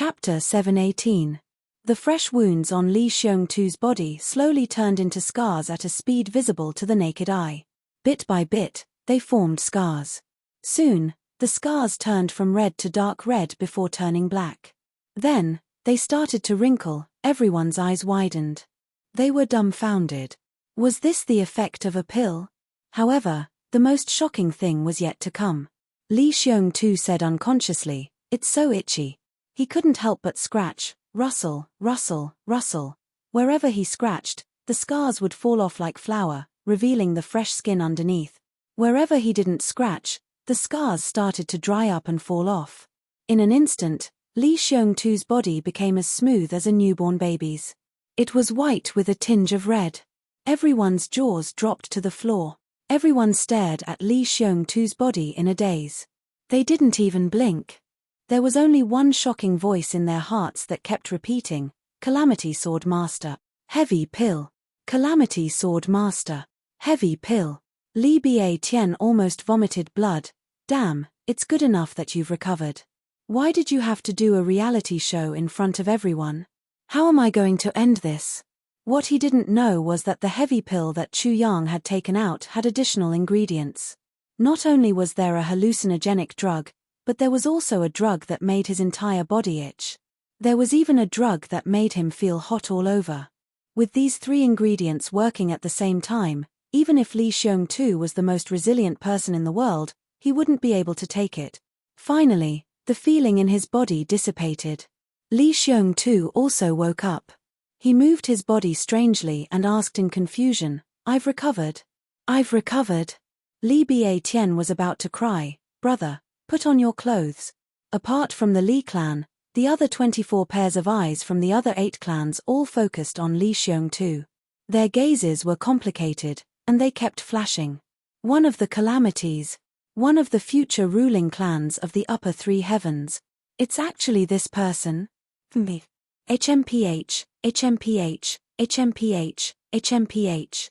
Chapter 718. The fresh wounds on Li Xiongtu's body slowly turned into scars at a speed visible to the naked eye. Bit by bit, they formed scars. Soon, the scars turned from red to dark red before turning black. Then, they started to wrinkle, everyone's eyes widened. They were dumbfounded. Was this the effect of a pill? However, the most shocking thing was yet to come. Li Xiongtu said unconsciously, "It's so itchy." He couldn't help but scratch, rustle, rustle, rustle. Wherever he scratched, the scars would fall off like flour, revealing the fresh skin underneath. Wherever he didn't scratch, the scars started to dry up and fall off. In an instant, Li Xiongtu's body became as smooth as a newborn baby's. It was white with a tinge of red. Everyone's jaws dropped to the floor. Everyone stared at Li Xiongtu's body in a daze. They didn't even blink. There was only one shocking voice in their hearts that kept repeating, "Calamity Sword Master. Heavy pill. Calamity Sword Master. Heavy pill." Li Bietian almost vomited blood. "Damn, it's good enough that you've recovered. Why did you have to do a reality show in front of everyone? How am I going to end this?" What he didn't know was that the heavy pill that Chu Yang had taken out had additional ingredients. Not only was there a hallucinogenic drug, but there was also a drug that made his entire body itch. There was even a drug that made him feel hot all over. With these three ingredients working at the same time, even if Li Xiongtu was the most resilient person in the world, he wouldn't be able to take it. Finally, the feeling in his body dissipated. Li Xiongtu also woke up. He moved his body strangely and asked in confusion, "I've recovered. I've recovered." Li Bietian was about to cry, "Brother, put on your clothes." Apart from the Li clan, the other 24 pairs of eyes from the other 8 clans all focused on Li Xiongtu. Their gazes were complicated, and they kept flashing. One of the calamities. One of the future ruling clans of the upper 3 heavens. It's actually this person. HMPH, HMPH, HMPH, HMPH.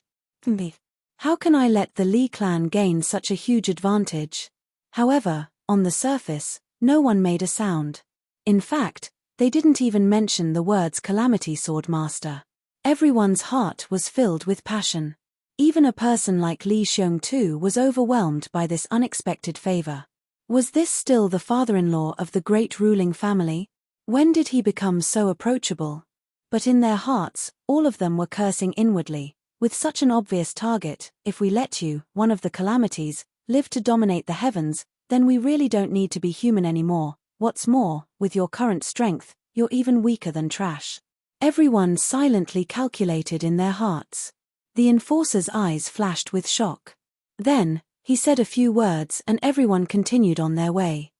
How can I let the Li clan gain such a huge advantage? However, on the surface, no one made a sound. In fact, they didn't even mention the words Calamity Sword Master. Everyone's heart was filled with passion. Even a person like Li Xiongtu was overwhelmed by this unexpected favor. Was this still the father-in-law of the great ruling family? When did he become so approachable? But in their hearts, all of them were cursing inwardly. With such an obvious target, if we let you, one of the calamities, live to dominate the heavens, then we really don't need to be human anymore. What's more, with your current strength, you're even weaker than trash. Everyone silently calculated in their hearts. The enforcer's eyes flashed with shock. Then, he said a few words and everyone continued on their way.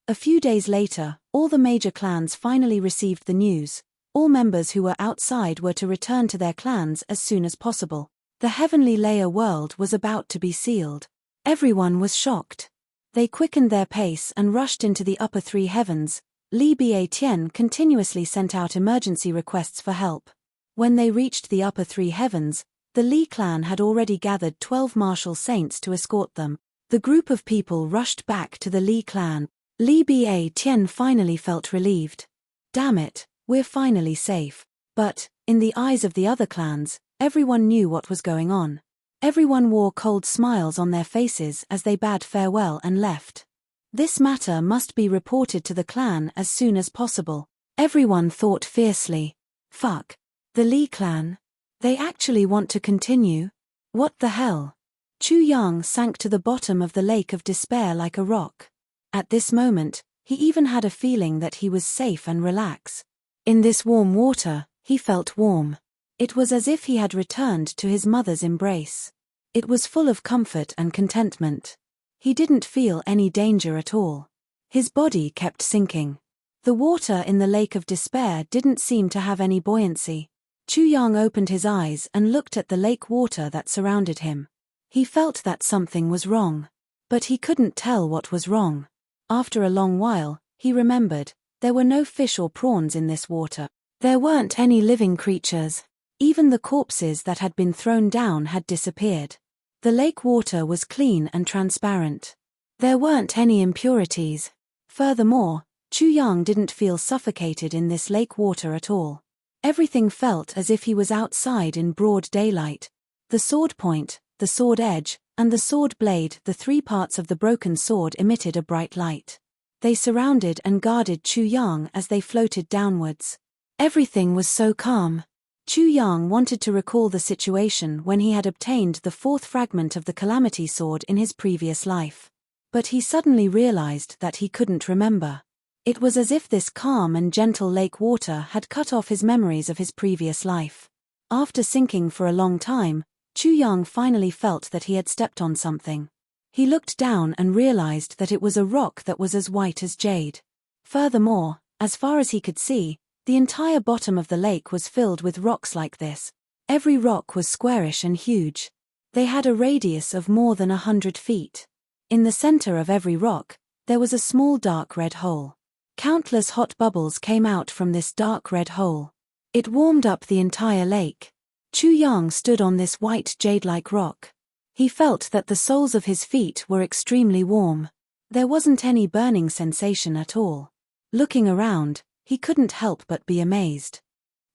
A few days later, all the major clans finally received the news. All members who were outside were to return to their clans as soon as possible. The heavenly layer world was about to be sealed. Everyone was shocked. They quickened their pace and rushed into the upper 3 heavens. Li Bietian continuously sent out emergency requests for help. When they reached the upper 3 heavens, the Li clan had already gathered 12 martial saints to escort them. The group of people rushed back to the Li clan. Li Bietian finally felt relieved. Damn it, we're finally safe. But, in the eyes of the other clans, everyone knew what was going on. Everyone wore cold smiles on their faces as they bade farewell and left. This matter must be reported to the clan as soon as possible. Everyone thought fiercely. Fuck. The Li clan? They actually want to continue? What the hell? Chu Yang sank to the bottom of the lake of despair like a rock. At this moment, he even had a feeling that he was safe and relaxed. In this warm water, he felt warm. It was as if he had returned to his mother's embrace. It was full of comfort and contentment. He didn't feel any danger at all. His body kept sinking. The water in the lake of despair didn't seem to have any buoyancy. Chu Yang opened his eyes and looked at the lake water that surrounded him. He felt that something was wrong. But he couldn't tell what was wrong. After a long while, he remembered, there were no fish or prawns in this water. There weren't any living creatures. Even the corpses that had been thrown down had disappeared. The lake water was clean and transparent. There weren't any impurities. Furthermore, Chu Yang didn't feel suffocated in this lake water at all. Everything felt as if he was outside in broad daylight. The sword point, the sword edge, and the sword blade, the three parts of the broken sword, emitted a bright light. They surrounded and guarded Chu Yang as they floated downwards. Everything was so calm. Chu Yang wanted to recall the situation when he had obtained the fourth fragment of the Calamity Sword in his previous life. But he suddenly realized that he couldn't remember. It was as if this calm and gentle lake water had cut off his memories of his previous life. After sinking for a long time, Chu Yang finally felt that he had stepped on something. He looked down and realized that it was a rock that was as white as jade. Furthermore, as far as he could see, the entire bottom of the lake was filled with rocks like this. Every rock was squarish and huge. They had a radius of more than 100 feet. In the center of every rock, there was a small dark red hole. Countless hot bubbles came out from this dark red hole. It warmed up the entire lake. Chu Yang stood on this white jade-like rock. He felt that the soles of his feet were extremely warm. There wasn't any burning sensation at all. Looking around, he couldn't help but be amazed.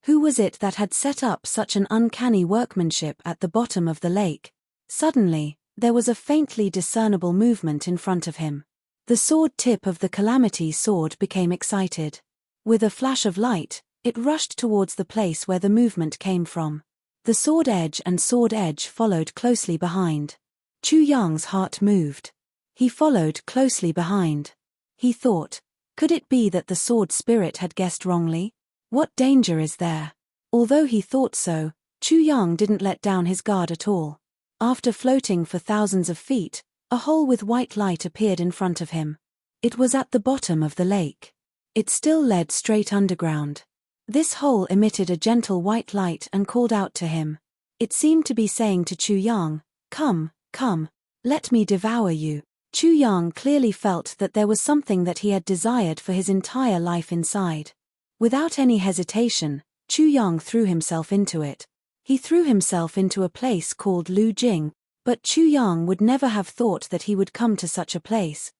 Who was it that had set up such an uncanny workmanship at the bottom of the lake? Suddenly, there was a faintly discernible movement in front of him. The sword tip of the Calamity Sword became excited. With a flash of light, it rushed towards the place where the movement came from. The sword edge and sword edge followed closely behind. Chu Yang's heart moved. He followed closely behind. He thought, could it be that the sword spirit had guessed wrongly? What danger is there? Although he thought so, Chu Yang didn't let down his guard at all. After floating for thousands of feet, a hole with white light appeared in front of him. It was at the bottom of the lake. It still led straight underground. This hole emitted a gentle white light and called out to him. It seemed to be saying to Chu Yang, "Come, come, let me devour you." Chu Yang clearly felt that there was something that he had desired for his entire life inside. Without any hesitation, Chu Yang threw himself into it. He threw himself into a place called Lu Jing, but Chu Yang would never have thought that he would come to such a place.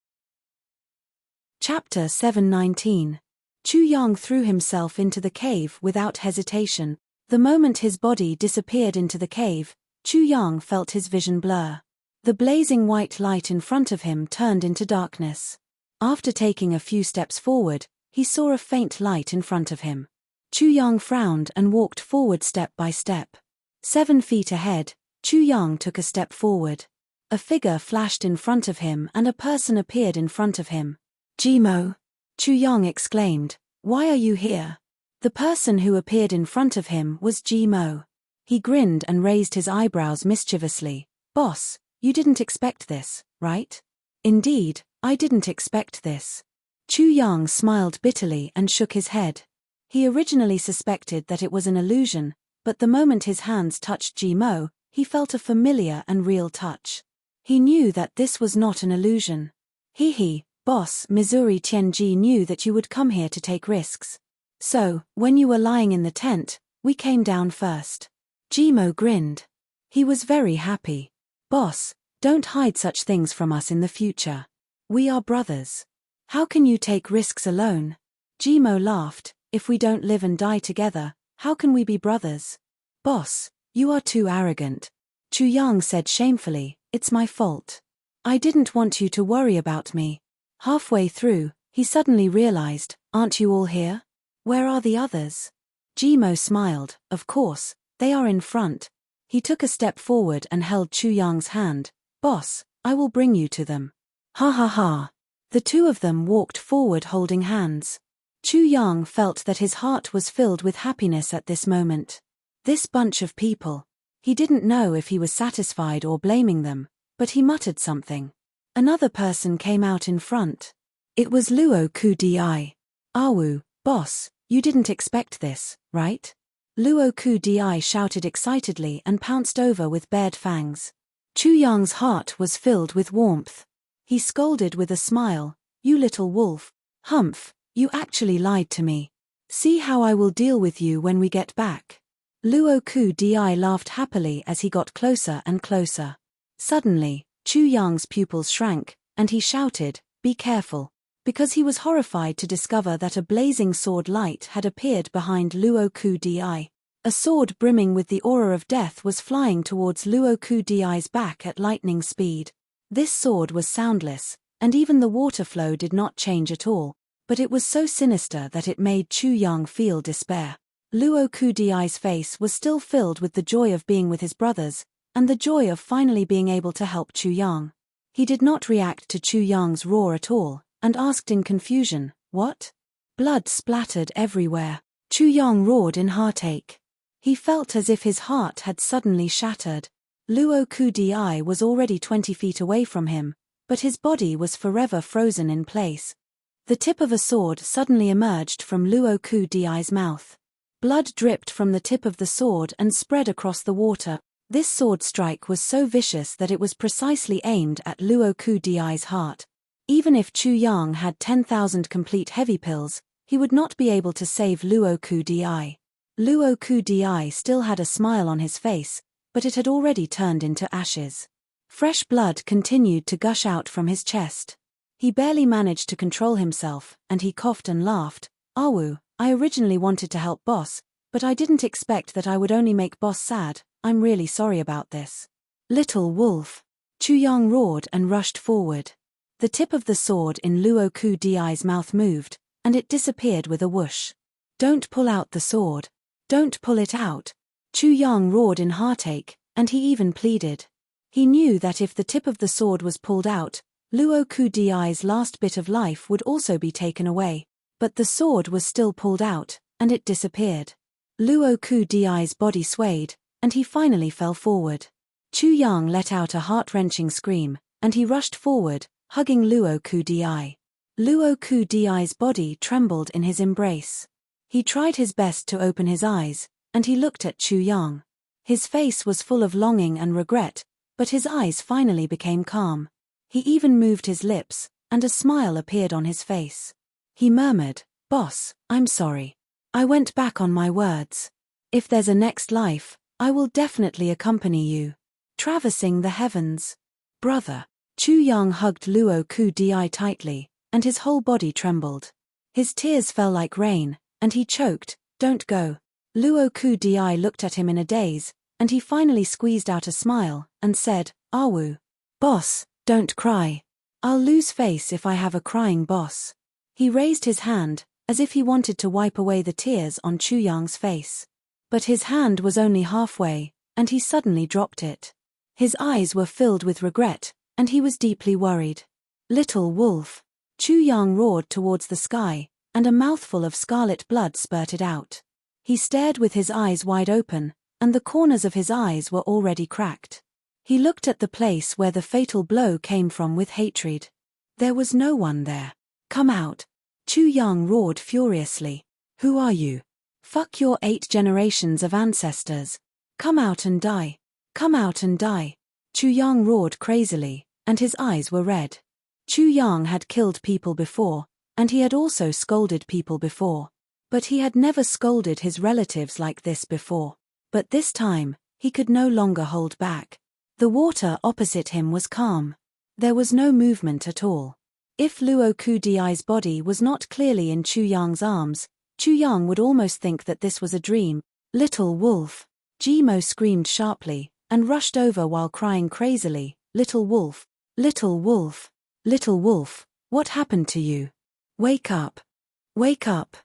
Chapter 719. Chu Yang threw himself into the cave without hesitation. The moment his body disappeared into the cave, Chu Yang felt his vision blur. The blazing white light in front of him turned into darkness. After taking a few steps forward, he saw a faint light in front of him. Chu Yang frowned and walked forward step by step. 7 feet ahead, Chu Yang took a step forward. A figure flashed in front of him and a person appeared in front of him. "Jimo!" Chu Yang exclaimed, "Why are you here?" The person who appeared in front of him was Jimo. He grinned and raised his eyebrows mischievously. "Boss, you didn't expect this, right?" "Indeed, I didn't expect this." Chu Yang smiled bitterly and shook his head. He originally suspected that it was an illusion, but the moment his hands touched Jimo, he felt a familiar and real touch. He knew that this was not an illusion. "Hee, boss, Missouri Tianji knew that you would come here to take risks. So, when you were lying in the tent, we came down first." Jimo grinned. He was very happy. "Boss, don't hide such things from us in the future. We are brothers. How can you take risks alone?" Jimo laughed. "If we don't live and die together, how can we be brothers?" "Boss, you are too arrogant." Chu Yang said shamefully, "It's my fault. I didn't want you to worry about me." Halfway through, he suddenly realized, "Aren't you all here? Where are the others?" Jimo smiled. "Of course, they are in front." He took a step forward and held Chu Yang's hand. "Boss, I will bring you to them." Ha ha ha. The two of them walked forward holding hands. Chu Yang felt that his heart was filled with happiness at this moment. This bunch of people. He didn't know if he was satisfied or blaming them, but he muttered something. Another person came out in front. It was Luo Ku Di. "Awu, boss, you didn't expect this, right?" Luo Ku Di shouted excitedly and pounced over with bared fangs. Chu Yang's heart was filled with warmth. He scolded with a smile, "You little wolf. Humph, you actually lied to me. See how I will deal with you when we get back." Luo Ku Di laughed happily as he got closer and closer. Suddenly, Chu Yang's pupils shrank, and he shouted, "Be careful. because he was horrified to discover that a blazing sword light had appeared behind Luo Ku Di. A sword brimming with the aura of death was flying towards Luo Ku Di's back at lightning speed. This sword was soundless, and even the water flow did not change at all, but it was so sinister that it made Chu Yang feel despair. Luo Ku Di's face was still filled with the joy of being with his brothers, and the joy of finally being able to help Chu Yang. He did not react to Chu Yang's roar at all, and asked in confusion, "What?" Blood splattered everywhere. Chu Yang roared in heartache. He felt as if his heart had suddenly shattered. Luo Ku Di was already 20 feet away from him, but his body was forever frozen in place. The tip of a sword suddenly emerged from Luo Ku Di's mouth. Blood dripped from the tip of the sword and spread across the water. This sword strike was so vicious that it was precisely aimed at Luo Ku Di's heart. Even if Chu Yang had 10,000 complete heavy pills, he would not be able to save Luo Ku Di. Luo Ku Di still had a smile on his face, but it had already turned into ashes. Fresh blood continued to gush out from his chest. He barely managed to control himself, and he coughed and laughed. "Awu, I originally wanted to help Boss, but I didn't expect that I would only make Boss sad. I'm really sorry about this." "Little wolf!" Chu Yang roared and rushed forward. The tip of the sword in Luo Ku Di's mouth moved, and it disappeared with a whoosh. "Don't pull out the sword. Don't pull it out." Chu Yang roared in heartache, and he even pleaded. He knew that if the tip of the sword was pulled out, Luo Ku Di's last bit of life would also be taken away. But the sword was still pulled out, and it disappeared. Luo Ku Di's body swayed, and he finally fell forward. Chu Yang let out a heart-wrenching scream, and he rushed forward, hugging Luo Ku Di. Luo Ku Di's body trembled in his embrace. He tried his best to open his eyes, and he looked at Chu Yang. His face was full of longing and regret, but his eyes finally became calm. He even moved his lips, and a smile appeared on his face. He murmured, "Boss, I'm sorry. I went back on my words. If there's a next life, I will definitely accompany you. Traversing the heavens." "Brother." Chu Yang hugged Luo Ku Di tightly, and his whole body trembled. His tears fell like rain, and he choked, "Don't go." Luo Ku Di looked at him in a daze, and he finally squeezed out a smile, and said, "Awu. Boss, don't cry. I'll lose face if I have a crying boss." He raised his hand, as if he wanted to wipe away the tears on Chu Yang's face. But his hand was only halfway, and he suddenly dropped it. His eyes were filled with regret, and he was deeply worried. "Little wolf." Chu Yang roared towards the sky, and a mouthful of scarlet blood spurted out. He stared with his eyes wide open, and the corners of his eyes were already cracked. He looked at the place where the fatal blow came from with hatred. There was no one there. "Come out." Chu Yang roared furiously. "Who are you? Fuck your 8 generations of ancestors. Come out and die. Come out and die." Chu Yang roared crazily, and his eyes were red. Chu Yang had killed people before, and he had also scolded people before. But he had never scolded his relatives like this before. But this time, he could no longer hold back. The water opposite him was calm. There was no movement at all. If Luo Ku Di's body was not clearly in Chu Yang's arms, Chu Yang would almost think that this was a dream. "Little wolf." Jimo screamed sharply, and rushed over while crying crazily, "Little wolf, little wolf, little wolf, what happened to you? Wake up. Wake up."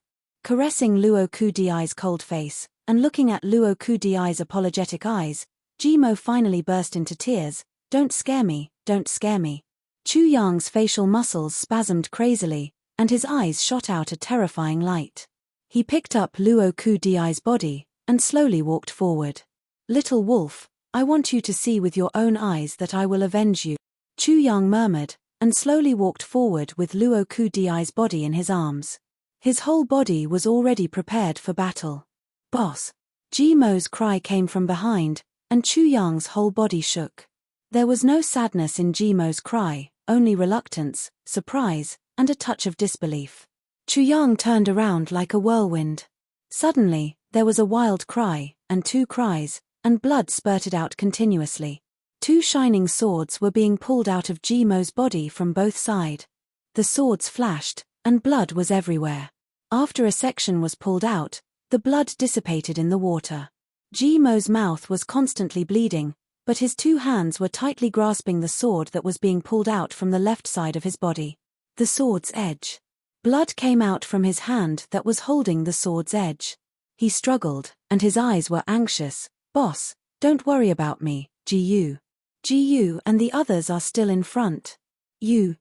Caressing Luo Ku Di's cold face, and looking at Luo Ku Di's apologetic eyes, Jimo finally burst into tears. "Don't scare me, don't scare me." Chu Yang's facial muscles spasmed crazily, and his eyes shot out a terrifying light. He picked up Luo Ku Di's body, and slowly walked forward. "Little wolf, I want you to see with your own eyes that I will avenge you." Chu Yang murmured, and slowly walked forward with Luo Ku Di's body in his arms. His whole body was already prepared for battle. "Boss." Jimo's cry came from behind, and Chu Yang's whole body shook. There was no sadness in Jimo's cry, only reluctance, surprise, and a touch of disbelief. Chu Yang turned around like a whirlwind. Suddenly, there was a wild cry, and 2 cries, and blood spurted out continuously. 2 shining swords were being pulled out of Jimo's body from both sides. The swords flashed, and blood was everywhere. After a section was pulled out, the blood dissipated in the water. Jimo's mouth was constantly bleeding, but his two hands were tightly grasping the sword that was being pulled out from the left side of his body. The sword's edge. Blood came out from his hand that was holding the sword's edge. He struggled, and his eyes were anxious. Boss, don't worry about me, Gu. Gu and the others are still in front. You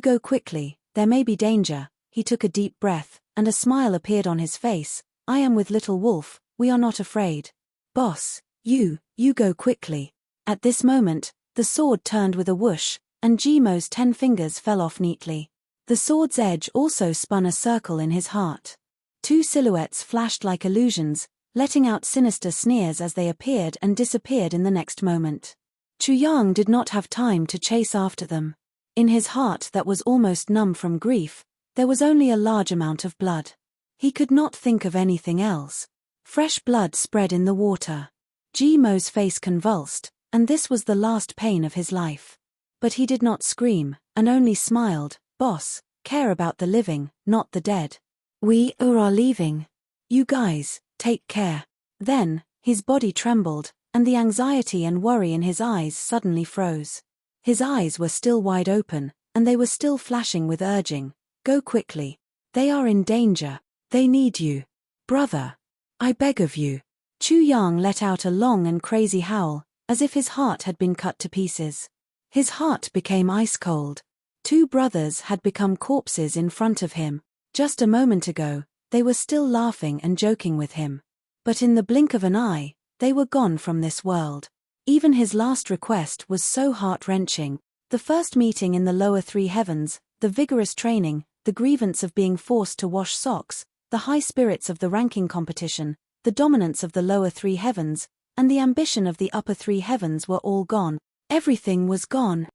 go quickly, there may be danger. He took a deep breath, and a smile appeared on his face. I am with Little Wolf, we are not afraid. Boss, you go quickly. At this moment, the sword turned with a whoosh, and Jimo's 10 fingers fell off neatly. The sword's edge also spun a circle in his heart. 2 silhouettes flashed like illusions, letting out sinister sneers as they appeared and disappeared in the next moment. Chuyang did not have time to chase after them. In his heart that was almost numb from grief, there was only a large amount of blood. He could not think of anything else. Fresh blood spread in the water. Jimo's face convulsed, and this was the last pain of his life. But he did not scream, and only smiled. Boss, care about the living, not the dead. We are leaving. You guys, take care. Then, his body trembled, and the anxiety and worry in his eyes suddenly froze. His eyes were still wide open, and they were still flashing with urging. Go quickly. They are in danger. They need you. Brother. I beg of you. Chuyang let out a long and crazy howl, as if his heart had been cut to pieces. His heart became ice cold. 2 brothers had become corpses in front of him. Just a moment ago, they were still laughing and joking with him. But in the blink of an eye, they were gone from this world. Even his last request was so heart-wrenching. The first meeting in the lower 3 heavens, the vigorous training, the grievance of being forced to wash socks, the high spirits of the ranking competition, the dominance of the lower 3 heavens, and the ambition of the upper 3 heavens were all gone. Everything was gone.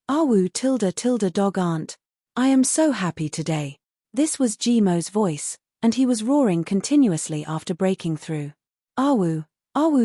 Awu tilde dog aunt. I am so happy today. This was Jimo's voice, and he was roaring continuously after breaking through. Awu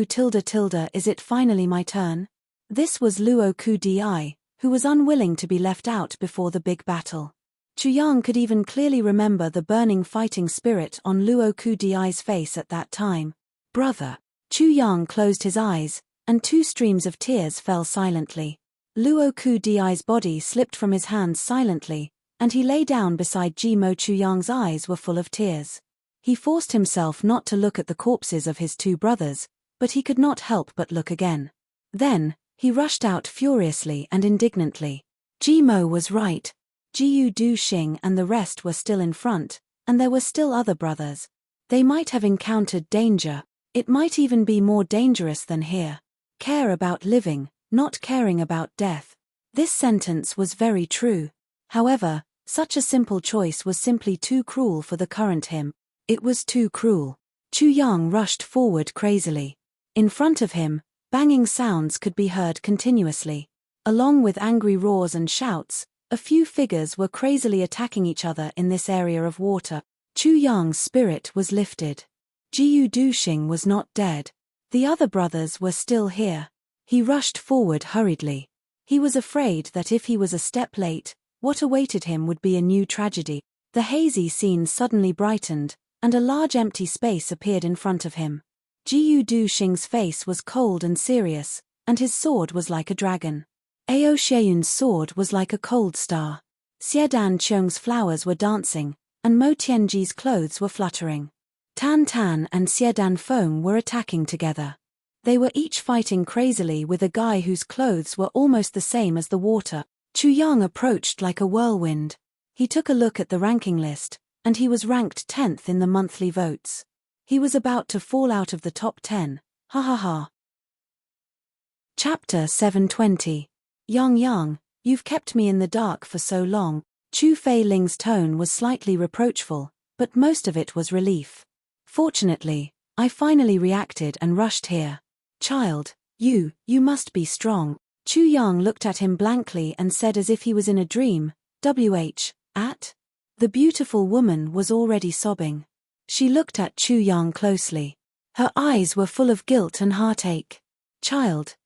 tilde, is it finally my turn? This was Luo Kudi, who was unwilling to be left out before the big battle. Chuyang could even clearly remember the burning fighting spirit on Luo Kudi's face at that time. Brother. Chuyang closed his eyes, and 2 streams of tears fell silently. Luo Kudi's body slipped from his hands silently, and he lay down beside Jimo. Chuyang's eyes were full of tears. He forced himself not to look at the corpses of his 2 brothers, but he could not help but look again. Then, he rushed out furiously and indignantly. Jimo was right. Jiu Du Xing and the rest were still in front, and there were still other brothers. They might have encountered danger. It might even be more dangerous than here. Care about living, not caring about death. This sentence was very true. However, such a simple choice was simply too cruel for the current him. It was too cruel. Chuyang rushed forward crazily. In front of him, banging sounds could be heard continuously. Along with angry roars and shouts, a few figures were crazily attacking each other in this area of water. Chuyang's spirit was lifted. Jiu Duxing was not dead. The other brothers were still here. He rushed forward hurriedly. He was afraid that if he was a step late, what awaited him would be a new tragedy. The hazy scene suddenly brightened, and a large empty space appeared in front of him. Jiu Duxing's face was cold and serious, and his sword was like a dragon. Ao Xieyun's sword was like a cold star. Xiedan Qiong's flowers were dancing, and Mo Tianji's clothes were fluttering. Tan Tan and Xiedan Feng were attacking together. They were each fighting crazily with a guy whose clothes were almost the same as the water. Chuyang approached like a whirlwind. He took a look at the ranking list, and he was ranked 10th in the monthly votes. He was about to fall out of the top 10. Ha ha ha. Chapter 720. Yang, you've kept me in the dark for so long. Chu Fei Ling's tone was slightly reproachful, but most of it was relief. Fortunately, I finally reacted and rushed here. Child, you must be strong. Chuyang looked at him blankly and said as if he was in a dream, at? The beautiful woman was already sobbing. She looked at Chuyang closely. Her eyes were full of guilt and heartache. Child,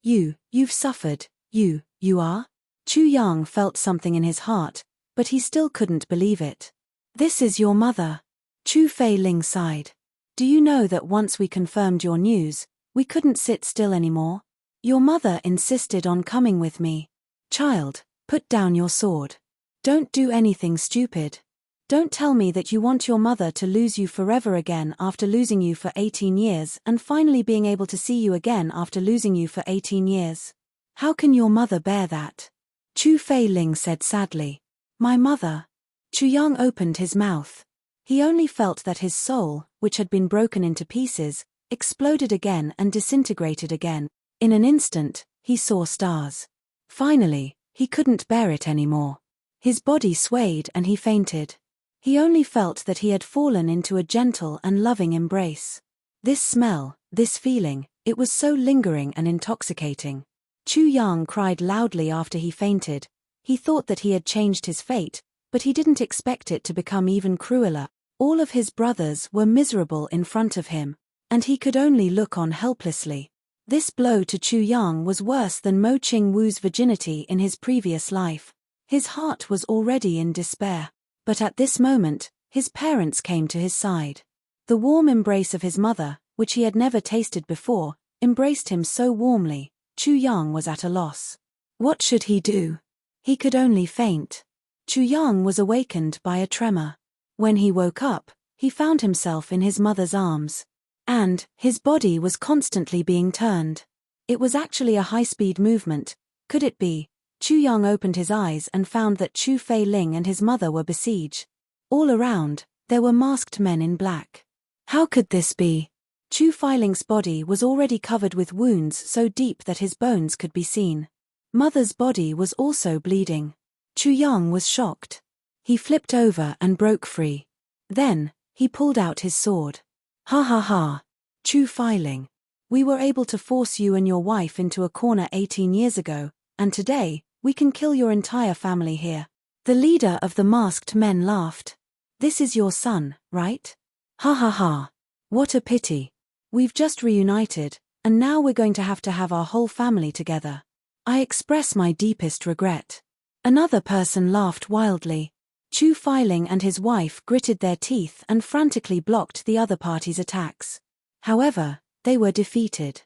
you've suffered. You are? Chu Yang felt something in his heart, but he still couldn't believe it. This is your mother. Chu Feiling sighed. Do you know that once we confirmed your news, we couldn't sit still anymore? Your mother insisted on coming with me. Child, put down your sword. Don't do anything stupid. Don't tell me that you want your mother to lose you forever again after losing you for 18 years and finally being able to see you again after losing you for 18 years. How can your mother bear that? Chu Feiling said sadly. My mother. Chu Yang opened his mouth. He only felt that his soul, which had been broken into pieces, exploded again and disintegrated again. In an instant, he saw stars. Finally, he couldn't bear it anymore. His body swayed and he fainted. He only felt that he had fallen into a gentle and loving embrace. This smell, this feeling, it was so lingering and intoxicating. Chu Yang cried loudly after he fainted. He thought that he had changed his fate, but he didn't expect it to become even crueler. All of his brothers were miserable in front of him, and he could only look on helplessly. This blow to Chu Yang was worse than Mo Ching Wu's virginity in his previous life. His heart was already in despair. But at this moment, his parents came to his side. The warm embrace of his mother, which he had never tasted before, embraced him so warmly. Chu Yang was at a loss. What should he do? He could only faint. Chu Yang was awakened by a tremor. When he woke up, he found himself in his mother's arms. And his body was constantly being turned. It was actually a high-speed movement. Could it be? Chu Yang opened his eyes and found that Chu Feiling and his mother were besieged. All around, there were masked men in black. How could this be? Chu Feiling's body was already covered with wounds so deep that his bones could be seen. Mother's body was also bleeding. Chu Yang was shocked. He flipped over and broke free. Then, he pulled out his sword. Ha ha ha. Chu Feiling. We were able to force you and your wife into a corner 18 years ago, and today, we can kill your entire family here. The leader of the masked men laughed. This is your son, right? Ha ha ha. What a pity. We've just reunited, and now we're going to have our whole family together. I express my deepest regret. Another person laughed wildly. Chu Feiling and his wife gritted their teeth and frantically blocked the other party's attacks. However, they were defeated.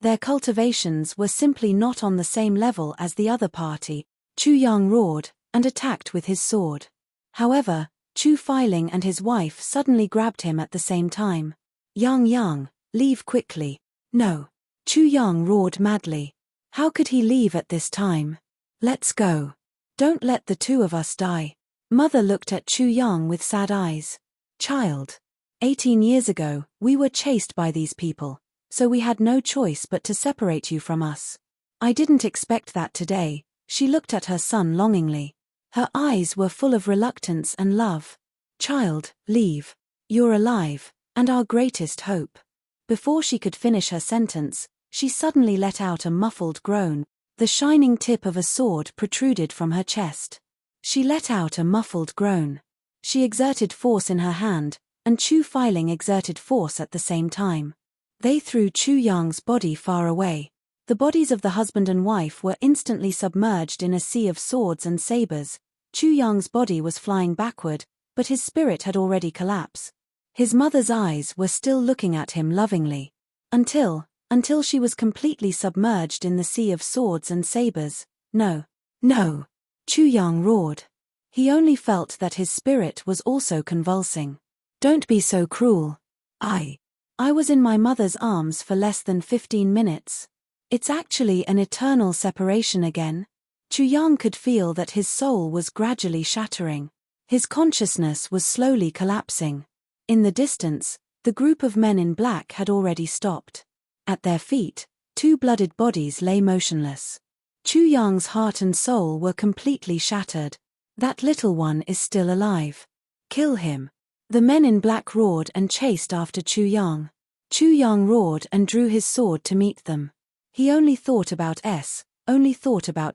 Their cultivations were simply not on the same level as the other party. Chu Yang roared, and attacked with his sword. However, Chu Feiling and his wife suddenly grabbed him at the same time. Yang, leave quickly. No. Chu Yang roared madly. How could he leave at this time? Let's go. Don't let the two of us die. Mother looked at Chu Yang with sad eyes. Child. 18 years ago, we were chased by these people, so we had no choice but to separate you from us. I didn't expect that today. She looked at her son longingly. Her eyes were full of reluctance and love. Child, leave. You're alive, and our greatest hope. Before she could finish her sentence, she suddenly let out a muffled groan. The shining tip of a sword protruded from her chest. She let out a muffled groan. She exerted force in her hand, and Chu Feiling exerted force at the same time. They threw Chu Yang's body far away. The bodies of the husband and wife were instantly submerged in a sea of swords and sabers. Chu Yang's body was flying backward, but his spirit had already collapsed. His mother's eyes were still looking at him lovingly. Until she was completely submerged in the sea of swords and sabers. No. Chu Yang roared. He only felt that his spirit was also convulsing. Don't be so cruel. I was in my mother's arms for less than 15 minutes. It's actually an eternal separation again. Chu Yang could feel that his soul was gradually shattering. His consciousness was slowly collapsing. In the distance, the group of men in black had already stopped. At their feet, two blooded bodies lay motionless. Chu Yang's heart and soul were completely shattered. That little one is still alive. Kill him. The men in black roared and chased after Chu Yang. Chu Yang roared and drew his sword to meet them. He only thought about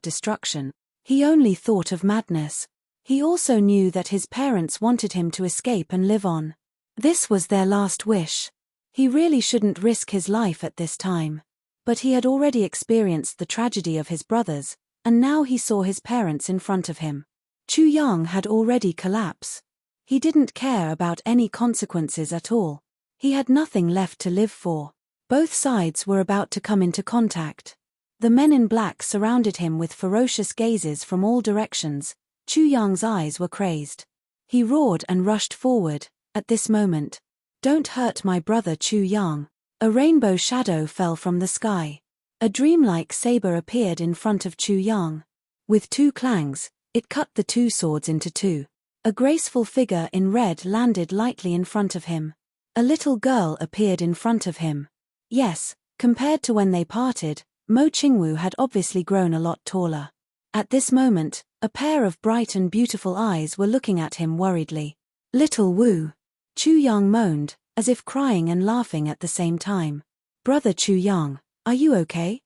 destruction. He only thought of madness. He also knew that his parents wanted him to escape and live on. This was their last wish. He really shouldn't risk his life at this time. But he had already experienced the tragedy of his brothers, and now he saw his parents in front of him. Chu Yang had already collapsed. He didn't care about any consequences at all. He had nothing left to live for. Both sides were about to come into contact. The men in black surrounded him with ferocious gazes from all directions. Chu Yang's eyes were crazed. He roared and rushed forward. At this moment, "Don't hurt my brother Chu Yang." A rainbow shadow fell from the sky. A dreamlike saber appeared in front of Chu Yang. With two clangs, it cut the two swords into two. A graceful figure in red landed lightly in front of him. A little girl appeared in front of him. Yes, compared to when they parted, Mo Qingwu had obviously grown a lot taller. At this moment, a pair of bright and beautiful eyes were looking at him worriedly. "Little Wu," Chu Yang moaned, as if crying and laughing at the same time. "Brother Chu Yang, are you okay?"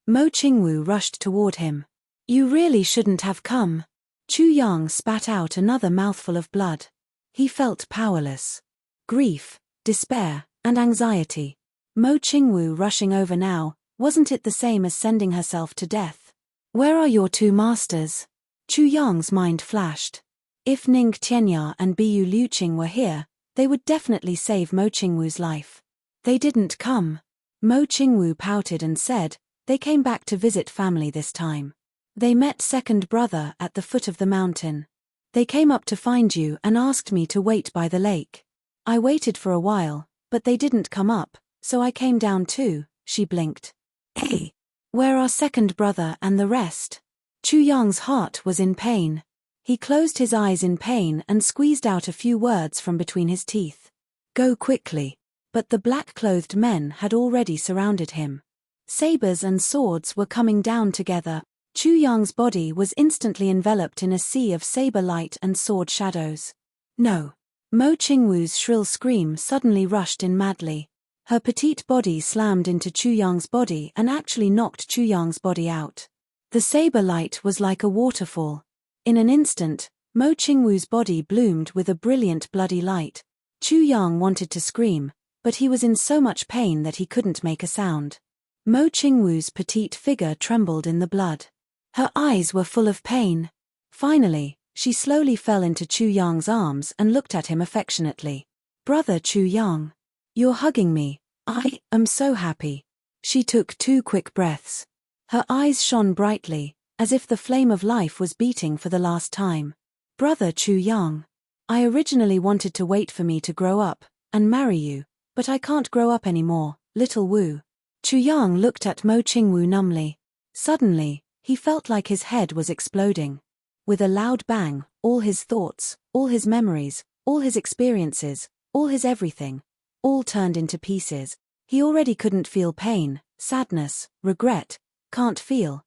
Mo Qingwu rushed toward him. "You really shouldn't have come." Chu Yang spat out another mouthful of blood. He felt powerless. Grief, despair, and anxiety. Mo Qingwu rushing over now, wasn't it the same as sending herself to death? "Where are your two masters?" Chu Yang's mind flashed. If Ning Tianya and Bu Liuqing were here, they would definitely save Mo Qingwu's life. They didn't come. Mo Qingwu pouted and said, "They came back to visit family this time. They met second brother at the foot of the mountain. They came up to find you and asked me to wait by the lake. I waited for a while, but they didn't come up, so I came down too." She blinked. "Hey, where are second brother and the rest?" Chu Yang's heart was in pain. He closed his eyes in pain and squeezed out a few words from between his teeth. "Go quickly." But the black-clothed men had already surrounded him. Sabers and swords were coming down together. Chu Yang's body was instantly enveloped in a sea of saber light and sword shadows. "No." Mo Qingwu's shrill scream suddenly rushed in madly. Her petite body slammed into Chu Yang's body and actually knocked Chu Yang's body out. The saber light was like a waterfall. In an instant, Mo Qingwu's body bloomed with a brilliant bloody light. Chu Yang wanted to scream, but he was in so much pain that he couldn't make a sound. Mo Qingwu's petite figure trembled in the blood. Her eyes were full of pain. Finally, she slowly fell into Chu Yang's arms and looked at him affectionately. "Brother Chu Yang. You're hugging me. I am so happy." She took 2 quick breaths. Her eyes shone brightly, as if the flame of life was beating for the last time. "Brother Chu Yang. I originally wanted to wait for me to grow up and marry you, but I can't grow up anymore, little Wu." Chu Yang looked at Mo Qingwu numbly. Suddenly, he felt like his head was exploding. With a loud bang, all his thoughts, all his memories, all his experiences, all his everything, all turned into pieces. He already couldn't feel pain, sadness, regret, can't feel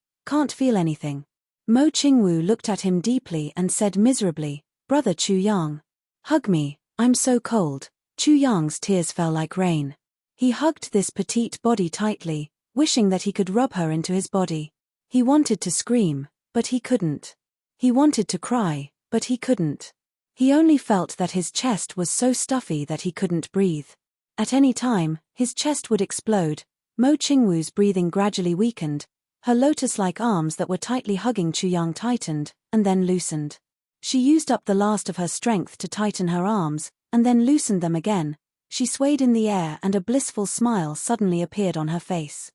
anything. Mo Qingwu looked at him deeply and said miserably, "Brother Chu Yang. Hug me, I'm so cold." Chu Yang's tears fell like rain. He hugged this petite body tightly, wishing that he could rub her into his body. He wanted to scream, but he couldn't. He wanted to cry, but he couldn't. He only felt that his chest was so stuffy that he couldn't breathe. At any time, his chest would explode. Mo Qingwu's breathing gradually weakened. Her lotus-like arms that were tightly hugging Chu Yang tightened, and then loosened. She used up the last of her strength to tighten her arms, and then loosened them again. She swayed in the air and a blissful smile suddenly appeared on her face.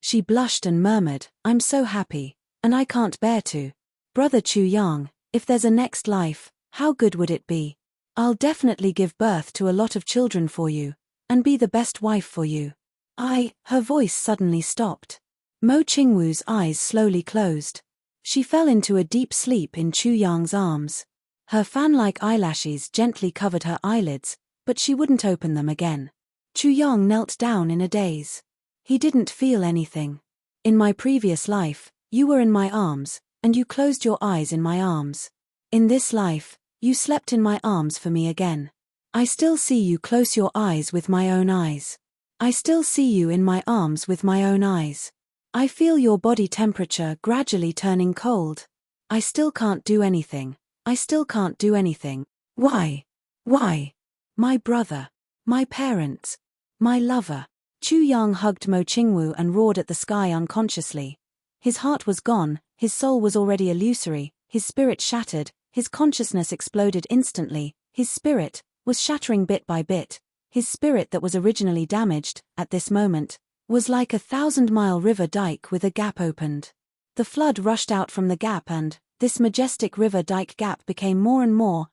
She blushed and murmured, "I'm so happy, and I can't bear to. Brother Chu Yang, if there's a next life, how good would it be? I'll definitely give birth to a lot of children for you, and be the best wife for you." Her voice suddenly stopped. Mo Qingwu's eyes slowly closed. She fell into a deep sleep in Chu Yang's arms. Her fan-like eyelashes gently covered her eyelids, but she wouldn't open them again. Chu Yang knelt down in a daze. He didn't feel anything. "In my previous life, you were in my arms, and you closed your eyes in my arms. In this life, you slept in my arms for me again. I still see you close your eyes with my own eyes. I still see you in my arms with my own eyes. I feel your body temperature gradually turning cold. I still can't do anything. I still can't do anything. Why? Why? My brother. My parents. My lover." Chu Yang hugged Mo Qingwu and roared at the sky unconsciously. His heart was gone, His soul was already illusory, his spirit shattered, his consciousness exploded instantly, his spirit was shattering bit by bit. His spirit that was originally damaged, at this moment, was like a 1,000-mile river dike with a gap opened. The flood rushed out from the gap and, this majestic river dike gap became more and more,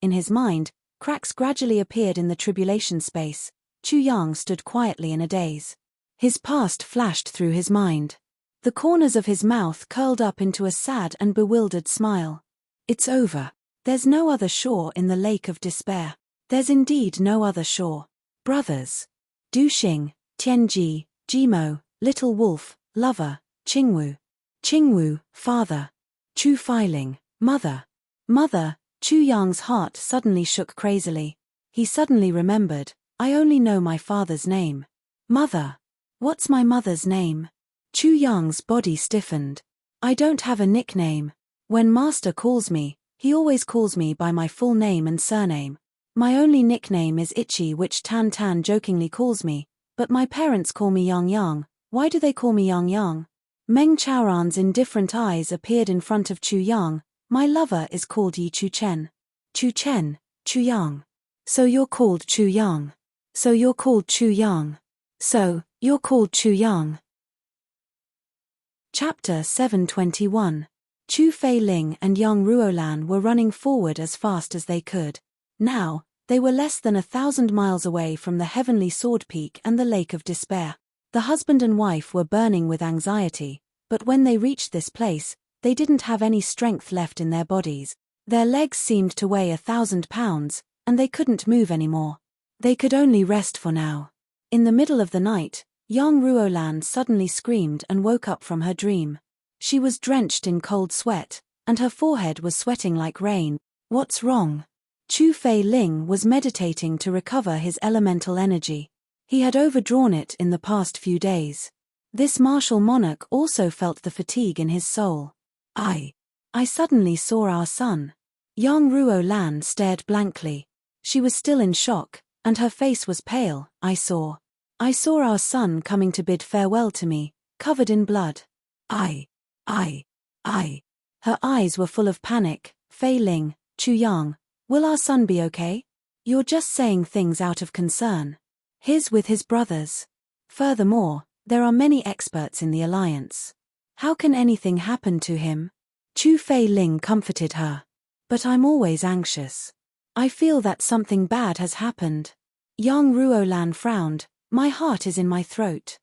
in his mind, cracks gradually appeared in the tribulation space. Chu Yang stood quietly in a daze. His past flashed through his mind. The corners of his mouth curled up into a sad and bewildered smile. It's over. There's no other shore in the lake of despair. There's indeed no other shore. Brothers. Du Xing, Tianji, Jimo, Little Wolf, Lover, Qingwu. Qingwu, father. Chu Feiling, mother. Mother. Chu Yang's heart suddenly shook crazily. He suddenly remembered, I only know my father's name. Mother. What's my mother's name? Chu Yang's body stiffened. I don't have a nickname. When master calls me, he always calls me by my full name and surname. My only nickname is Itchy, which Tan Tan jokingly calls me, but my parents call me Yang Yang. Why do they call me Yang Yang? Meng Chaoran's indifferent eyes appeared in front of Chu Yang. My lover is called Yi Chu Chen. Chu Chen, Chu Yang. So you're called Chu Yang. So you're called Chu Yang. So, you're called Chu Yang. Chapter 721. Chu Feiling and Yang Ruolan were running forward as fast as they could. Now, they were less than 1,000 miles away from the heavenly sword peak and the lake of despair. The husband and wife were burning with anxiety, but when they reached this place, they didn't have any strength left in their bodies. Their legs seemed to weigh 1,000 pounds, and they couldn't move anymore. They could only rest for now. In the middle of the night, Yang Ruolan suddenly screamed and woke up from her dream. She was drenched in cold sweat, and her forehead was sweating like rain. What's wrong? Chu Feiling was meditating to recover his elemental energy. He had overdrawn it in the past few days. This martial monarch also felt the fatigue in his soul. I suddenly saw our son. Yang Ruolan stared blankly. She was still in shock, and her face was pale. I saw our son coming to bid farewell to me, covered in blood. Her eyes were full of panic. Feiling, Chu Yang, will our son be okay? You're just saying things out of concern. He's with his brothers. Furthermore, there are many experts in the alliance. How can anything happen to him? Chu Feiling comforted her. But I'm always anxious. I feel that something bad has happened. Yang Ruolan frowned. My heart is in my throat.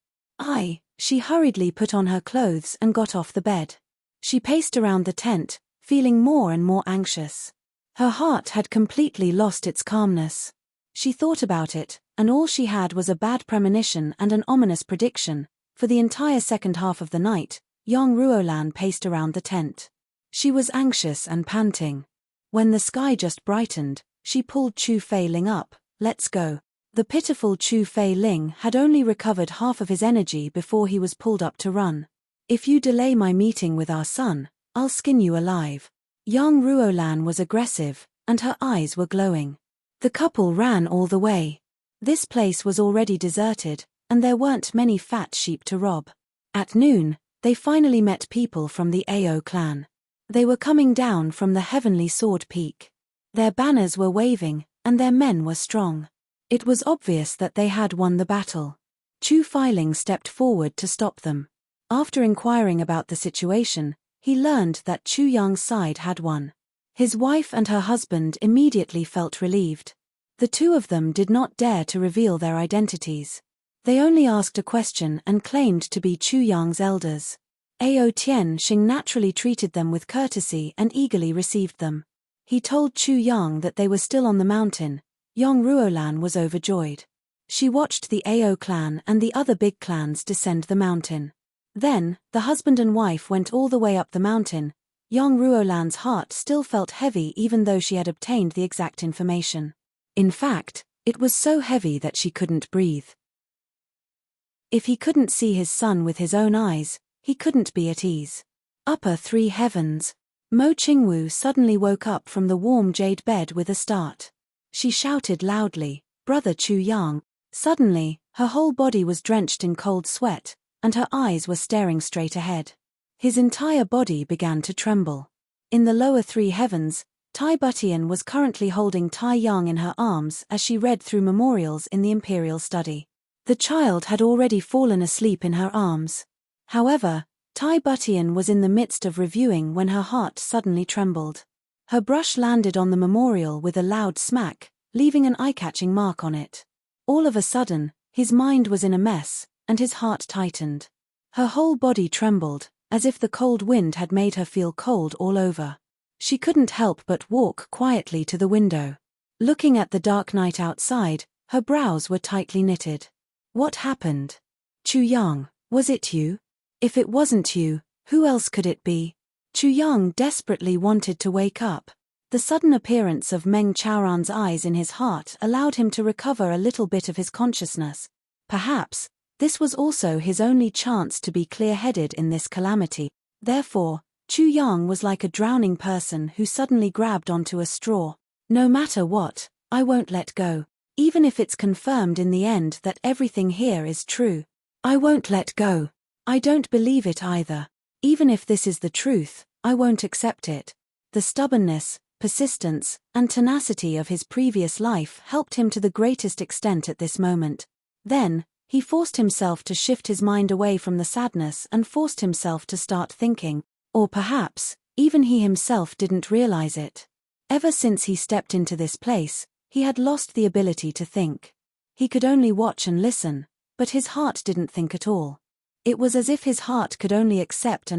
She hurriedly put on her clothes and got off the bed. She paced around the tent, feeling more and more anxious. Her heart had completely lost its calmness. She thought about it, and all she had was a bad premonition and an ominous prediction. For the entire second half of the night, Yang Ruolan paced around the tent. She was anxious and panting. When the sky just brightened, she pulled Chu Feiling up. Let's go. The pitiful Chu Feiling had only recovered half of his energy before he was pulled up to run. If you delay my meeting with our son, I'll skin you alive. Yang Ruolan was aggressive, and her eyes were glowing. The couple ran all the way. This place was already deserted, and there weren't many fat sheep to rob. At noon, they finally met people from the Ao clan. They were coming down from the heavenly sword peak. Their banners were waving, and their men were strong. It was obvious that they had won the battle. Chu Feiling stepped forward to stop them. After inquiring about the situation, he learned that Chu Yang's side had won. His wife and her husband immediately felt relieved. The two of them did not dare to reveal their identities. They only asked a question and claimed to be Chu Yang's elders. Ao Tian Xing naturally treated them with courtesy and eagerly received them. He told Chu Yang that they were still on the mountain. Yang Ruolan was overjoyed. She watched the Ao clan and the other big clans descend the mountain. Then, the husband and wife went all the way up the mountain. Yang Ruolan's heart still felt heavy even though she had obtained the exact information. In fact, it was so heavy that she couldn't breathe. If he couldn't see his son with his own eyes, he couldn't be at ease. Upper three heavens. Mo Qingwu suddenly woke up from the warm jade bed with a start. She shouted loudly, "Brother Chu Yang." Suddenly, her whole body was drenched in cold sweat, and her eyes were staring straight ahead. His entire body began to tremble. In the lower three heavens, Tai Butian was currently holding Tai Yang in her arms as she read through memorials in the imperial study. The child had already fallen asleep in her arms. However, Tai Butian was in the midst of reviewing when her heart suddenly trembled. Her brush landed on the memorial with a loud smack, leaving an eye-catching mark on it. All of a sudden, his mind was in a mess, and his heart tightened. Her whole body trembled, as if the cold wind had made her feel cold all over. She couldn't help but walk quietly to the window. Looking at the dark night outside, her brows were tightly knitted. What happened? Chu Yang, was it you? If it wasn't you, who else could it be? Chu Yang desperately wanted to wake up. The sudden appearance of Meng Chaoran's eyes in his heart allowed him to recover a little bit of his consciousness. Perhaps, this was also his only chance to be clear-headed in this calamity. Therefore, Chu Yang was like a drowning person who suddenly grabbed onto a straw. No matter what, I won't let go. Even if it's confirmed in the end that everything here is true. I won't let go. I don't believe it either. Even if this is the truth, I won't accept it. The stubbornness, persistence, and tenacity of his previous life helped him to the greatest extent at this moment. Then, he forced himself to shift his mind away from the sadness and forced himself to start thinking. Or perhaps, even he himself didn't realize it. Ever since he stepped into this place, he had lost the ability to think. He could only watch and listen, but his heart didn't think at all. It was as if his heart could only accept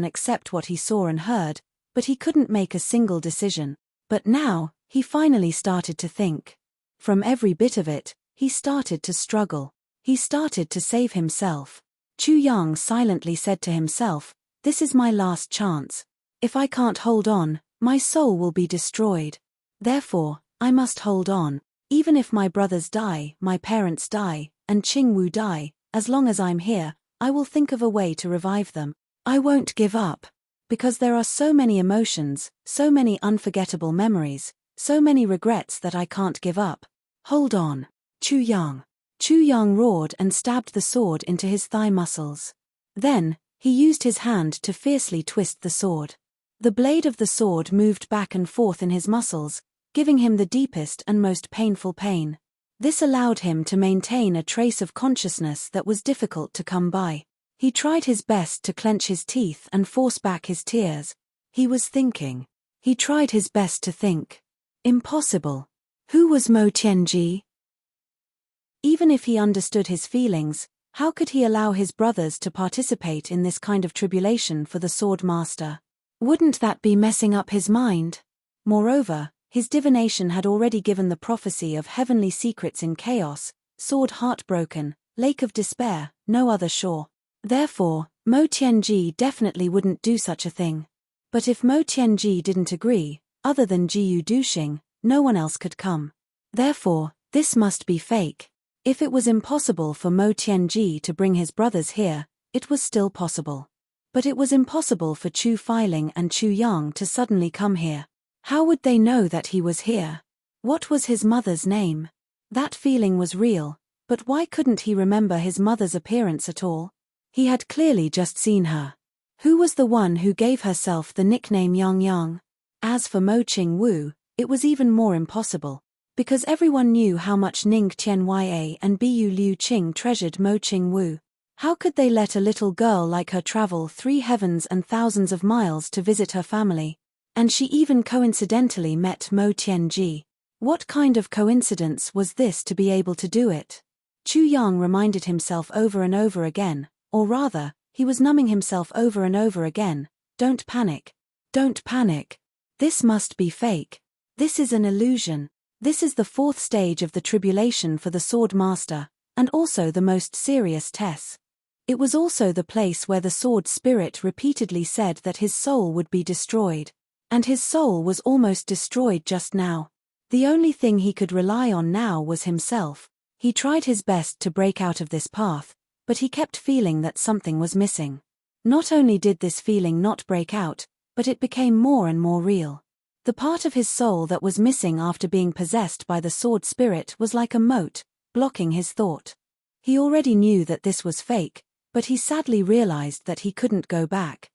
what he saw and heard, but he couldn't make a single decision. But now, he finally started to think. From every bit of it, he started to struggle. He started to save himself. Chu Yang silently said to himself, "This is my last chance. If I can't hold on, my soul will be destroyed. Therefore, I must hold on. Even if my brothers die, my parents die, and Qing Wu die, as long as I'm here, I will think of a way to revive them. I won't give up. Because there are so many emotions, so many unforgettable memories, so many regrets that I can't give up. Hold on. Chu Yang." Chu Yang roared and stabbed the sword into his thigh muscles. Then, he used his hand to fiercely twist the sword. The blade of the sword moved back and forth in his muscles, giving him the deepest and most painful pain. This allowed him to maintain a trace of consciousness that was difficult to come by. He tried his best to clench his teeth and force back his tears. He was thinking. He tried his best to think. Impossible. Who was Mo Tianji? Even if he understood his feelings, how could he allow his brothers to participate in this kind of tribulation for the Sword Master? Wouldn't that be messing up his mind? Moreover, his divination had already given the prophecy of heavenly secrets in chaos, sword heartbroken, lake of despair, no other shore. Therefore, Mo Tianji definitely wouldn't do such a thing. But if Mo Tianji didn't agree, other than Jiyu Duxing, no one else could come. Therefore, this must be fake. If it was impossible for Mo Tianji to bring his brothers here, it was still possible. But it was impossible for Chu Feiling and Chu Yang to suddenly come here. How would they know that he was here? What was his mother's name? That feeling was real, but why couldn't he remember his mother's appearance at all? He had clearly just seen her. Who was the one who gave herself the nickname Yang Yang? As for Mo Qing Wu, it was even more impossible, because everyone knew how much Ning Tianya and Bu Liu Qing treasured Mo Qing Wu. How could they let a little girl like her travel 3 heavens and thousands of miles to visit her family? And she even coincidentally met Mo Tianji. What kind of coincidence was this to be able to do it? Chu Yang reminded himself over and over again, or rather, he was numbing himself over and over again. Don't panic. Don't panic. This must be fake. This is an illusion. This is the 4th stage of the tribulation for the Sword Master, and also the most serious test. It was also the place where the sword spirit repeatedly said that his soul would be destroyed. And his soul was almost destroyed just now. The only thing he could rely on now was himself. He tried his best to break out of this path, but he kept feeling that something was missing. Not only did this feeling not break out, but it became more and more real. The part of his soul that was missing after being possessed by the sword spirit was like a moat, blocking his thought. He already knew that this was fake, but he sadly realized that he couldn't go back.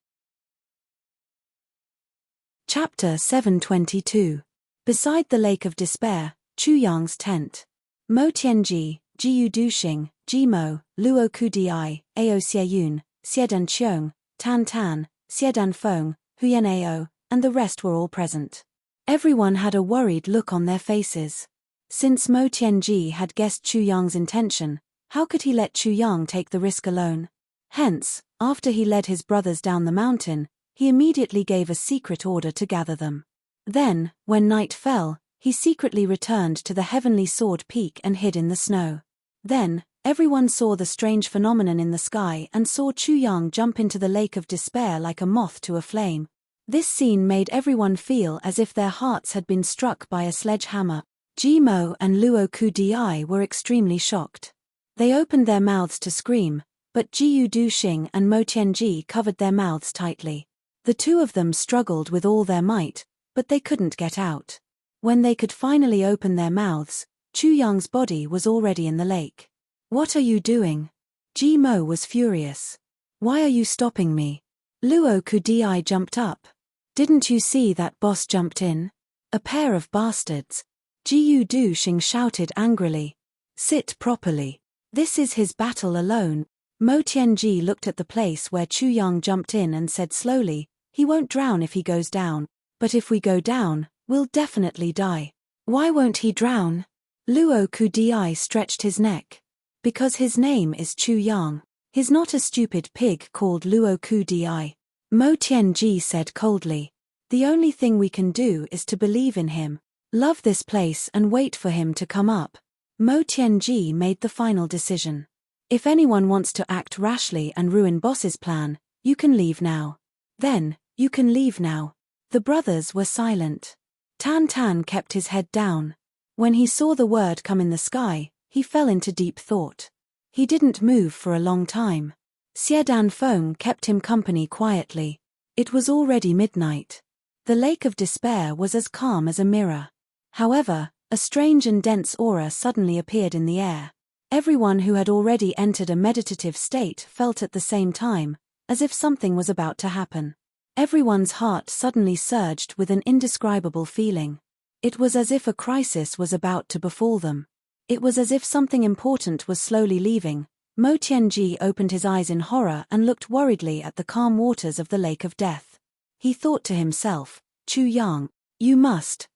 Chapter 722. Beside the Lake of Despair, Chu Yang's tent. Mo Tianji, Jiu Duxing, Jimo, Luo Kudi, Ao Xieyun, Xiedan Qiong, Tan Tan, Xiedan Feng, Huyan Ao, and the rest were all present. Everyone had a worried look on their faces. Since Mo Tianji had guessed Chu Yang's intention, how could he let Chu Yang take the risk alone? Hence, after he led his brothers down the mountain, he immediately gave a secret order to gather them. Then, when night fell, he secretly returned to the heavenly sword peak and hid in the snow. Then, everyone saw the strange phenomenon in the sky and saw Chu Yang jump into the lake of despair like a moth to a flame. This scene made everyone feel as if their hearts had been struck by a sledgehammer. Jimo and Luo Kudi were extremely shocked. They opened their mouths to scream, but Jiu Duxing and Mo Tianji covered their mouths tightly. The two of them struggled with all their might, but they couldn't get out. When they could finally open their mouths, Chu Yang's body was already in the lake. "What are you doing?" Jimo was furious. "Why are you stopping me?" Luo Kudi jumped up. "Didn't you see that boss jumped in? A pair of bastards." Jiu Duxing shouted angrily. "Sit properly. This is his battle alone." Mo Tianji looked at the place where Chu Yang jumped in and said slowly, "He won't drown if he goes down, but if we go down, we'll definitely die." "Why won't he drown?" Luo Kudi stretched his neck. "Because his name is Chu Yang. He's not a stupid pig called Luo Kudi." Mo Tianji said coldly. "The only thing we can do is to believe in him, love this place and wait for him to come up." Mo Tianji made the final decision. "If anyone wants to act rashly and ruin boss's plan, you can leave now." "Then, you can leave now." The brothers were silent. Tan Tan kept his head down. When he saw the word come in the sky, he fell into deep thought. He didn't move for a long time. Xiedan Feng kept him company quietly. It was already midnight. The Lake of Despair was as calm as a mirror. However, a strange and dense aura suddenly appeared in the air. Everyone who had already entered a meditative state felt at the same time, as if something was about to happen. Everyone's heart suddenly surged with an indescribable feeling. It was as if a crisis was about to befall them. It was as if something important was slowly leaving. Mo Tianji opened his eyes in horror and looked worriedly at the calm waters of the Lake of Death. He thought to himself, "Chu Yang, you must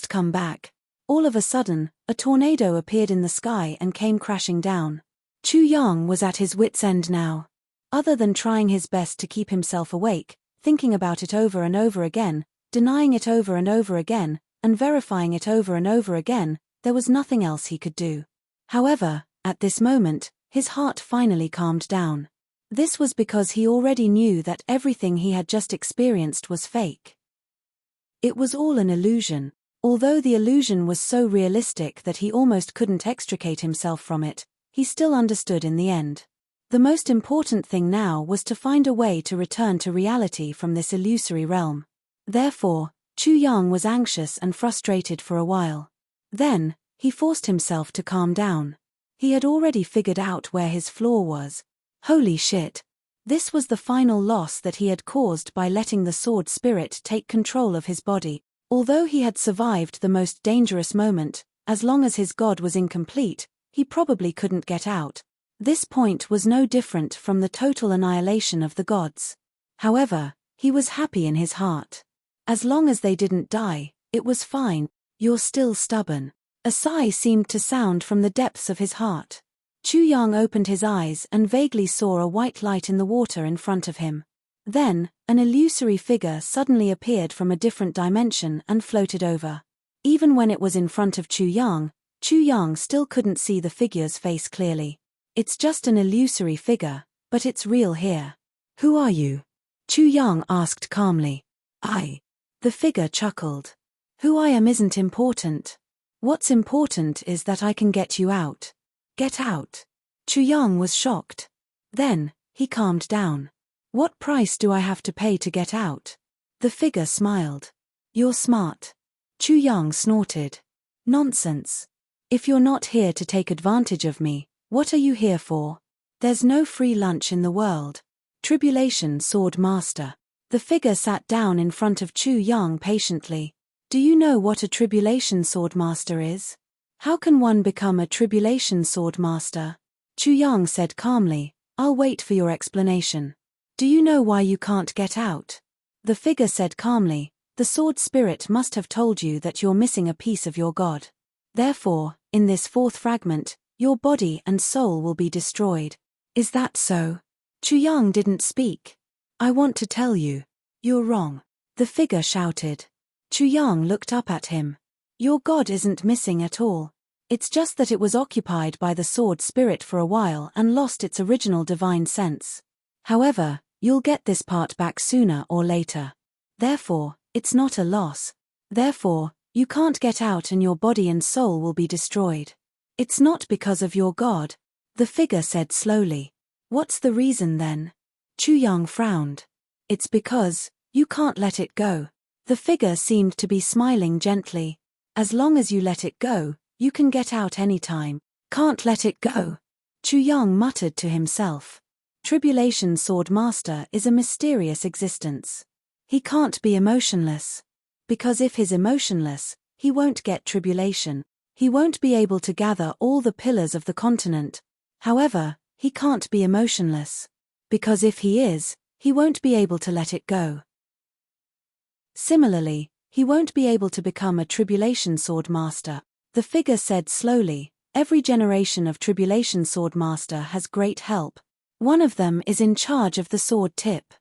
come back." All of a sudden, a tornado appeared in the sky and came crashing down. Chu Yang was at his wits' end now. Other than trying his best to keep himself awake, thinking about it over and over again, denying it over and over again, and verifying it over and over again, there was nothing else he could do. However, at this moment, his heart finally calmed down. This was because he already knew that everything he had just experienced was fake. It was all an illusion. Although the illusion was so realistic that he almost couldn't extricate himself from it, he still understood in the end. The most important thing now was to find a way to return to reality from this illusory realm. Therefore, Chu Yang was anxious and frustrated for a while. Then, he forced himself to calm down. He had already figured out where his flaw was. Holy shit! This was the final loss that he had caused by letting the sword spirit take control of his body. Although he had survived the most dangerous moment, as long as his god was incomplete, he probably couldn't get out. This point was no different from the total annihilation of the gods. However, he was happy in his heart. As long as they didn't die, it was fine. "You're still stubborn." A sigh seemed to sound from the depths of his heart. Chu Yang opened his eyes and vaguely saw a white light in the water in front of him. Then, an illusory figure suddenly appeared from a different dimension and floated over. Even when it was in front of Chu Yang still couldn't see the figure's face clearly. "It's just an illusory figure, but it's real here." "Who are you?" Chu Yang asked calmly. "I." The figure chuckled. "Who I am isn't important. What's important is that I can get you out." "Get out?" Chu Yang was shocked. Then, he calmed down. "What price do I have to pay to get out?" The figure smiled. "You're smart." Chu Yang snorted. "Nonsense. If you're not here to take advantage of me, what are you here for? There's no free lunch in the world." Tribulation Sword Master. The figure sat down in front of Chu Yang patiently. Do you know what a tribulation sword master is? How can one become a tribulation sword master? Chu Yang said calmly, I'll wait for your explanation. Do you know why you can't get out? The figure said calmly, the sword spirit must have told you that you're missing a piece of your god. Therefore, in this fourth fragment, your body and soul will be destroyed. Is that so? Chu Yang didn't speak. I want to tell you. You're wrong. The figure shouted. Chu Yang looked up at him. Your god isn't missing at all. It's just that it was occupied by the sword spirit for a while and lost its original divine sense. However, you'll get this part back sooner or later. Therefore, it's not a loss. Therefore, you can't get out and your body and soul will be destroyed. It's not because of your god. The figure said slowly. What's the reason then? Chu Yang frowned. It's because you can't let it go. The figure seemed to be smiling gently. As long as you let it go, you can get out anytime. Can't let it go. Chu Yang muttered to himself. Tribulation Sword Master is a mysterious existence. He can't be emotionless. Because if he's emotionless, he won't get tribulation. He won't be able to gather all the pillars of the continent. However, he can't be emotionless. Because if he is, he won't be able to let it go. Similarly, he won't be able to become a Tribulation Sword Master. The figure said slowly, every generation of Tribulation Sword Master has great help. One of them is in charge of the sword tip.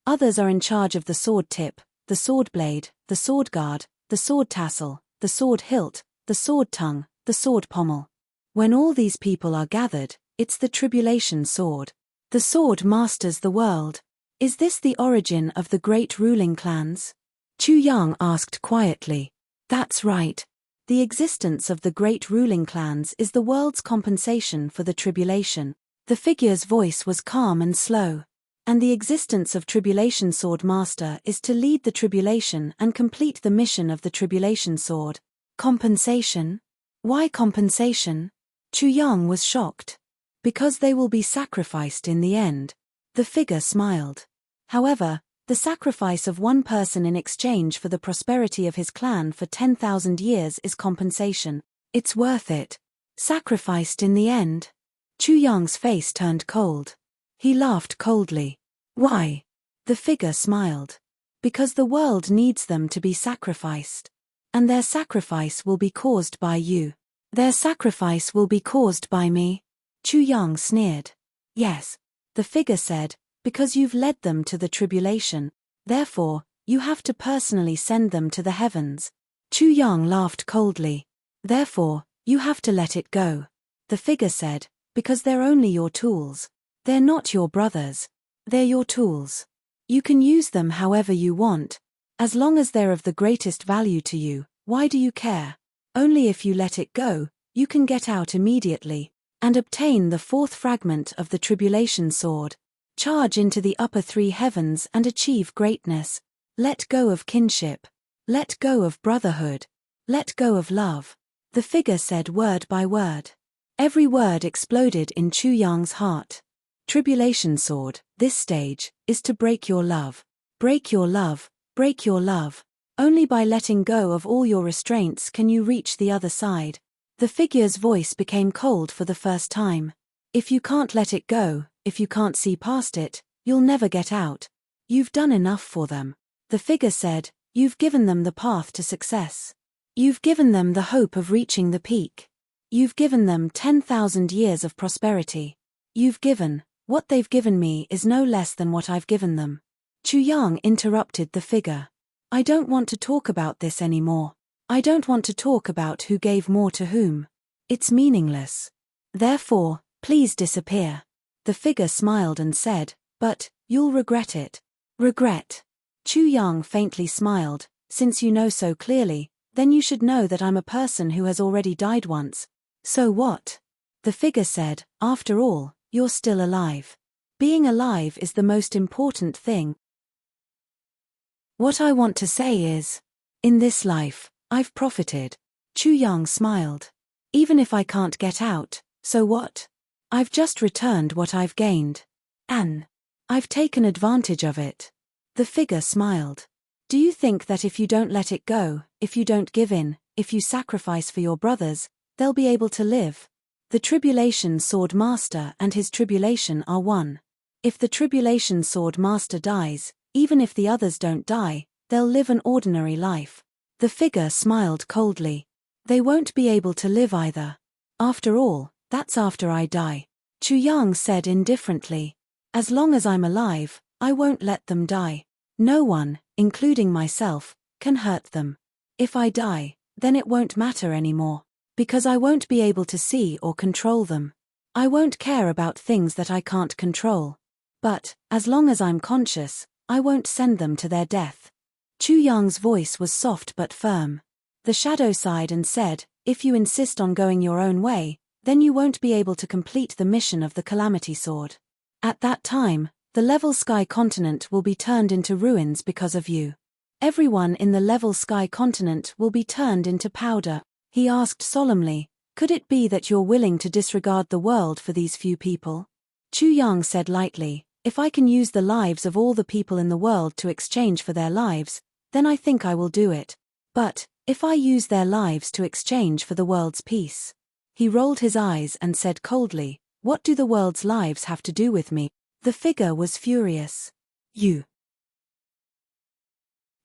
Others are in charge of the sword tip, the sword blade, the sword guard, the sword tassel, the sword hilt, the sword tongue, the sword pommel. When all these people are gathered, it's the Tribulation Sword. The sword masters the world. Is this the origin of the great ruling clans? Chu Yang asked quietly. That's right. The existence of the great ruling clans is the world's compensation for the tribulation. The figure's voice was calm and slow. And the existence of Tribulation Sword Master is to lead the tribulation and complete the mission of the Tribulation Sword. Compensation? Why compensation? Chu Yang was shocked. Because they will be sacrificed in the end. The figure smiled. However, the sacrifice of one person in exchange for the prosperity of his clan for 10,000 years is compensation. It's worth it. Sacrificed in the end? Chu Yang's face turned cold. He laughed coldly. Why? The figure smiled. Because the world needs them to be sacrificed. And their sacrifice will be caused by you. Their sacrifice will be caused by me. Chu Yang sneered. Yes. The figure said, because you've led them to the tribulation. Therefore, you have to personally send them to the heavens. Chu Yang laughed coldly. Therefore, you have to let it go. The figure said, because they're only your tools. They're not your brothers. They're your tools. You can use them however you want. As long as they're of the greatest value to you, why do you care? Only if you let it go, you can get out immediately. And obtain the fourth fragment of the Tribulation Sword. Charge into the upper three heavens and achieve greatness. Let go of kinship. Let go of brotherhood. Let go of love. The figure said word by word. Every word exploded in Chu Yang's heart. Tribulation Sword, this stage, is to break your love. Break your love. Break your love. Only by letting go of all your restraints can you reach the other side. The figure's voice became cold for the first time. If you can't let it go, if you can't see past it, you'll never get out. You've done enough for them. The figure said, you've given them the path to success. You've given them the hope of reaching the peak. You've given them 10,000 years of prosperity. You've given, what they've given me is no less than what I've given them. Chu Yang interrupted the figure. I don't want to talk about this anymore. I don't want to talk about who gave more to whom. It's meaningless. Therefore, please disappear. The figure smiled and said, but, you'll regret it. Regret. Chu Yang faintly smiled, since you know so clearly, then you should know that I'm a person who has already died once. So what? The figure said, after all, you're still alive. Being alive is the most important thing. What I want to say is, in this life, I've profited. Chu Yang smiled. Even if I can't get out, so what? I've just returned what I've gained. And I've taken advantage of it. The figure smiled. Do you think that if you don't let it go, if you don't give in, if you sacrifice for your brothers, they'll be able to live? The Tribulation Sword Master and his tribulation are one. If the Tribulation Sword Master dies, even if the others don't die, they'll live an ordinary life. The figure smiled coldly. They won't be able to live either. After all, that's after I die. Chu Yang said indifferently. As long as I'm alive, I won't let them die. No one, including myself, can hurt them. If I die, then it won't matter anymore. Because I won't be able to see or control them. I won't care about things that I can't control. But, as long as I'm conscious, I won't send them to their death. Chu Yang's voice was soft but firm. The shadow sighed and said, if you insist on going your own way, then you won't be able to complete the mission of the Calamity Sword. At that time, the Level Sky Continent will be turned into ruins because of you. Everyone in the Level Sky Continent will be turned into powder. He asked solemnly, could it be that you're willing to disregard the world for these few people? Chu Yang said lightly, if I can use the lives of all the people in the world to exchange for their lives, then I think I will do it. But, if I use their lives to exchange for the world's peace? He rolled his eyes and said coldly, what do the world's lives have to do with me? The figure was furious. You.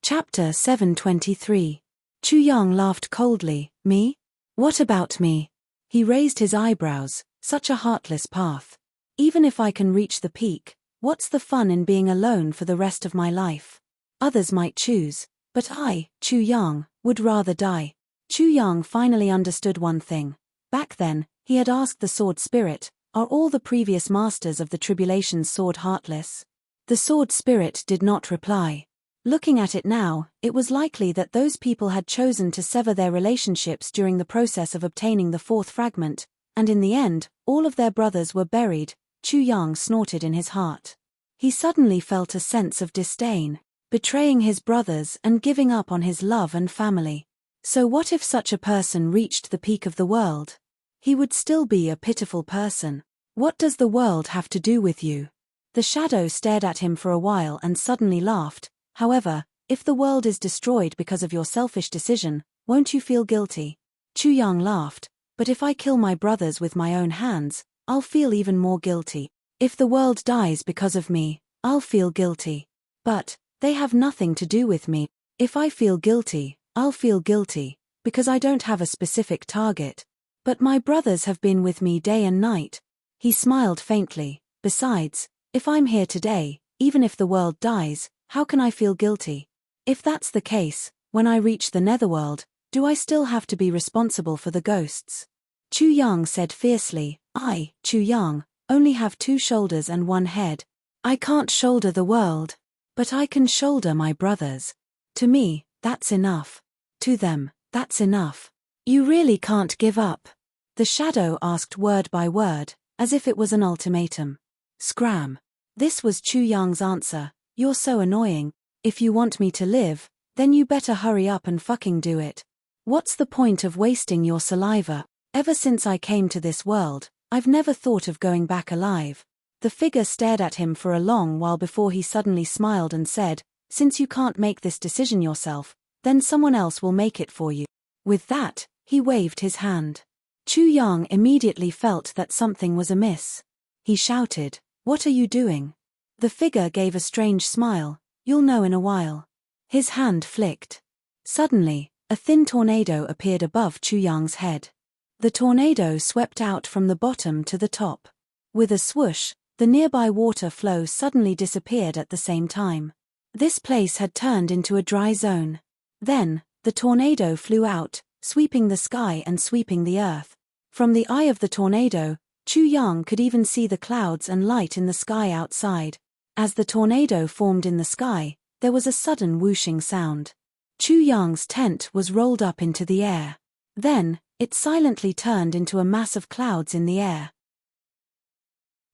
Chapter 723. Chu Yang laughed coldly, me? What about me? He raised his eyebrows, such a heartless path. Even if I can reach the peak, what's the fun in being alone for the rest of my life? Others might choose, but I, Chu Yang, would rather die. Chu Yang finally understood one thing. Back then, he had asked the Sword Spirit, are all the previous masters of the Tribulation's sword heartless? The Sword Spirit did not reply. Looking at it now, it was likely that those people had chosen to sever their relationships during the process of obtaining the fourth fragment, and in the end, all of their brothers were buried. Chu Yang snorted in his heart. He suddenly felt a sense of disdain, betraying his brothers and giving up on his love and family. So what if such a person reached the peak of the world? He would still be a pitiful person. What does the world have to do with you? The shadow stared at him for a while and suddenly laughed. However, if the world is destroyed because of your selfish decision, won't you feel guilty? Chu Yang laughed, but if I kill my brothers with my own hands, I'll feel even more guilty. If the world dies because of me, I'll feel guilty. But, they have nothing to do with me. If I feel guilty, I'll feel guilty, because I don't have a specific target. But my brothers have been with me day and night. He smiled faintly. Besides, if I'm here today, even if the world dies, how can I feel guilty? If that's the case, when I reach the netherworld, do I still have to be responsible for the ghosts? Chu Yang said fiercely, I, Chu Yang, only have 2 shoulders and 1 head. I can't shoulder the world. But I can shoulder my brothers. To me, that's enough. To them, that's enough. You really can't give up? The shadow asked word by word, as if it was an ultimatum. Scram. This was Chu Yang's answer. You're so annoying. If you want me to live, then you better hurry up and fucking do it. What's the point of wasting your saliva? Ever since I came to this world, I've never thought of going back alive. The figure stared at him for a long while before he suddenly smiled and said, since you can't make this decision yourself, then someone else will make it for you. With that, he waved his hand. Chu Yang immediately felt that something was amiss. He shouted, what are you doing? The figure gave a strange smile. You'll know in a while. His hand flicked. Suddenly, a thin tornado appeared above Chu Yang's head. The tornado swept out from the bottom to the top. With a swoosh, the nearby water flow suddenly disappeared at the same time. This place had turned into a dry zone. Then, the tornado flew out, sweeping the sky and sweeping the earth. From the eye of the tornado, Chu Yang could even see the clouds and light in the sky outside. As the tornado formed in the sky, there was a sudden whooshing sound. Chu Yang's tent was rolled up into the air. Then, it silently turned into a mass of clouds in the air.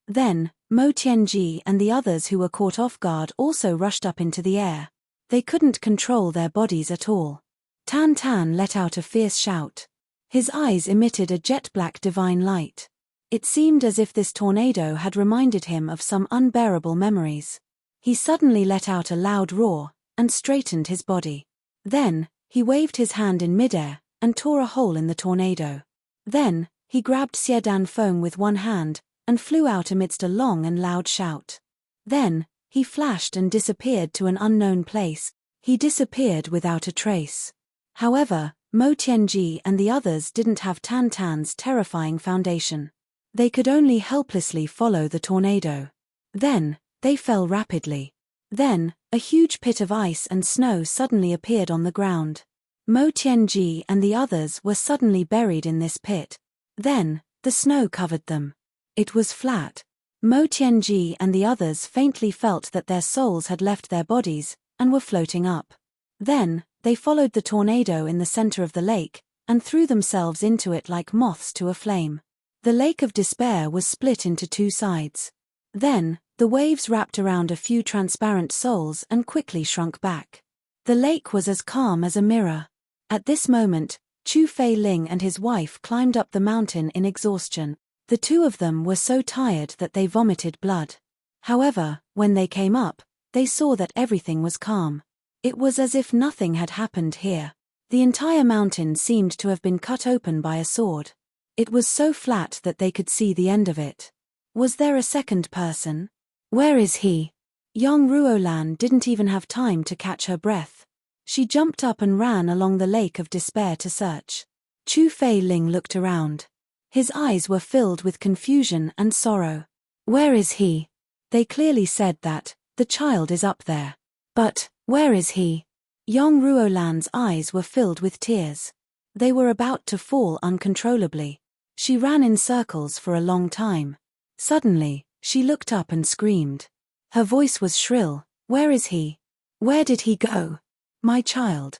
Then, Mo Tianji and the others who were caught off guard also rushed up into the air. They couldn't control their bodies at all. Tan Tan let out a fierce shout. His eyes emitted a jet-black divine light. It seemed as if this tornado had reminded him of some unbearable memories. He suddenly let out a loud roar, and straightened his body. Then, he waved his hand in midair, and tore a hole in the tornado. Then, he grabbed Xiedan foam with one hand, and flew out amidst a long and loud shout. Then, he flashed and disappeared to an unknown place. He disappeared without a trace. However, Mo Tianji and the others didn't have Tan Tan's terrifying foundation. They could only helplessly follow the tornado. Then, they fell rapidly. Then, a huge pit of ice and snow suddenly appeared on the ground. Mo Tianji and the others were suddenly buried in this pit. Then, the snow covered them. It was flat. Mo Tianji and the others faintly felt that their souls had left their bodies, and were floating up. Then, they followed the tornado in the center of the lake, and threw themselves into it like moths to a flame. The lake of despair was split into two sides. Then, the waves wrapped around a few transparent souls and quickly shrunk back. The lake was as calm as a mirror. At this moment, Chu Fei Ling and his wife climbed up the mountain in exhaustion. The two of them were so tired that they vomited blood. However, when they came up, they saw that everything was calm. It was as if nothing had happened here. The entire mountain seemed to have been cut open by a sword. It was so flat that they could see the end of it. Was there a second person? Where is he? Young Ruolan didn't even have time to catch her breath. She jumped up and ran along the lake of despair to search. Chu Fei Ling looked around. His eyes were filled with confusion and sorrow. Where is he? They clearly said that, the child is up there. But, where is he? Young Ruolan's eyes were filled with tears. They were about to fall uncontrollably. She ran in circles for a long time. Suddenly, she looked up and screamed. Her voice was shrill. Where is he? Where did he go? My child,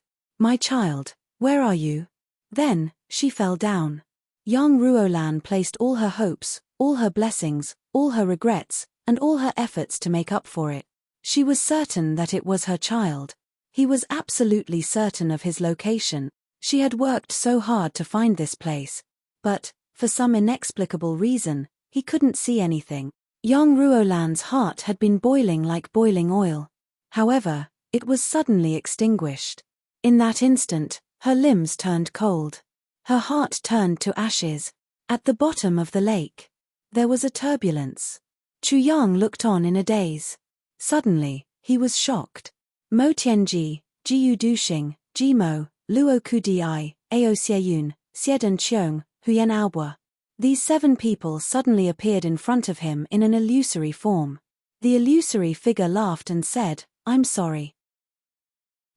where are you? Then, she fell down. Young Ruolan placed all her hopes, all her blessings, all her regrets, and all her efforts to make up for it. She was certain that it was her child. He was absolutely certain of his location. She had worked so hard to find this place. But, for some inexplicable reason, he couldn't see anything. Young Ruolan's heart had been boiling like boiling oil. However, it was suddenly extinguished. In that instant, her limbs turned cold. Her heart turned to ashes. At the bottom of the lake, there was a turbulence. Chu Yang looked on in a daze. Suddenly, he was shocked. Mo Tianji, Jiyu Duxing, Jimo, Luo Kudi, Ao Xieyun, Xiedan Qiong, Huyen Aobua. These 7 people suddenly appeared in front of him in an illusory form. The illusory figure laughed and said, I'm sorry.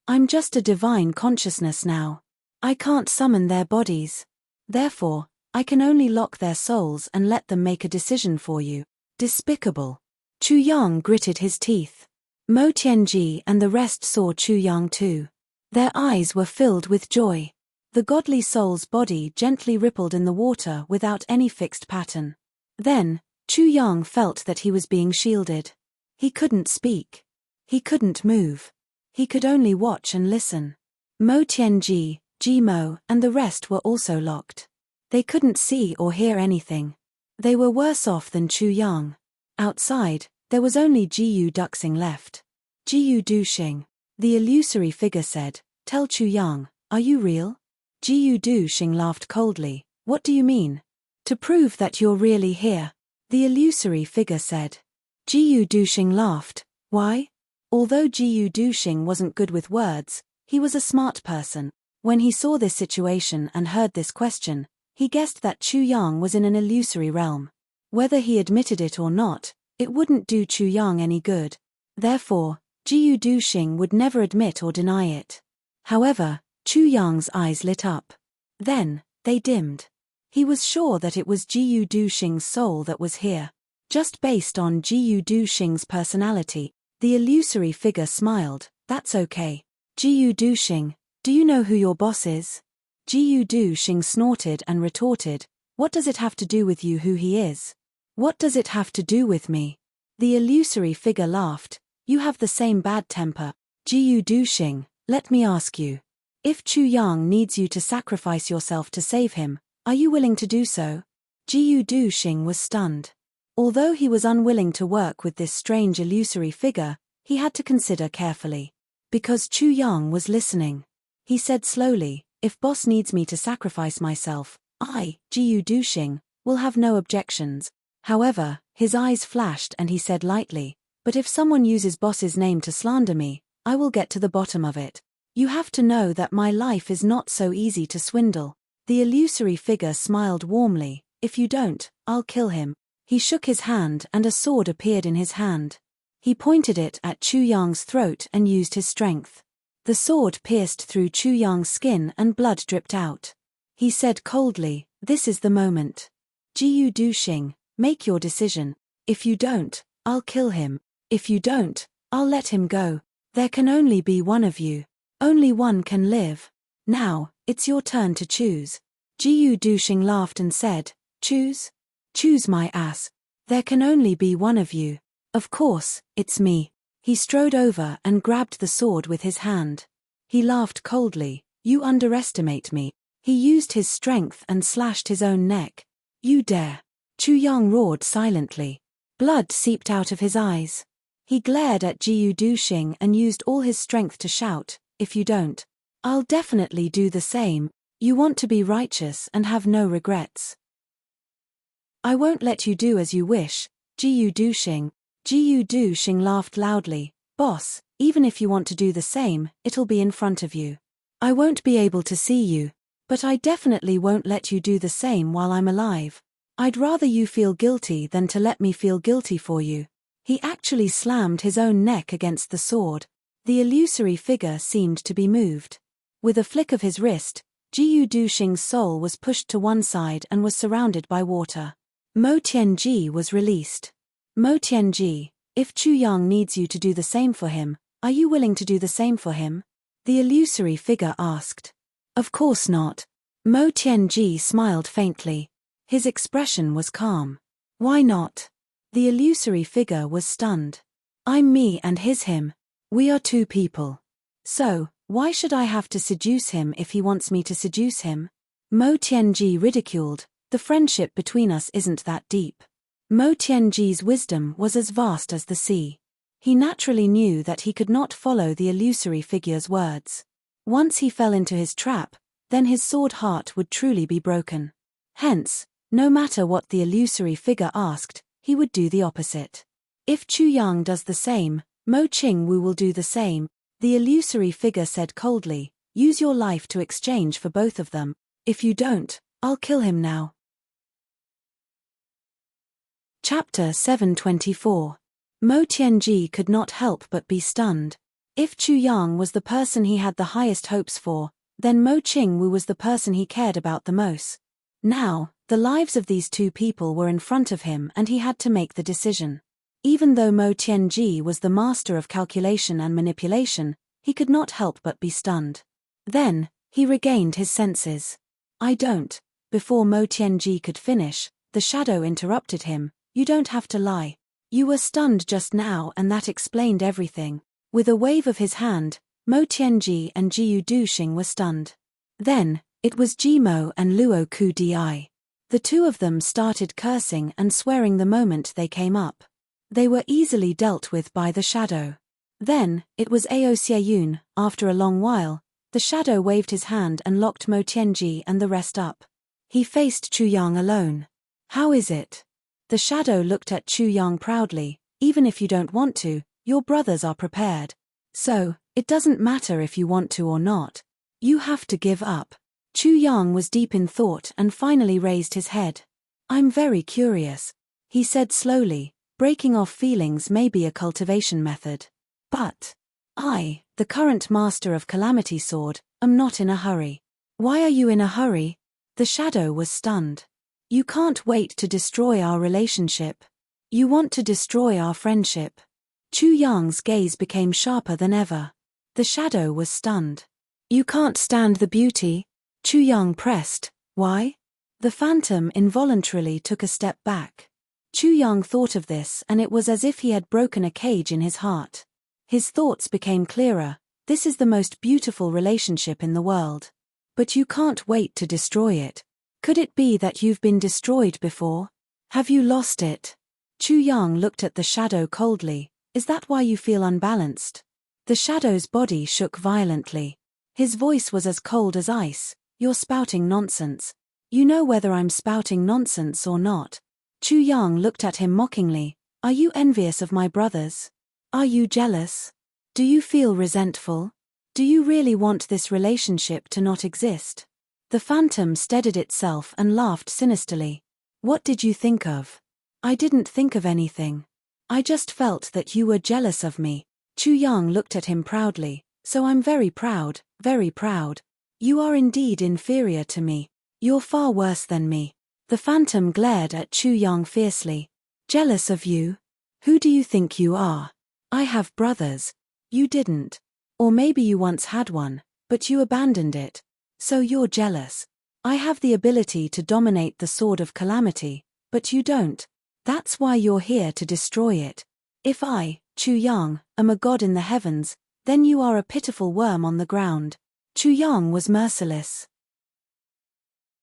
I'm just a divine consciousness now. I can't summon their bodies. Therefore, I can only lock their souls and let them make a decision for you. Despicable. Chu Yang gritted his teeth. Mo Tianji and the rest saw Chu Yang too. Their eyes were filled with joy. The godly soul's body gently rippled in the water without any fixed pattern. Then, Chu Yang felt that he was being shielded. He couldn't speak. He couldn't move. He could only watch and listen. Mo Tianji, Jimo, and the rest were also locked. They couldn't see or hear anything. They were worse off than Chu Yang. Outside, there was only Jiyu Duxing left. Jiyu Duxing. The illusory figure said, Tell Chu Yang, are you real? Jiyu Duxing laughed coldly. What do you mean? To prove that you're really here. The illusory figure said. Jiyu Duxing laughed. Why? Although Jiyu Duxing wasn't good with words, he was a smart person. When he saw this situation and heard this question, he guessed that Chu Yang was in an illusory realm. Whether he admitted it or not, it wouldn't do Chu Yang any good. Therefore, Jiyu Duxing would never admit or deny it. However, Chu Yang's eyes lit up. Then, they dimmed. He was sure that it was Jiyu Duxing's soul that was here. Just based on Jiyu Duxing's personality, the illusory figure smiled. That's okay. Jiyu Duxing, do you know who your boss is? Jiyu Duxing snorted and retorted, what does it have to do with you who he is? What does it have to do with me? The illusory figure laughed, you have the same bad temper. Jiyu Duxing, let me ask you. If Chu Yang needs you to sacrifice yourself to save him, are you willing to do so? Jiyu Duxing was stunned. Although he was unwilling to work with this strange illusory figure, He had to consider carefully. Because Chu Yang was listening. He said slowly, if boss needs me to sacrifice myself, I, Jiu Duxing, will have no objections. However, his eyes flashed and he said lightly, but if someone uses boss's name to slander me, I will get to the bottom of it. You have to know that my life is not so easy to swindle. The illusory figure smiled warmly, if you don't, I'll kill him. He shook his hand and a sword appeared in his hand. He pointed it at Chu Yang's throat and used his strength. The sword pierced through Chu Yang's skin and blood dripped out. He said coldly, this is the moment. Jiu Duxing, make your decision. If you don't, I'll kill him. If you don't, I'll let him go. There can only be one of you. Only one can live. Now, it's your turn to choose. Jiu Duxing laughed and said, choose? Choose my ass. There can only be one of you. Of course, it's me. He strode over and grabbed the sword with his hand. He laughed coldly, you underestimate me. He used his strength and slashed his own neck. You dare. Chu Yang roared silently. Blood seeped out of his eyes. He glared at Jiu Duxing and used all his strength to shout, if you don't, I'll definitely do the same. You want to be righteous and have no regrets. I won't let you do as you wish, Jiu Duxing. Jiu Duxing laughed loudly, boss, even if you want to do the same, it'll be in front of you. I won't be able to see you. But I definitely won't let you do the same while I'm alive. I'd rather you feel guilty than to let me feel guilty for you. He actually slammed his own neck against the sword. The illusory figure seemed to be moved. With a flick of his wrist, Jiu Duxing's soul was pushed to one side and was surrounded by water. Mo Tianji was released. Mo Tianji, if Chu Yang needs you to do the same for him, are you willing to do the same for him? The illusory figure asked. Of course not. Mo Tianji smiled faintly. His expression was calm. Why not? The illusory figure was stunned. I'm me and he's him. We are two people. So, why should I have to seduce him if he wants me to seduce him? Mo Tianji ridiculed, the friendship between us isn't that deep. Mo Tianji's wisdom was as vast as the sea. He naturally knew that he could not follow the illusory figure's words. Once he fell into his trap, then his sword heart would truly be broken. Hence, no matter what the illusory figure asked, he would do the opposite. If Chu Yang does the same, Mo Qingwu will do the same, the illusory figure said coldly, use your life to exchange for both of them. If you don't, I'll kill him now. Chapter 724. Mo Tianji could not help but be stunned. If Chu Yang was the person he had the highest hopes for, then Mo Qingwu was the person he cared about the most. Now, the lives of these two people were in front of him and he had to make the decision. Even though Mo Tianji was the master of calculation and manipulation, he could not help but be stunned. Then, he regained his senses. I don't. Before Mo Tianji could finish, the shadow interrupted him, you don't have to lie. You were stunned just now and that explained everything. With a wave of his hand, Mo Tianji and Jiu Duxing were stunned. Then, it was Jimo and Luo Ku Di. The two of them started cursing and swearing the moment they came up. They were easily dealt with by the shadow. Then, it was Ao Xieyun. After a long while, the shadow waved his hand and locked Mo Tianji and the rest up. He faced Chu Yang alone. How is it? The shadow looked at Chu Yang proudly, even if you don't want to, your brothers are prepared. So, it doesn't matter if you want to or not. You have to give up. Chu Yang was deep in thought and finally raised his head. I'm very curious. He said slowly, breaking off feelings may be a cultivation method. But, I, the current master of Calamity Sword, am not in a hurry. Why are you in a hurry? The shadow was stunned. You can't wait to destroy our relationship. You want to destroy our friendship. Chu Yang's gaze became sharper than ever. The shadow was stunned. You can't stand the beauty? Chu Yang pressed. Why? The phantom involuntarily took a step back. Chu Yang thought of this and it was as if he had broken a cage in his heart. His thoughts became clearer. This is the most beautiful relationship in the world. But you can't wait to destroy it. Could it be that you've been destroyed before? Have you lost it? Chu Yang looked at the shadow coldly. Is that why you feel unbalanced? The shadow's body shook violently. His voice was as cold as ice. You're spouting nonsense. You know whether I'm spouting nonsense or not. Chu Yang looked at him mockingly. Are you envious of my brothers? Are you jealous? Do you feel resentful? Do you really want this relationship to not exist? The phantom steadied itself and laughed sinisterly. What did you think of? I didn't think of anything. I just felt that you were jealous of me. Chu Yang looked at him proudly. So I'm very proud, very proud. You are indeed inferior to me. You're far worse than me. The phantom glared at Chu Yang fiercely. Jealous of you? Who do you think you are? I have brothers. You didn't. Or maybe you once had one, but you abandoned it. So you're jealous. I have the ability to dominate the sword of calamity, but you don't. That's why you're here to destroy it. If I, Chu Yang, am a god in the heavens, then you are a pitiful worm on the ground. Chu Yang was merciless.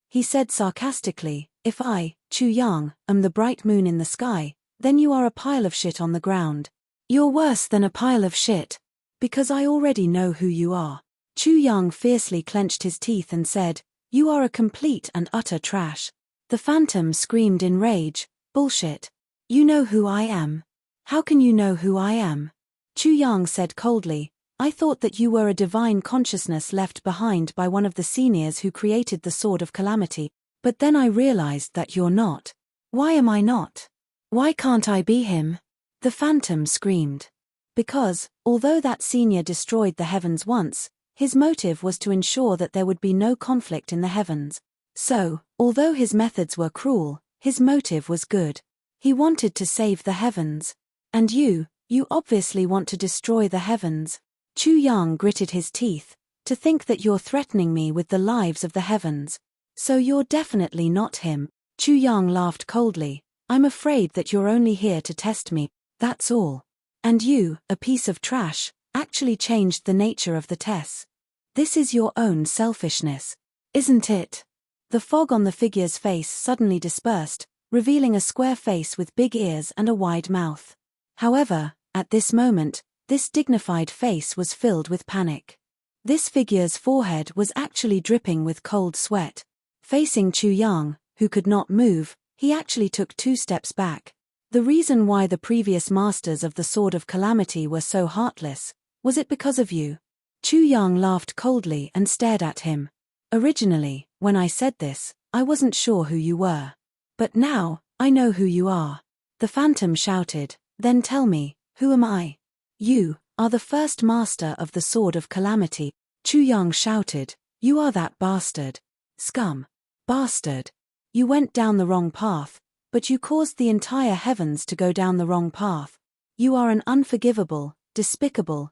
He said sarcastically, if I, Chu Yang, am the bright moon in the sky, then you are a pile of shit on the ground. You're worse than a pile of shit. Because I already know who you are. Chu Yang fiercely clenched his teeth and said, you are a complete and utter trash. The phantom screamed in rage, bullshit. You know who I am. How can you know who I am? Chu Yang said coldly, I thought that you were a divine consciousness left behind by one of the seniors who created the Sword of Calamity, but then I realized that you're not. Why am I not? Why can't I be him? The phantom screamed. Because, although that senior destroyed the heavens once, his motive was to ensure that there would be no conflict in the heavens. So, although his methods were cruel, his motive was good. He wanted to save the heavens. And you obviously want to destroy the heavens. Chu Yang gritted his teeth. To think that you're threatening me with the lives of the heavens. So you're definitely not him. Chu Yang laughed coldly. I'm afraid that you're only here to test me, that's all. And you, a piece of trash, actually changed the nature of the test. This is your own selfishness, isn't it? The fog on the figure's face suddenly dispersed, revealing a square face with big ears and a wide mouth. However, at this moment, this dignified face was filled with panic. This figure's forehead was actually dripping with cold sweat. Facing Chu Yang, who could not move, he actually took 2 steps back. The reason why the previous masters of the Sword of Calamity were so heartless, was it because of you? Chu Yang laughed coldly and stared at him. Originally, when I said this, I wasn't sure who you were. But now, I know who you are. The phantom shouted, then tell me, who am I? You are the first master of the Sword of Calamity. Chu Yang shouted, you are that bastard. Scum. Bastard. You went down the wrong path, but you caused the entire heavens to go down the wrong path. You are an unforgivable, despicable,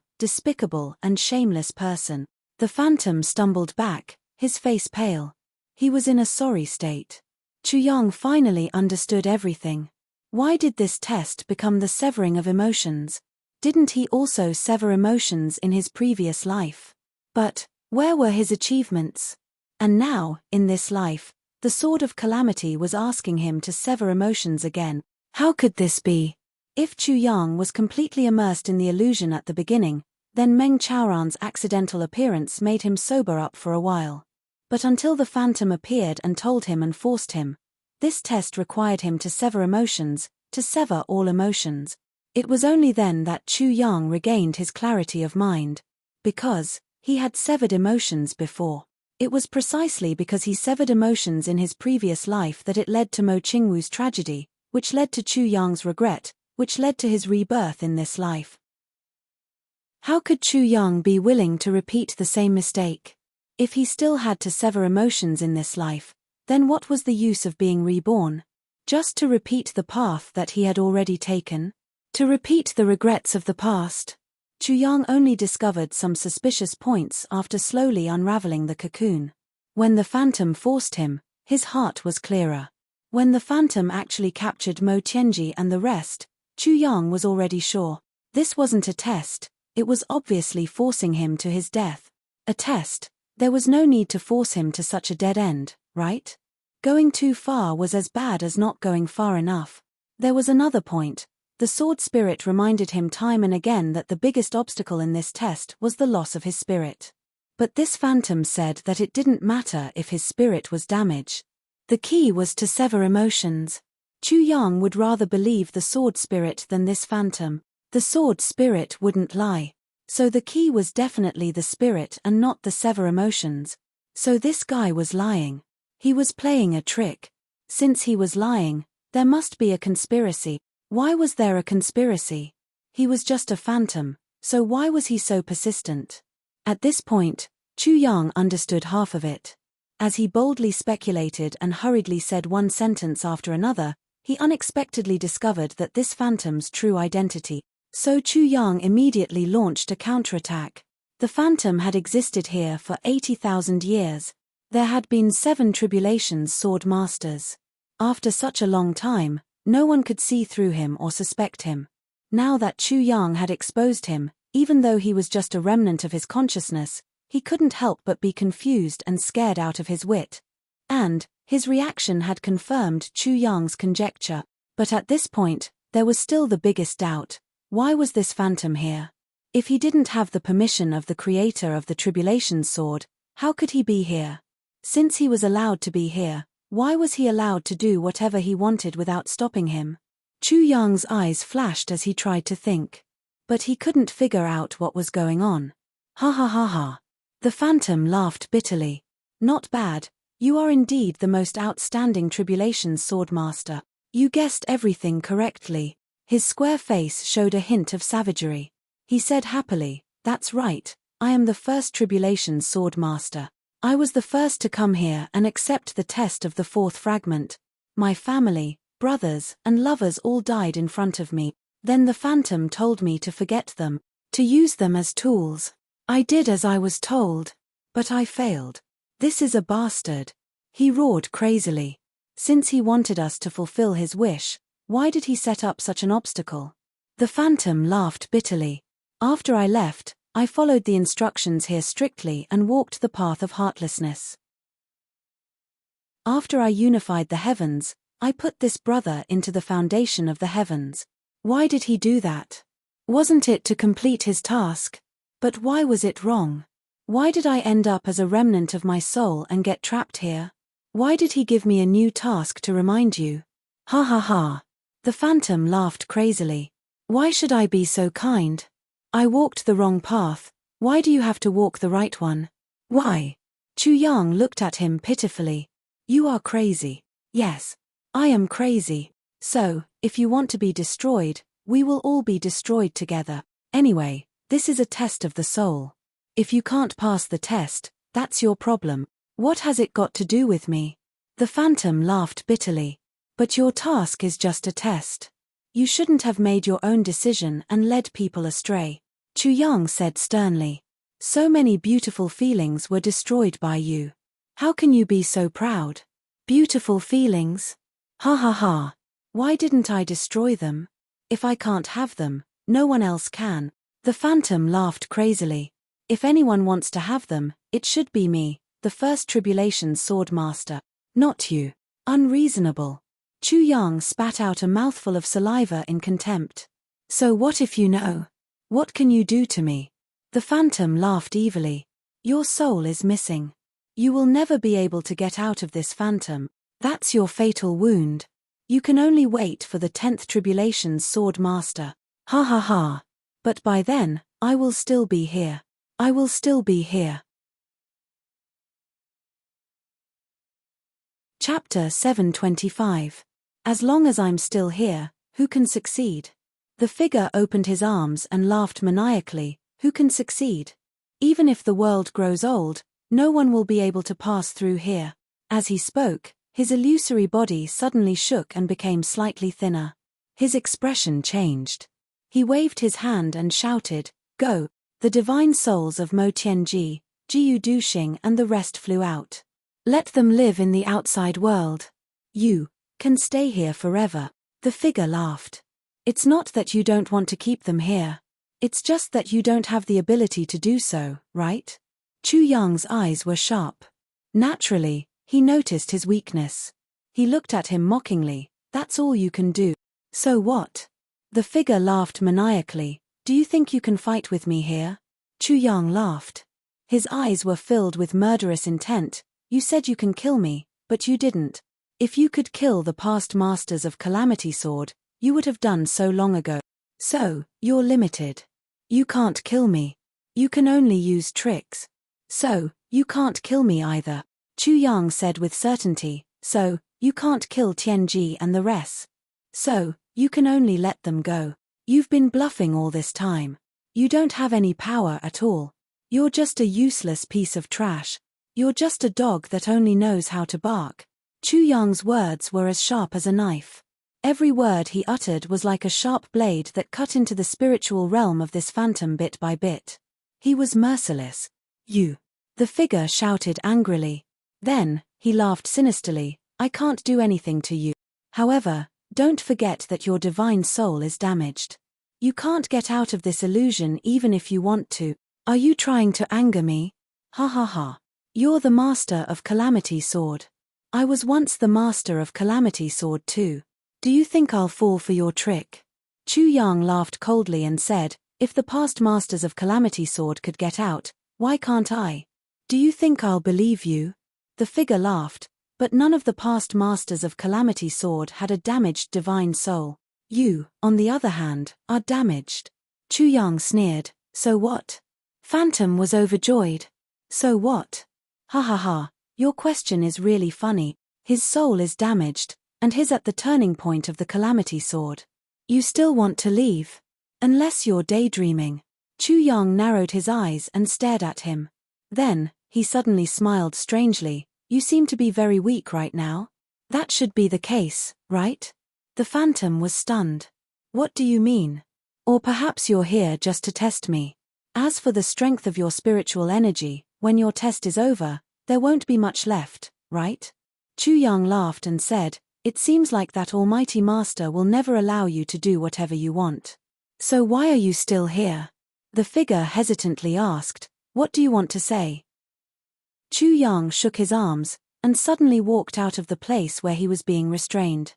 and shameless person. The phantom stumbled back, his face pale. He was in a sorry state. Chu Yang finally understood everything. Why did this test become the severing of emotions? Didn't he also sever emotions in his previous life? But, where were his achievements? And now, in this life, the Sword of Calamity was asking him to sever emotions again. How could this be? If Chu Yang was completely immersed in the illusion at the beginning, then Meng Chaoran's accidental appearance made him sober up for a while. But until the phantom appeared and told him and forced him, this test required him to sever emotions, to sever all emotions. It was only then that Chu Yang regained his clarity of mind. Because he had severed emotions before. It was precisely because he severed emotions in his previous life that it led to Mo Qingwu's tragedy, which led to Chu Yang's regret, which led to his rebirth in this life. How could Chu Yang be willing to repeat the same mistake? If he still had to sever emotions in this life, then what was the use of being reborn? Just to repeat the path that he had already taken? To repeat the regrets of the past? Chu Yang only discovered some suspicious points after slowly unraveling the cocoon. When the phantom forced him, his heart was clearer. When the phantom actually captured Mo Tianji and the rest, Chu Yang was already sure. This wasn't a test, it was obviously forcing him to his death. A test, there was no need to force him to such a dead end, right? Going too far was as bad as not going far enough. There was another point. The sword spirit reminded him time and again that the biggest obstacle in this test was the loss of his spirit. But this phantom said that it didn't matter if his spirit was damaged. The key was to sever emotions. Chu Yang would rather believe the sword spirit than this phantom. The sword spirit wouldn't lie. So the key was definitely the spirit and not the sever emotions. So this guy was lying. He was playing a trick. Since he was lying, there must be a conspiracy. Why was there a conspiracy? He was just a phantom, so why was he so persistent? At this point, Chu Yang understood half of it. As he boldly speculated and hurriedly said one sentence after another, he unexpectedly discovered that this phantom's true identity. So Chu Yang immediately launched a counterattack. The phantom had existed here for 80,000 years. There had been 7 tribulations sword masters. After such a long time, no one could see through him or suspect him. Now that Chu Yang had exposed him, even though he was just a remnant of his consciousness, he couldn't help but be confused and scared out of his wit. And his reaction had confirmed Chu Yang's conjecture. But at this point, there was still the biggest doubt. Why was this phantom here? If he didn't have the permission of the creator of the Tribulation Sword, how could he be here? Since he was allowed to be here, why was he allowed to do whatever he wanted without stopping him? Chu Yang's eyes flashed as he tried to think. But he couldn't figure out what was going on. Ha ha ha ha. The phantom laughed bitterly. Not bad. You are indeed the most outstanding Tribulation Sword Master. You guessed everything correctly. His square face showed a hint of savagery. He said happily, "That's right, I am the first Tribulation Sword Master. I was the first to come here and accept the test of the 4th fragment. My family, brothers, and lovers all died in front of me. Then the phantom told me to forget them, to use them as tools. I did as I was told. But I failed. This is a bastard." He roared crazily. Since he wanted us to fulfill his wish, why did he set up such an obstacle? The phantom laughed bitterly. After I left, I followed the instructions here strictly and walked the path of heartlessness. After I unified the heavens, I put this brother into the foundation of the heavens. Why did he do that? Wasn't it to complete his task? But why was it wrong? Why did I end up as a remnant of my soul and get trapped here? Why did he give me a new task to remind you? Ha ha ha. The phantom laughed crazily. Why should I be so kind? I walked the wrong path. Why do you have to walk the right one? Why? Chu Yang looked at him pitifully. You are crazy. Yes. I am crazy. So, if you want to be destroyed, we will all be destroyed together. Anyway, this is a test of the soul. If you can't pass the test, that's your problem. What has it got to do with me? The phantom laughed bitterly. But your task is just a test. You shouldn't have made your own decision and led people astray. Chu Yang said sternly. So many beautiful feelings were destroyed by you. How can you be so proud? Beautiful feelings? Ha ha ha. Why didn't I destroy them? If I can't have them, no one else can. The phantom laughed crazily. If anyone wants to have them, it should be me, the first Tribulation Sword Master. Not you. Unreasonable. Chu Yang spat out a mouthful of saliva in contempt. So what if you know? What can you do to me? The phantom laughed evilly. Your soul is missing. You will never be able to get out of this phantom. That's your fatal wound. You can only wait for the 10th Tribulation Sword Master. Ha ha ha. But by then, I will still be here. I will still be here. Chapter 725. As long as I'm still here, who can succeed? The figure opened his arms and laughed maniacally. Who can succeed? Even if the world grows old, no one will be able to pass through here. As he spoke, his illusory body suddenly shook and became slightly thinner. His expression changed. He waved his hand and shouted, "Go!" The divine souls of Mo Tianji, Jiu Duxing and the rest flew out. Let them live in the outside world. You can stay here forever. The figure laughed. It's not that you don't want to keep them here. It's just that you don't have the ability to do so, right? Chu Yang's eyes were sharp. Naturally, he noticed his weakness. He looked at him mockingly. That's all you can do. So what? The figure laughed maniacally. Do you think you can fight with me here? Chu Yang laughed. His eyes were filled with murderous intent. You said you can kill me, but you didn't. If you could kill the past masters of Calamity Sword, you would have done so long ago. So, you're limited. You can't kill me. You can only use tricks. So, you can't kill me either. Chu Yang said with certainty. So, you can't kill Tianji and the rest. So, you can only let them go. You've been bluffing all this time. You don't have any power at all. You're just a useless piece of trash. You're just a dog that only knows how to bark. Chu Yang's words were as sharp as a knife. Every word he uttered was like a sharp blade that cut into the spiritual realm of this phantom bit by bit. He was merciless. You. The figure shouted angrily. Then, he laughed sinisterly. I can't do anything to you. However, don't forget that your divine soul is damaged. You can't get out of this illusion even if you want to. Are you trying to anger me? Ha ha ha. You're the master of Calamity Sword. I was once the master of Calamity Sword too. Do you think I'll fall for your trick? Chu Yang laughed coldly and said, if the past masters of Calamity Sword could get out, why can't I? Do you think I'll believe you? The figure laughed, but none of the past masters of Calamity Sword had a damaged divine soul. You, on the other hand, are damaged. Chu Yang sneered, so what? Phantom was overjoyed. So what? Ha ha ha, your question is really funny. His soul is damaged, and his at the turning point of the Calamity Sword. You still want to leave? Unless you're daydreaming. Chu Yang narrowed his eyes and stared at him. Then, he suddenly smiled strangely. You seem to be very weak right now. That should be the case, right? The phantom was stunned. What do you mean? Or perhaps you're here just to test me. As for the strength of your spiritual energy, when your test is over, there won't be much left, right? Chu Yang laughed and said, it seems like that almighty master will never allow you to do whatever you want. So why are you still here? The figure hesitantly asked, what do you want to say? Chu Yang shook his arms, and suddenly walked out of the place where he was being restrained.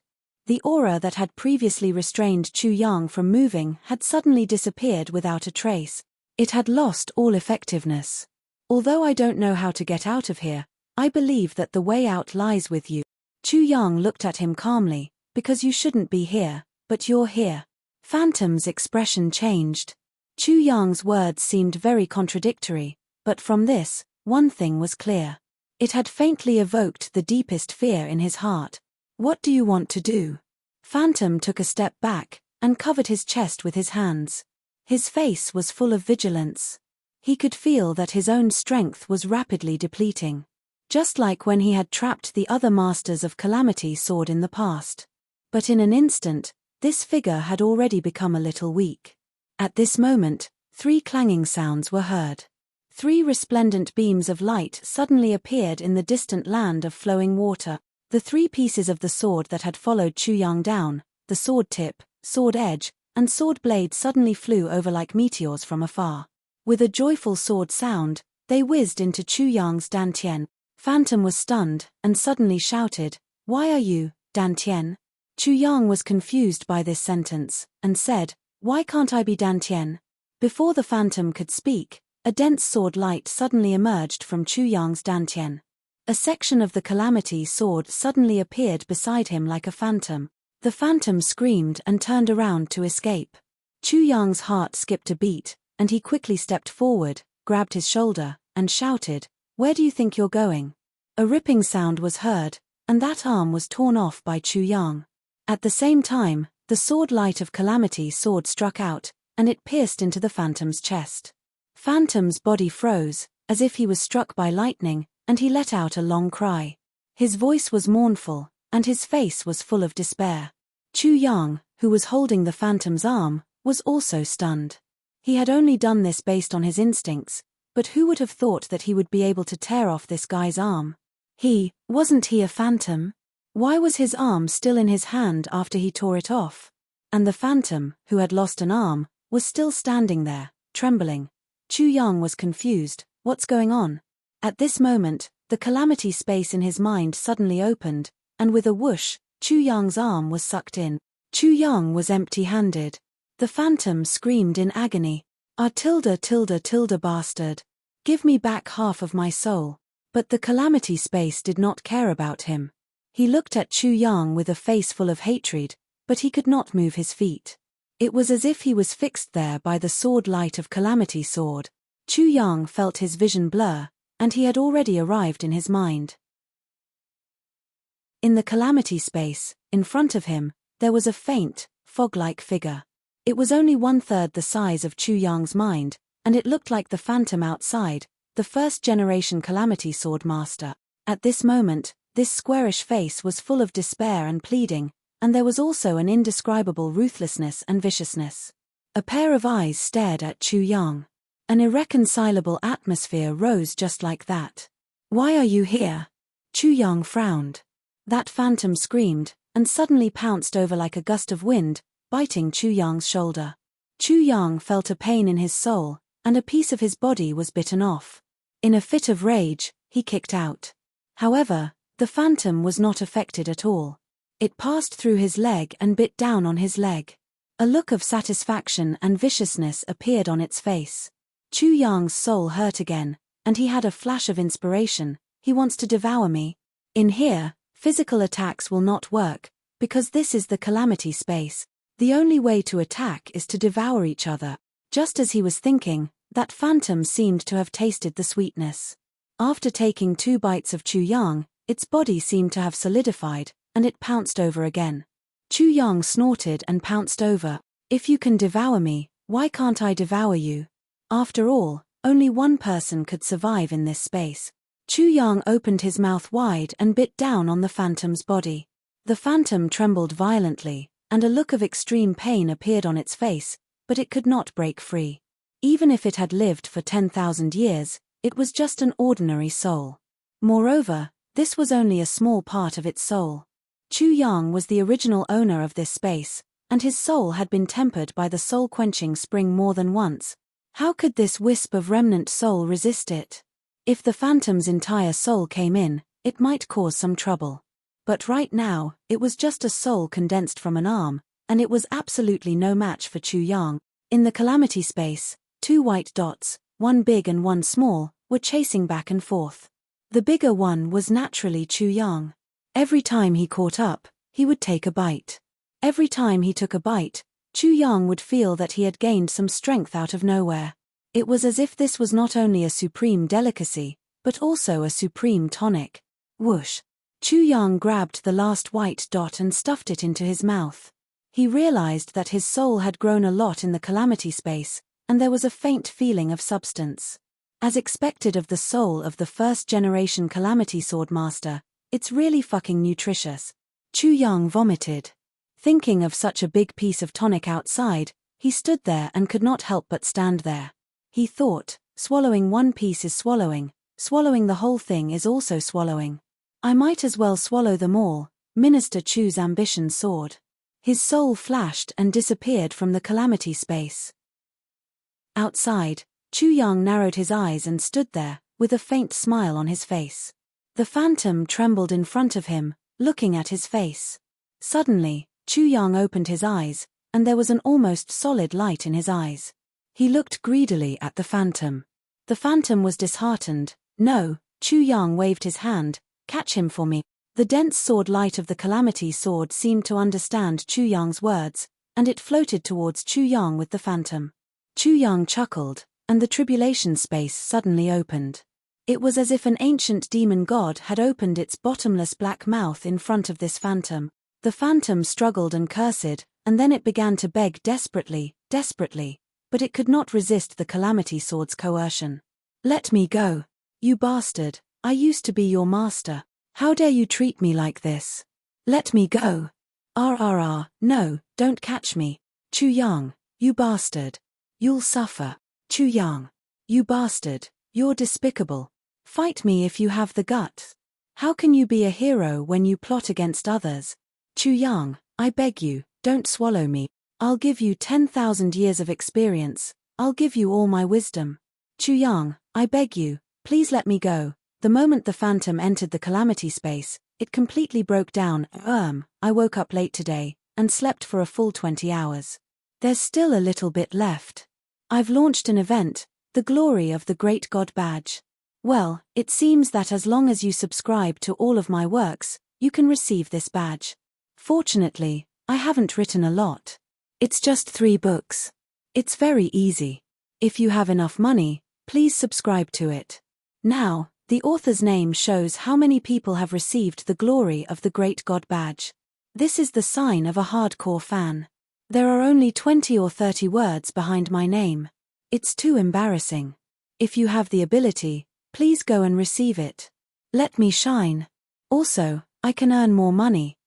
The aura that had previously restrained Chu Yang from moving had suddenly disappeared without a trace. It had lost all effectiveness. Although I don't know how to get out of here, I believe that the way out lies with you. Chu Yang looked at him calmly, because you shouldn't be here, but you're here. Phantom's expression changed. Chu Yang's words seemed very contradictory, but from this, one thing was clear. It had faintly evoked the deepest fear in his heart. What do you want to do? Phantom took a step back, and covered his chest with his hands. His face was full of vigilance. He could feel that his own strength was rapidly depleting. Just like when he had trapped the other masters of Calamity Sword in the past. But in an instant, this figure had already become a little weak. At this moment, 3 clanging sounds were heard. 3 resplendent beams of light suddenly appeared in the distant land of flowing water. The 3 pieces of the sword that had followed Chu Yang down, the sword tip, sword edge, and sword blade suddenly flew over like meteors from afar. With a joyful sword sound, they whizzed into Chu Yang's dantian. Phantom was stunned, and suddenly shouted, why are you, dantian? Chu Yang was confused by this sentence, and said, why can't I be dantian? Before the phantom could speak, a dense sword light suddenly emerged from Chu Yang's dantian. A section of the Calamity Sword suddenly appeared beside him like a phantom. The phantom screamed and turned around to escape. Chu Yang's heart skipped a beat, and he quickly stepped forward, grabbed his shoulder, and shouted, where do you think you're going? A ripping sound was heard, and that arm was torn off by Chu Yang. At the same time, the sword light of Calamity Sword struck out, and it pierced into the phantom's chest. Phantom's body froze, as if he was struck by lightning, and he let out a long cry. His voice was mournful, and his face was full of despair. Chu Yang, who was holding the phantom's arm, was also stunned. He had only done this based on his instincts, but who would have thought that he would be able to tear off this guy's arm? Wasn't he a phantom? Why was his arm still in his hand after he tore it off? And the phantom, who had lost an arm, was still standing there, trembling. Chu Yang was confused. What's going on? At this moment, the calamity space in his mind suddenly opened, and with a whoosh, Chu Yang's arm was sucked in. Chu Yang was empty-handed. The phantom screamed in agony. Ah tilde tilde tilde bastard. Give me back half of my soul. But the calamity space did not care about him. He looked at Chu Yang with a face full of hatred, but he could not move his feet. It was as if he was fixed there by the sword light of calamity sword. Chu Yang felt his vision blur, and he had already arrived in his mind. In the calamity space, in front of him, there was a faint, fog-like figure. It was only 1/3 the size of Chu Yang's mind, and it looked like the phantom outside, the first-generation calamity sword master. At this moment, this squarish face was full of despair and pleading, and there was also an indescribable ruthlessness and viciousness. A pair of eyes stared at Chu Yang. An irreconcilable atmosphere rose just like that. Why are you here? Chu Yang frowned. That phantom screamed, and suddenly pounced over like a gust of wind, biting Chu Yang's shoulder. Chu Yang felt a pain in his soul, and a piece of his body was bitten off. In a fit of rage, he kicked out. However, the phantom was not affected at all. It passed through his leg and bit down on his leg. A look of satisfaction and viciousness appeared on its face. Chu Yang's soul hurt again, and he had a flash of inspiration. He wants to devour me. In here, physical attacks will not work, because this is the calamity space. The only way to attack is to devour each other. Just as he was thinking, that phantom seemed to have tasted the sweetness. After taking 2 bites of Chu Yang, its body seemed to have solidified, and it pounced over again. Chu Yang snorted and pounced over. If you can devour me, why can't I devour you? After all, only one person could survive in this space. Chu Yang opened his mouth wide and bit down on the phantom's body. The phantom trembled violently, and a look of extreme pain appeared on its face, but it could not break free. Even if it had lived for 10,000 years, it was just an ordinary soul. Moreover, this was only a small part of its soul. Chu Yang was the original owner of this space, and his soul had been tempered by the soul-quenching spring more than once. How could this wisp of remnant soul resist it? If the phantom's entire soul came in, it might cause some trouble. But right now, it was just a soul condensed from an arm, and it was absolutely no match for Chu Yang. In the calamity space, 2 white dots, one big and one small, were chasing back and forth. The bigger one was naturally Chu Yang. Every time he caught up, he would take a bite. Every time he took a bite, Chu Yang would feel that he had gained some strength out of nowhere. It was as if this was not only a supreme delicacy, but also a supreme tonic. Whoosh! Chu Yang grabbed the last white dot and stuffed it into his mouth. He realized that his soul had grown a lot in the calamity space, and there was a faint feeling of substance. As expected of the soul of the first-generation calamity sword master, it's really fucking nutritious. Chu Yang vomited. Thinking of such a big piece of tonic outside, he stood there and could not help but stand there. He thought, swallowing one piece is swallowing the whole thing is also swallowing. I might as well swallow them all, Minister Chu's ambition soared. His soul flashed and disappeared from the calamity space. Outside, Chu Yang narrowed his eyes and stood there, with a faint smile on his face. The phantom trembled in front of him, looking at his face. Suddenly, Chu Yang opened his eyes, and there was an almost solid light in his eyes. He looked greedily at the phantom. The phantom was disheartened. No, Chu Yang waved his hand. Catch him for me. The dense sword light of the calamity sword seemed to understand Chu Yang's words, and it floated towards Chu Yang with the phantom. Chu Yang chuckled, and the tribulation space suddenly opened. It was as if an ancient demon god had opened its bottomless black mouth in front of this phantom. The phantom struggled and cursed, and then it began to beg desperately, but it could not resist the calamity sword's coercion. Let me go. You bastard, I used to be your master. How dare you treat me like this? Let me go. No, don't catch me. Chu Yang, you bastard. You'll suffer. Chu Yang, you bastard, you're despicable. Fight me if you have the guts. How can you be a hero when you plot against others? Chu Yang, I beg you, don't swallow me. I'll give you 10,000 years of experience. I'll give you all my wisdom. Chu Yang, I beg you, please let me go. The moment the phantom entered the calamity space, it completely broke down. I woke up late today, and slept for a full 20 hours. There's still a little bit left. I've launched an event, the Glory of the Great God Badge. Well, it seems that as long as you subscribe to all of my works, you can receive this badge. Fortunately, I haven't written a lot. It's just 3 books. It's very easy. If you have enough money, please subscribe to it. Now, the author's name shows how many people have received the Glory of the Great God Badge. This is the sign of a hardcore fan. There are only 20 or 30 words behind my name. It's too embarrassing. If you have the ability, please go and receive it. Let me shine. Also, I can earn more money.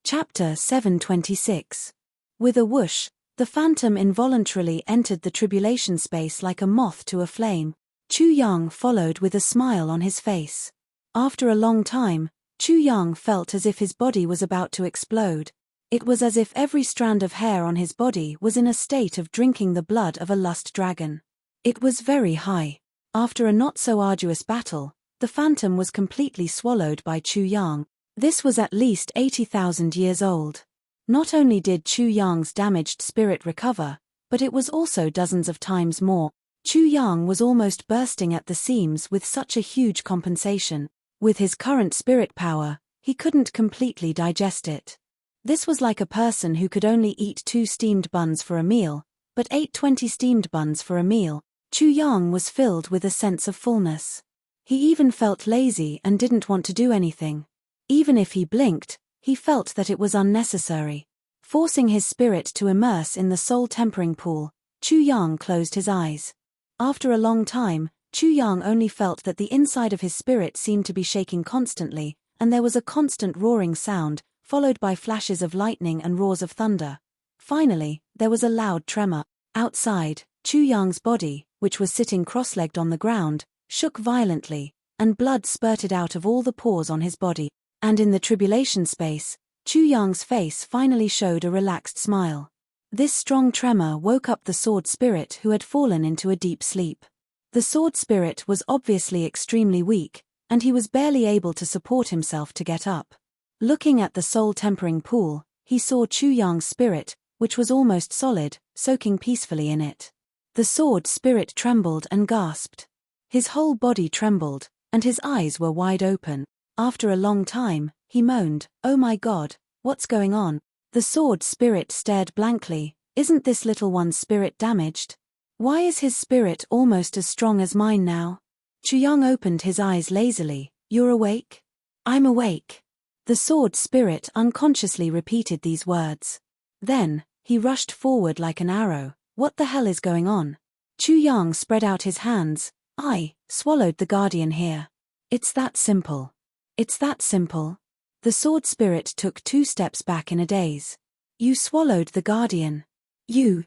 Chapter 726. With a whoosh, the phantom involuntarily entered the tribulation space like a moth to a flame. Chu Yang followed with a smile on his face. After a long time, Chu Yang felt as if his body was about to explode. It was as if every strand of hair on his body was in a state of drinking the blood of a lust dragon. It was very high. After a not-so-arduous battle, the phantom was completely swallowed by Chu Yang. This was at least 80,000 years old. Not only did Chu Yang's damaged spirit recover, but it was also dozens of times more. Chu Yang was almost bursting at the seams with such a huge compensation. With his current spirit power, he couldn't completely digest it. This was like a person who could only eat 2 steamed buns for a meal, but ate 20 steamed buns for a meal. Chu Yang was filled with a sense of fullness. He even felt lazy and didn't want to do anything. Even if he blinked, he felt that it was unnecessary. Forcing his spirit to immerse in the soul-tempering pool, Chu Yang closed his eyes. After a long time, Chu Yang only felt that the inside of his spirit seemed to be shaking constantly, and there was a constant roaring sound, followed by flashes of lightning and roars of thunder. Finally, there was a loud tremor. Outside, Chu Yang's body, which was sitting cross-legged on the ground, shook violently, and blood spurted out of all the pores on his body. And in the tribulation space, Chu Yang's face finally showed a relaxed smile. This strong tremor woke up the sword spirit who had fallen into a deep sleep. The sword spirit was obviously extremely weak, and he was barely able to support himself to get up. Looking at the soul-tempering pool, he saw Chu Yang's spirit, which was almost solid, soaking peacefully in it. The sword spirit trembled and gasped. His whole body trembled, and his eyes were wide open. After a long time, he moaned, "Oh my God, what's going on?" The sword spirit stared blankly. "Isn't this little one's spirit damaged? Why is his spirit almost as strong as mine now?" Chu Yang opened his eyes lazily. "You're awake?" "I'm awake." The sword spirit unconsciously repeated these words. Then, he rushed forward like an arrow. "What the hell is going on?" Chu Yang spread out his hands. "I swallowed the guardian here. It's that simple. It's that simple." The sword spirit took 2 steps back in a daze. "You swallowed the guardian. You.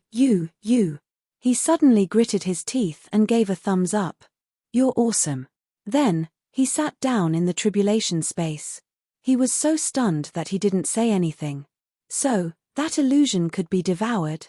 He suddenly gritted his teeth and gave a thumbs up. "You're awesome." Then, he sat down in the tribulation space. He was so stunned that he didn't say anything. So, that illusion could be devoured.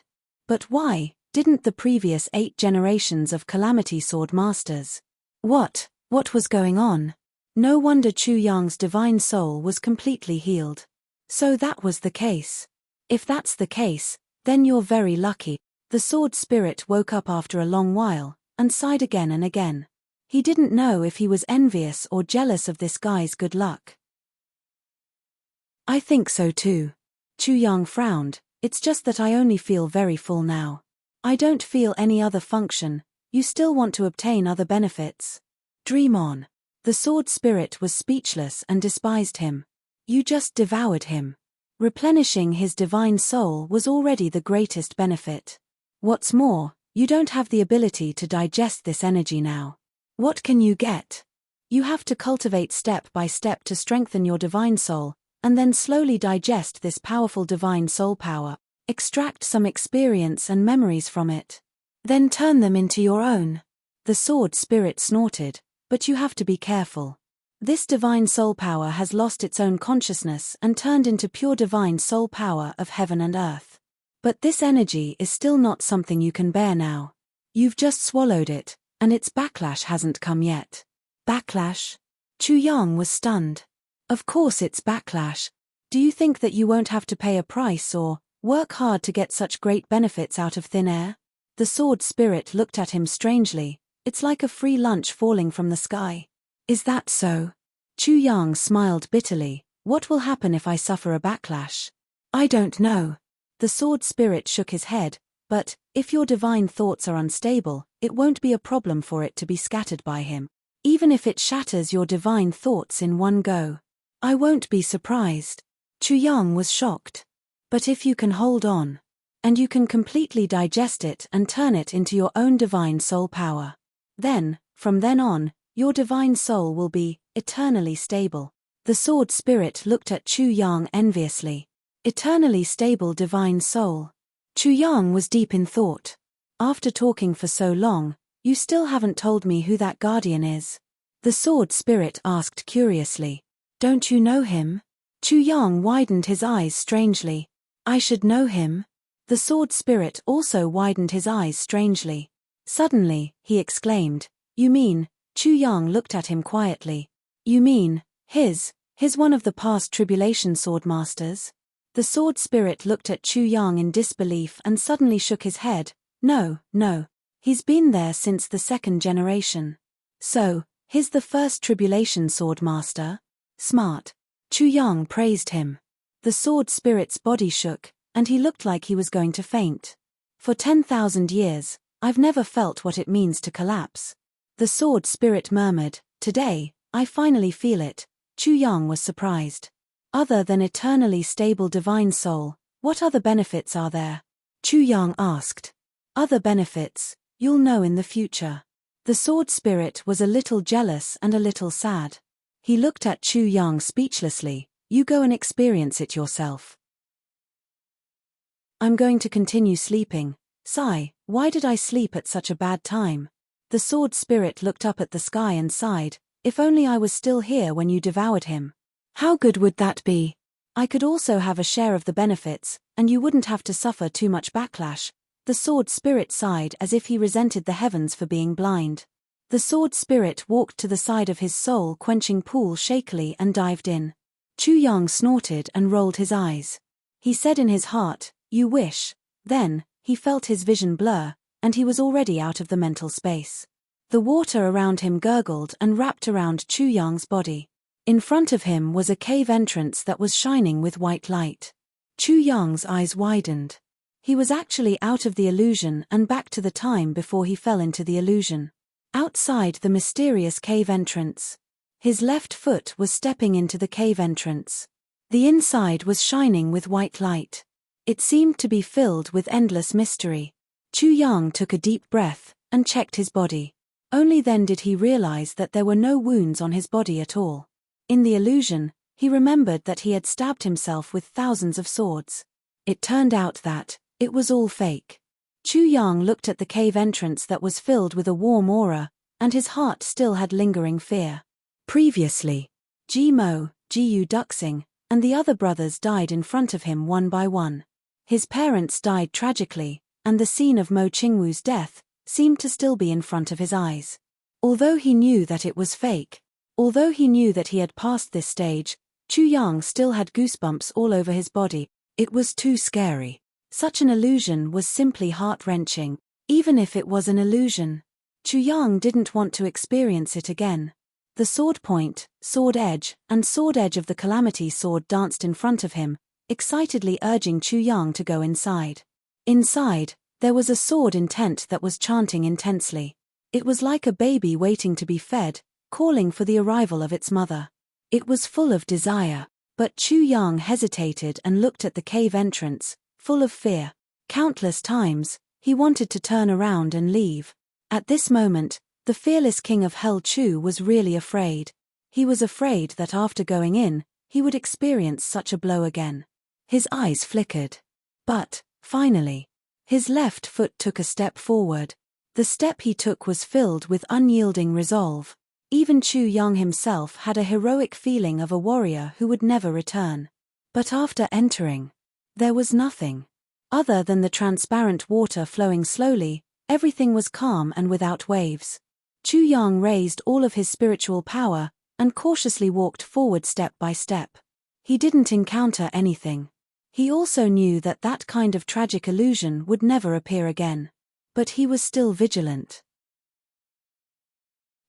But why didn't the previous 8 generations of Calamity Sword Masters? What was going on? No wonder Chu Yang's divine soul was completely healed. So that was the case. If that's the case, then you're very lucky. The sword spirit woke up after a long while, and sighed again and again. He didn't know if he was envious or jealous of this guy's good luck. "I think so too." Chu Yang frowned. "It's just that I only feel very full now. I don't feel any other function. You still want to obtain other benefits? Dream on." The sword spirit was speechless and despised him. "You just devoured him. Replenishing his divine soul was already the greatest benefit. What's more, you don't have the ability to digest this energy now. What can you get? You have to cultivate step by step to strengthen your divine soul, and then slowly digest this powerful divine soul power, extract some experience and memories from it. Then turn them into your own." The sword spirit snorted. "But you have to be careful. This divine soul power has lost its own consciousness and turned into pure divine soul power of heaven and earth. But this energy is still not something you can bear now. You've just swallowed it, and its backlash hasn't come yet." "Backlash?" Chu Yang was stunned. Of course it's backlash. Do you think that you won't have to pay a price or work hard to get such great benefits out of thin air? The sword spirit looked at him strangely. It's like a free lunch falling from the sky. Is that so? Chu Yang smiled bitterly. What will happen if I suffer a backlash? I don't know. The sword spirit shook his head, but if your divine thoughts are unstable, it won't be a problem for it to be scattered by him. Even if it shatters your divine thoughts in one go. I won't be surprised. Chu Yang was shocked. But if you can hold on, and you can completely digest it and turn it into your own divine soul power, then, from then on, your divine soul will be eternally stable. The sword spirit looked at Chu Yang enviously. Eternally stable divine soul. Chu Yang was deep in thought. After talking for so long, you still haven't told me who that guardian is. The sword spirit asked curiously. Don't you know him? Chu Yang widened his eyes strangely. I should know him. The sword spirit also widened his eyes strangely. Suddenly, he exclaimed, You mean? Chu Yang looked at him quietly. You mean, his one of the past tribulation sword masters? The sword spirit looked at Chu Yang in disbelief and suddenly shook his head. No. He's been there since the second generation. So, he's the first tribulation sword master? Smart. Chu Yang praised him. The sword spirit's body shook, and he looked like he was going to faint. For 10,000 years, I've never felt what it means to collapse. The sword spirit murmured, Today, I finally feel it. Chu Yang was surprised. Other than eternally stable divine soul, what other benefits are there? Chu Yang asked. Other benefits, you'll know in the future. The sword spirit was a little jealous and a little sad. He looked at Chu Yang speechlessly. You go and experience it yourself. I'm going to continue sleeping. Sigh, why did I sleep at such a bad time? The sword spirit looked up at the sky and sighed. If only I was still here when you devoured him. How good would that be? I could also have a share of the benefits, and you wouldn't have to suffer too much backlash. The sword spirit sighed as if he resented the heavens for being blind. The sword spirit walked to the side of his soul-quenching pool shakily and dived in. Chu Yang snorted and rolled his eyes. He said in his heart, You wish. Then, he felt his vision blur, and he was already out of the mental space. The water around him gurgled and wrapped around Chu Yang's body. In front of him was a cave entrance that was shining with white light. Chu Yang's eyes widened. He was actually out of the illusion and back to the time before he fell into the illusion. Outside the mysterious cave entrance. His left foot was stepping into the cave entrance. The inside was shining with white light. It seemed to be filled with endless mystery. Chu Yang took a deep breath and checked his body. Only then did he realize that there were no wounds on his body at all. In the illusion, he remembered that he had stabbed himself with thousands of swords. It turned out that it was all fake. Chu Yang looked at the cave entrance that was filled with a warm aura, and his heart still had lingering fear. Previously, Ji Mo, Jiu Duxing, and the other brothers died in front of him one by one. His parents died tragically, and the scene of Mo Qingwu's death seemed to still be in front of his eyes. Although he knew that it was fake, although he knew that he had passed this stage, Chu Yang still had goosebumps all over his body. It was too scary. Such an illusion was simply heart-wrenching. Even if it was an illusion, Chu Yang didn't want to experience it again. The sword point, sword edge, and sword edge of the calamity sword danced in front of him, excitedly urging Chu Yang to go inside. Inside, there was a sword intent that was chanting intensely. It was like a baby waiting to be fed, calling for the arrival of its mother. It was full of desire, but Chu Yang hesitated and looked at the cave entrance, full of fear. Countless times, he wanted to turn around and leave. At this moment, the fearless king of Hell Chu was really afraid. He was afraid that after going in, he would experience such a blow again. His eyes flickered. But, finally, his left foot took a step forward. The step he took was filled with unyielding resolve. Even Chu Yang himself had a heroic feeling of a warrior who would never return. But after entering, there was nothing. Other than the transparent water flowing slowly, everything was calm and without waves. Chu Yang raised all of his spiritual power, and cautiously walked forward step by step. He didn't encounter anything. He also knew that that kind of tragic illusion would never appear again. But he was still vigilant.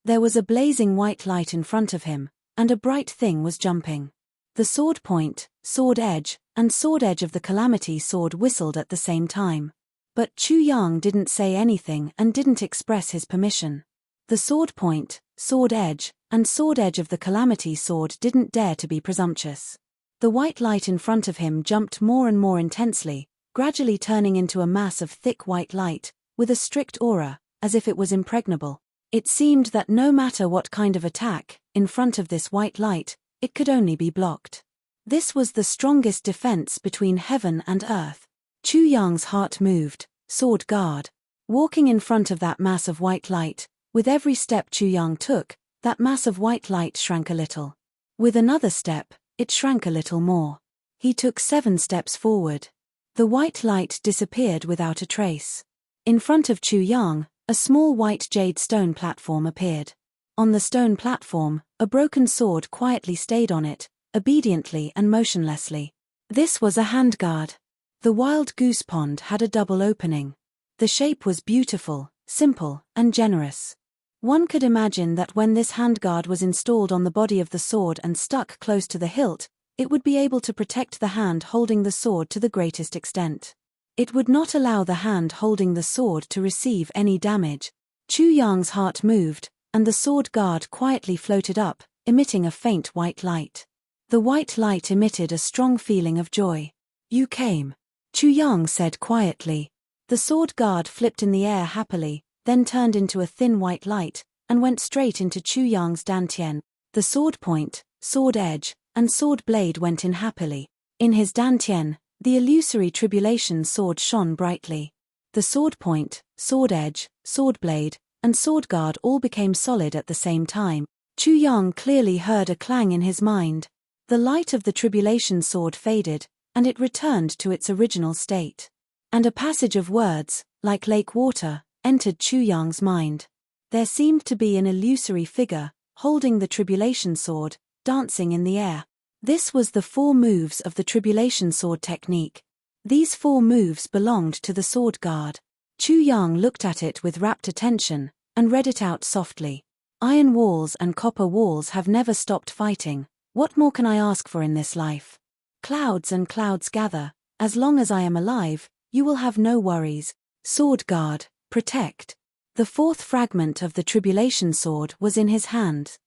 There was a blazing white light in front of him, and a bright thing was jumping. The sword point, sword edge, and sword edge of the calamity sword whistled at the same time. But Chu Yang didn't say anything and didn't express his permission. The sword point, sword edge, and sword edge of the calamity sword didn't dare to be presumptuous. The white light in front of him jumped more and more intensely, gradually turning into a mass of thick white light, with a strict aura, as if it was impregnable. It seemed that no matter what kind of attack, in front of this white light, it could only be blocked. This was the strongest defense between heaven and earth. Chu Yang's heart moved, sword guard. Walking in front of that mass of white light, with every step Chu Yang took, that mass of white light shrank a little. With another step, it shrank a little more. He took 7 steps forward. The white light disappeared without a trace. In front of Chu Yang, a small white jade stone platform appeared. On the stone platform, a broken sword quietly stayed on it, obediently and motionlessly. This was a handguard. The wild goose pond had a double opening. The shape was beautiful, simple, and generous. One could imagine that when this handguard was installed on the body of the sword and stuck close to the hilt, it would be able to protect the hand holding the sword to the greatest extent. It would not allow the hand holding the sword to receive any damage. Chu Yang's heart moved, and the sword guard quietly floated up, emitting a faint white light. The white light emitted a strong feeling of joy. "You came," Chu Yang said quietly. The sword guard flipped in the air happily, then turned into a thin white light, and went straight into Chu Yang's dantian. The sword point, sword edge, and sword blade went in happily. In his dantian, the illusory tribulation sword shone brightly. The sword point, sword edge, sword blade, and sword guard all became solid at the same time. Chu Yang clearly heard a clang in his mind. The light of the tribulation sword faded, and it returned to its original state. And a passage of words, like lake water, entered Chu Yang's mind. There seemed to be an illusory figure, holding the tribulation sword, dancing in the air. This was the 4 moves of the tribulation sword technique. These 4 moves belonged to the sword guard. Chu Yang looked at it with rapt attention, and read it out softly. Iron walls and copper walls have never stopped fighting. What more can I ask for in this life? Clouds and clouds gather. As long as I am alive, you will have no worries. Sword guard, protect. The 4th fragment of the tribulation sword was in his hand.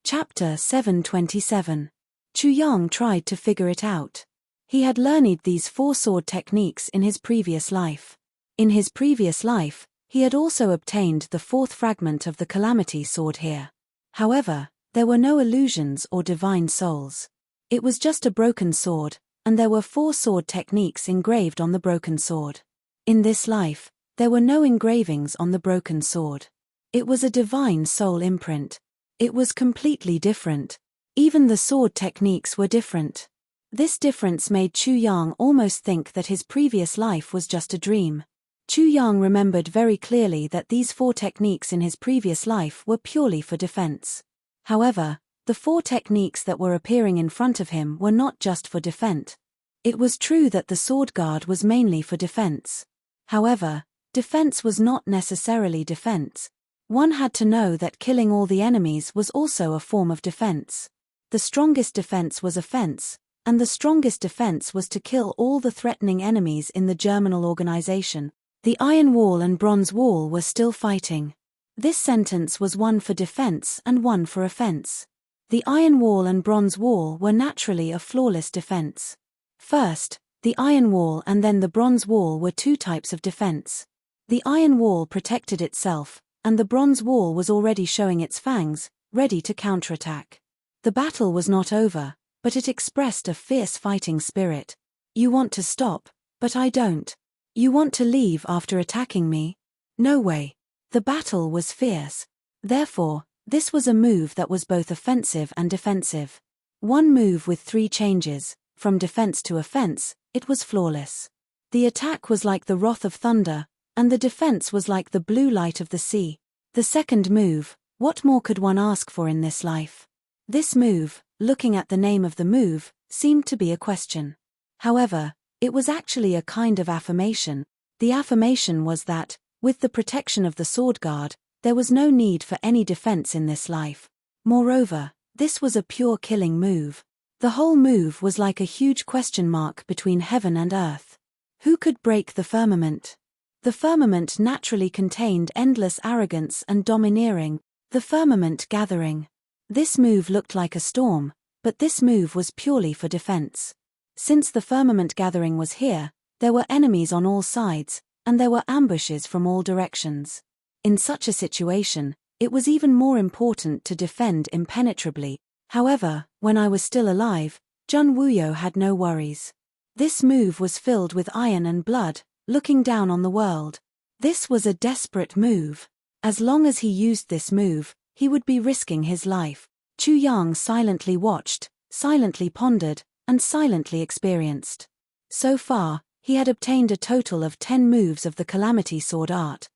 Chapter 727. Chu Yang tried to figure it out. He had learned these 4 sword techniques in his previous life. In his previous life, he had also obtained the 4th fragment of the calamity sword here. However, there were no illusions or divine souls. It was just a broken sword, and there were 4 sword techniques engraved on the broken sword. In this life, there were no engravings on the broken sword. It was a divine soul imprint. It was completely different. Even the sword techniques were different. This difference made Chu Yang almost think that his previous life was just a dream. Chu Yang remembered very clearly that these 4 techniques in his previous life were purely for defense. However, the 4 techniques that were appearing in front of him were not just for defense. It was true that the sword guard was mainly for defense. However, defense was not necessarily defense. One had to know that killing all the enemies was also a form of defense. The strongest defense was offense, and the strongest defense was to kill all the threatening enemies in the germinal organization. The Iron Wall and Bronze Wall were still fighting. This sentence was one for defense and one for offense. The Iron Wall and Bronze Wall were naturally a flawless defense. First, the Iron Wall and then the Bronze Wall were 2 types of defense. The Iron Wall protected itself, and the Bronze Wall was already showing its fangs, ready to counterattack. The battle was not over, but it expressed a fierce fighting spirit. You want to stop, but I don't. You want to leave after attacking me? No way. The battle was fierce. Therefore, this was a move that was both offensive and defensive. One move with 3 changes, from defense to offense, it was flawless. The attack was like the wrath of thunder, and the defense was like the blue light of the sea. The second move, what more could one ask for in this life? This move, looking at the name of the move, seemed to be a question. However, it was actually a kind of affirmation. The affirmation was that, with the protection of the sword guard, there was no need for any defense in this life. Moreover, this was a pure killing move. The whole move was like a huge question mark between heaven and earth. Who could break the firmament? The firmament naturally contained endless arrogance and domineering, the firmament gathering. This move looked like a storm, but this move was purely for defense. Since the firmament gathering was here, there were enemies on all sides, and there were ambushes from all directions. In such a situation, it was even more important to defend impenetrably. However, when I was still alive, Jun Wuyo had no worries. This move was filled with iron and blood, looking down on the world. This was a desperate move. As long as he used this move, he would be risking his life. Chu Yang silently watched, silently pondered, and silently experienced. So far, he had obtained a total of 10 moves of the Calamity Sword art.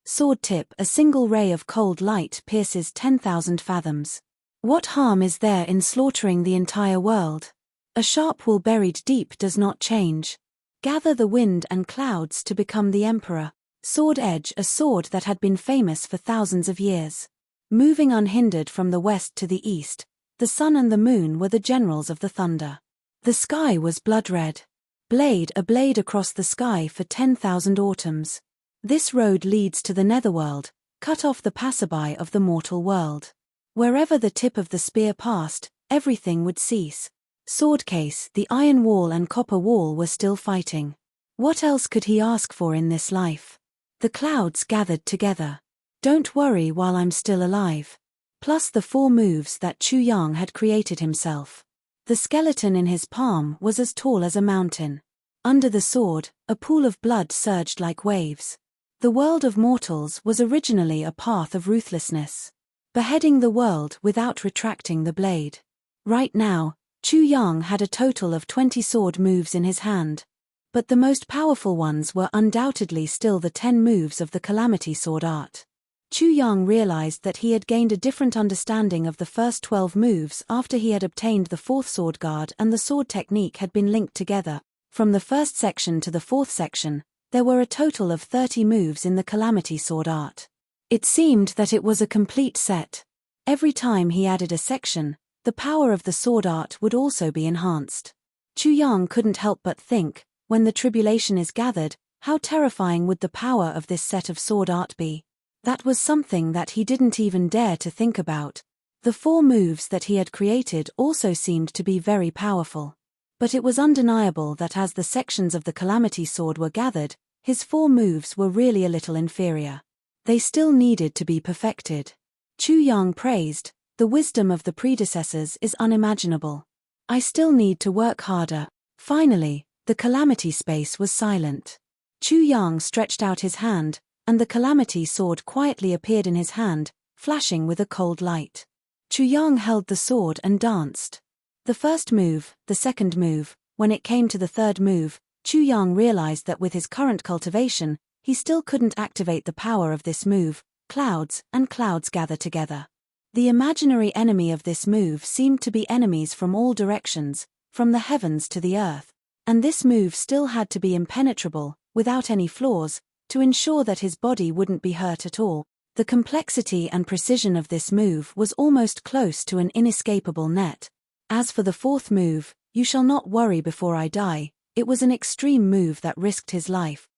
Sword tip: a single ray of cold light pierces 10,000 fathoms. What harm is there in slaughtering the entire world? A sharp wool buried deep does not change. Gather the wind and clouds to become the emperor. Sword edge: a sword that had been famous for thousands of years. Moving unhindered from the west to the east, the sun and the moon were the generals of the thunder. The sky was blood red. Blade: a blade across the sky for 10,000 autumns. This road leads to the netherworld, cut off the passerby of the mortal world. Wherever the tip of the spear passed, everything would cease. Sword case: the iron wall and copper wall were still fighting. What else could he ask for in this life? The clouds gathered together. Don't worry while I'm still alive. Plus the 4 moves that Chu Yang had created himself. The skeleton in his palm was as tall as a mountain. Under the sword, a pool of blood surged like waves. The world of mortals was originally a path of ruthlessness, beheading the world without retracting the blade. Right now, Chu Yang had a total of 20 sword moves in his hand. But the most powerful ones were undoubtedly still the 10 moves of the Calamity Sword art. Chu Yang realized that he had gained a different understanding of the first 12 moves after he had obtained the 4th sword guard and the sword technique had been linked together. From the first section to the 4th section, there were a total of 30 moves in the Calamity Sword art. It seemed that it was a complete set. Every time he added a section, the power of the sword art would also be enhanced. Chu Yang couldn't help but think, when the tribulation is gathered, how terrifying would the power of this set of sword art be? That was something that he didn't even dare to think about. The 4 moves that he had created also seemed to be very powerful. But it was undeniable that as the sections of the Calamity Sword were gathered, his 4 moves were really a little inferior. They still needed to be perfected. Chu Yang praised, "The wisdom of the predecessors is unimaginable. I still need to work harder." Finally, the Calamity space was silent. Chu Yang stretched out his hand, and the Calamity Sword quietly appeared in his hand, flashing with a cold light. Chu Yang held the sword and danced. The first move, the second move, when it came to the third move, Chu Yang realized that with his current cultivation, he still couldn't activate the power of this move. Clouds and clouds gather together. The imaginary enemy of this move seemed to be enemies from all directions, from the heavens to the earth, and this move still had to be impenetrable, without any flaws, to ensure that his body wouldn't be hurt at all. The complexity and precision of this move was almost close to an inescapable net. As for the 4th move, "You shall not worry before I die," it was an extreme move that risked his life.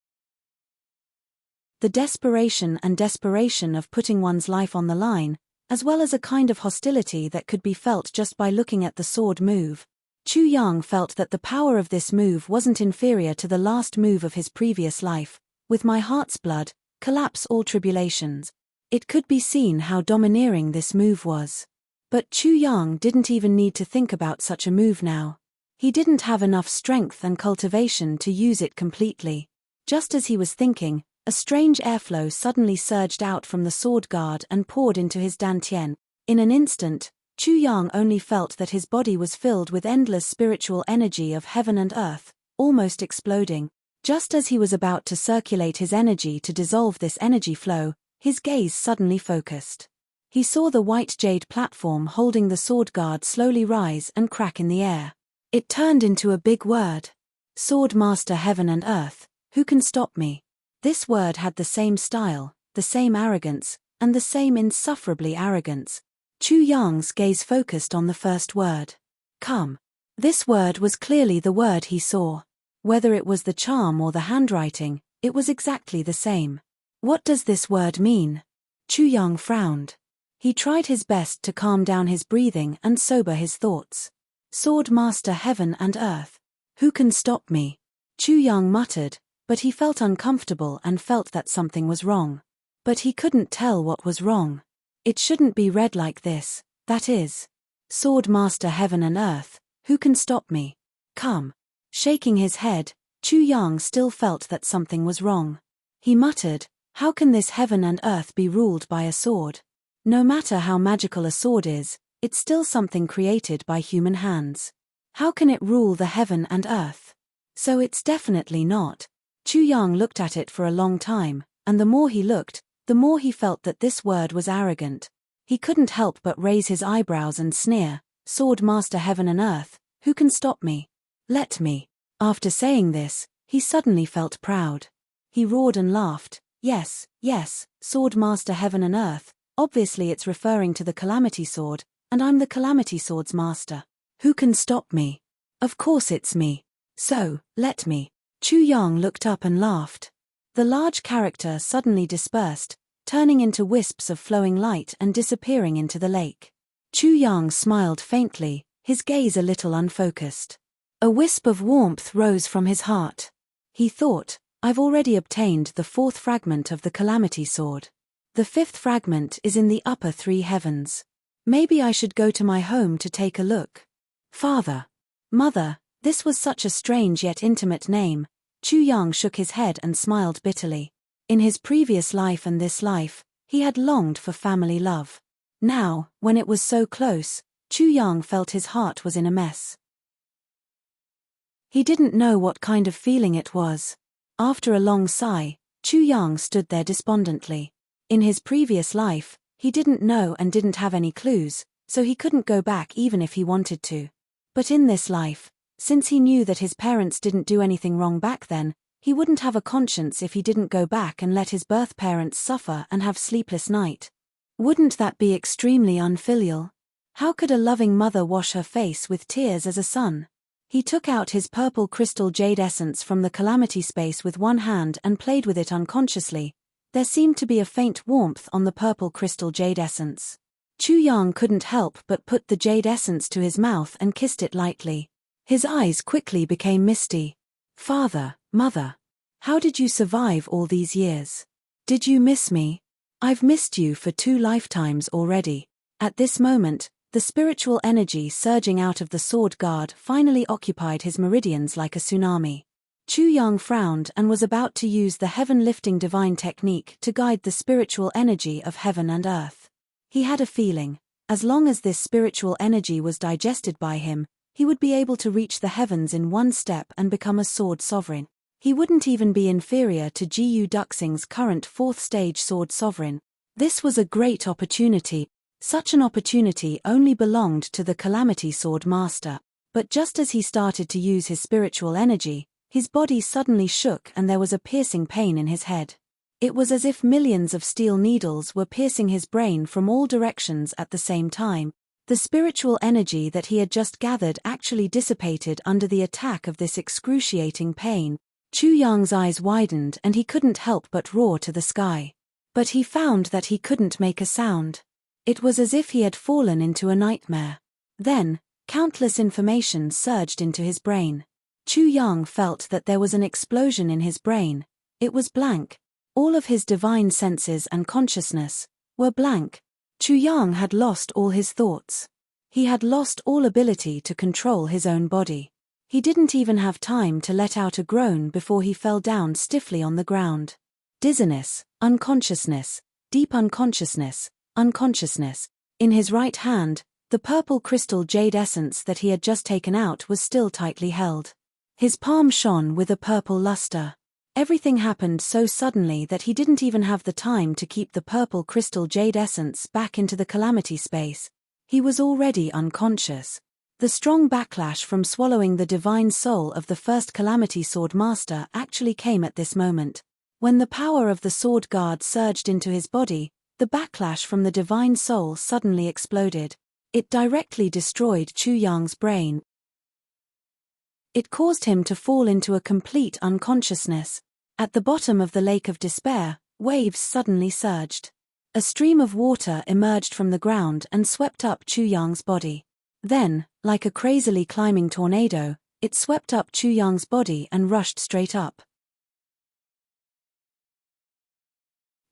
The desperation of putting one's life on the line, as well as a kind of hostility that could be felt just by looking at the sword move. Chu Yang felt that the power of this move wasn't inferior to the last move of his previous life. "With my heart's blood, collapse all tribulations." It could be seen how domineering this move was. But Chu Yang didn't even need to think about such a move now. He didn't have enough strength and cultivation to use it completely. Just as he was thinking, a strange airflow suddenly surged out from the sword guard and poured into his dantian. In an instant, Chu Yang only felt that his body was filled with endless spiritual energy of heaven and earth, almost exploding. Just as he was about to circulate his energy to dissolve this energy flow, his gaze suddenly focused. He saw the white jade platform holding the sword guard slowly rise and crack in the air. It turned into a big word. Sword Master Heaven and Earth, who can stop me? This word had the same style, the same arrogance, and the same insufferably arrogance. Chu Yang's gaze focused on the first word. Come. This word was clearly the word he saw. Whether it was the charm or the handwriting, it was exactly the same. What does this word mean? Chu Yang frowned. He tried his best to calm down his breathing and sober his thoughts. Sword Master Heaven and Earth. Who can stop me? Chu Yang muttered, but he felt uncomfortable and felt that something was wrong. But he couldn't tell what was wrong. It shouldn't be read like this, that is. Sword Master Heaven and Earth, who can stop me? Come. Shaking his head, Chu Yang still felt that something was wrong. He muttered, how can this heaven and earth be ruled by a sword? No matter how magical a sword is, it's still something created by human hands. How can it rule the heaven and earth? So it's definitely not. Chu Yang looked at it for a long time, and the more he looked, the more he felt that this word was arrogant. He couldn't help but raise his eyebrows and sneer, Sword Master Heaven and Earth, who can stop me? Let me. After saying this, he suddenly felt proud. He roared and laughed, yes, yes, Sword Master Heaven and Earth, obviously it's referring to the Calamity Sword, and I'm the Calamity Sword's master. Who can stop me? Of course it's me. So, let me. Chu Yang looked up and laughed. The large character suddenly dispersed, turning into wisps of flowing light and disappearing into the lake. Chu Yang smiled faintly, his gaze a little unfocused. A wisp of warmth rose from his heart. He thought, I've already obtained the 4th fragment of the Calamity Sword. The 5th fragment is in the upper 3 heavens. Maybe I should go to my home to take a look. Father. Mother, this was such a strange yet intimate name. Chu Yang shook his head and smiled bitterly. In his previous life and this life, he had longed for family love. Now, when it was so close, Chu Yang felt his heart was in a mess. He didn't know what kind of feeling it was. After a long sigh, Chu Yang stood there despondently. In his previous life, he didn't know and didn't have any clues, so he couldn't go back even if he wanted to. But in this life, since he knew that his parents didn't do anything wrong back then, he wouldn't have a conscience if he didn't go back and let his birth parents suffer and have sleepless night. Wouldn't that be extremely unfilial? How could a loving mother wash her face with tears as a son? He took out his purple crystal jade essence from the calamity space with one hand and played with it unconsciously. There seemed to be a faint warmth on the purple crystal jade essence. Chu Yang couldn't help but put the jade essence to his mouth and kissed it lightly. His eyes quickly became misty. Father, Mother, how did you survive all these years? Did you miss me? I've missed you for 2 lifetimes already. At this moment, the spiritual energy surging out of the sword guard finally occupied his meridians like a tsunami. Chu Yang frowned and was about to use the heaven-lifting divine technique to guide the spiritual energy of heaven and earth. He had a feeling, as long as this spiritual energy was digested by him, he would be able to reach the heavens in one step and become a sword sovereign. He wouldn't even be inferior to Gu Duxing's current 4th stage sword sovereign. This was a great opportunity. Such an opportunity only belonged to the Calamity Sword Master. But just as he started to use his spiritual energy, his body suddenly shook and there was a piercing pain in his head. It was as if millions of steel needles were piercing his brain from all directions at the same time. The spiritual energy that he had just gathered actually dissipated under the attack of this excruciating pain. Chu Yang's eyes widened and he couldn't help but roar to the sky. But he found that he couldn't make a sound. It was as if he had fallen into a nightmare. Then, countless information surged into his brain. Chu Yang felt that there was an explosion in his brain. It was blank. All of his divine senses and consciousness were blank. Chu Yang had lost all his thoughts. He had lost all ability to control his own body. He didn't even have time to let out a groan before he fell down stiffly on the ground. Dizziness, unconsciousness, deep unconsciousness, unconsciousness. In his right hand, the purple crystal jade essence that he had just taken out was still tightly held. His palm shone with a purple luster. Everything happened so suddenly that he didn't even have the time to keep the purple crystal jade essence back into the calamity space. He was already unconscious. The strong backlash from swallowing the divine soul of the first calamity sword master actually came at this moment. When the power of the sword guard surged into his body, the backlash from the divine soul suddenly exploded. It directly destroyed Chu Yang's brain. It caused him to fall into a complete unconsciousness. At the bottom of the lake of despair, waves suddenly surged. A stream of water emerged from the ground and swept up Chu Yang's body. Then, like a crazily climbing tornado, it swept up Chu Yang's body and rushed straight up.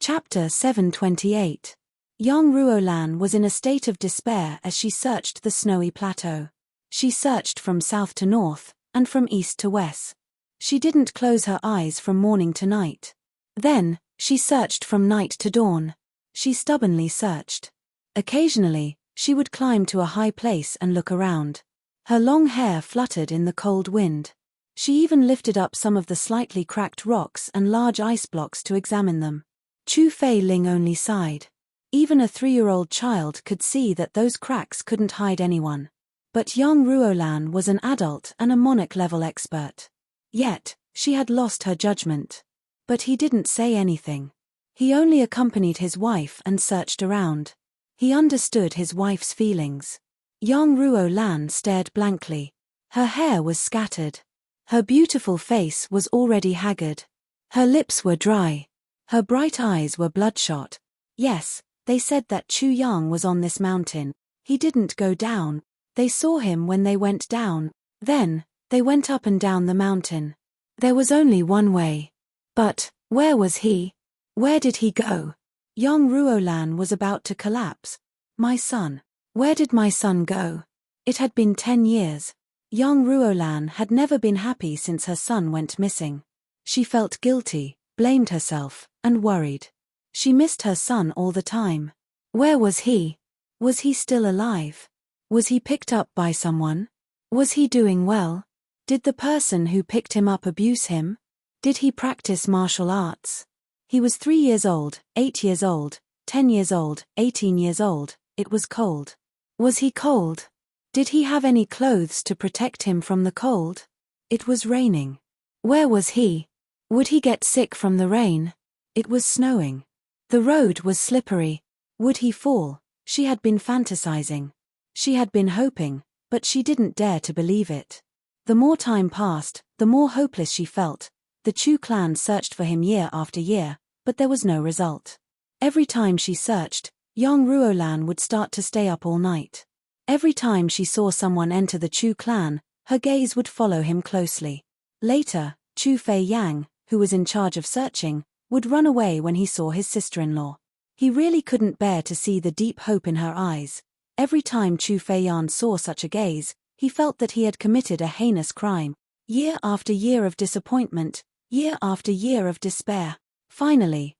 Chapter 728. Young Ruolan was in a state of despair as she searched the snowy plateau. She searched from south to north, and from east to west. She didn't close her eyes from morning to night. Then, she searched from night to dawn. She stubbornly searched. Occasionally, she would climb to a high place and look around. Her long hair fluttered in the cold wind. She even lifted up some of the slightly cracked rocks and large ice blocks to examine them. Chu Fei Ling only sighed. Even a 3-year-old child could see that those cracks couldn't hide anyone. But young Ruolan was an adult and a monarch-level expert. Yet, she had lost her judgment. But he didn't say anything. He only accompanied his wife and searched around. He understood his wife's feelings. Young Ruolan stared blankly. Her hair was scattered. Her beautiful face was already haggard. Her lips were dry. Her bright eyes were bloodshot. Yes, they said that Chu Yang was on this mountain. He didn't go down. They saw him when they went down. Then, they went up and down the mountain. There was only one way. But, where was he? Where did he go? Young Ruolan was about to collapse. My son. Where did my son go? It had been 10 years. Young Ruolan had never been happy since her son went missing. She felt guilty, blamed herself, and worried. She missed her son all the time. Where was he? Was he still alive? Was he picked up by someone? Was he doing well? Did the person who picked him up abuse him? Did he practice martial arts? He was 3 years old, 8 years old, 10 years old, 18 years old. It was cold. Was he cold? Did he have any clothes to protect him from the cold? It was raining. Where was he? Would he get sick from the rain? It was snowing. The road was slippery. Would he fall? She had been fantasizing. She had been hoping, but she didn't dare to believe it. The more time passed, the more hopeless she felt. The Chu clan searched for him year after year, but there was no result. Every time she searched, young Ruolan would start to stay up all night. Every time she saw someone enter the Chu clan, her gaze would follow him closely. Later, Chu Fei Yang, who was in charge of searching, would run away when he saw his sister-in-law. He really couldn't bear to see the deep hope in her eyes. Every time Chu Fei Yan saw such a gaze, he felt that he had committed a heinous crime. Year after year of disappointment, year after year of despair. Finally,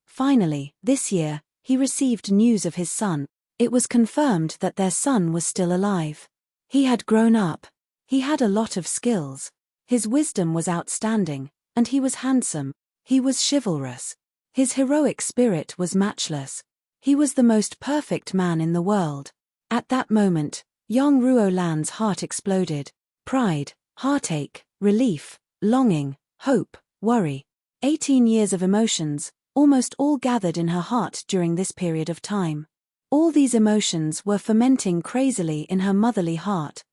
this year, he received news of his son. It was confirmed that their son was still alive. He had grown up. He had a lot of skills. His wisdom was outstanding, and he was handsome. He was chivalrous. His heroic spirit was matchless. He was the most perfect man in the world. At that moment, young Ruolan's heart exploded. Pride, heartache, relief, longing, hope, worry. 18 years of emotions, almost all gathered in her heart during this period of time. All these emotions were fermenting crazily in her motherly heart.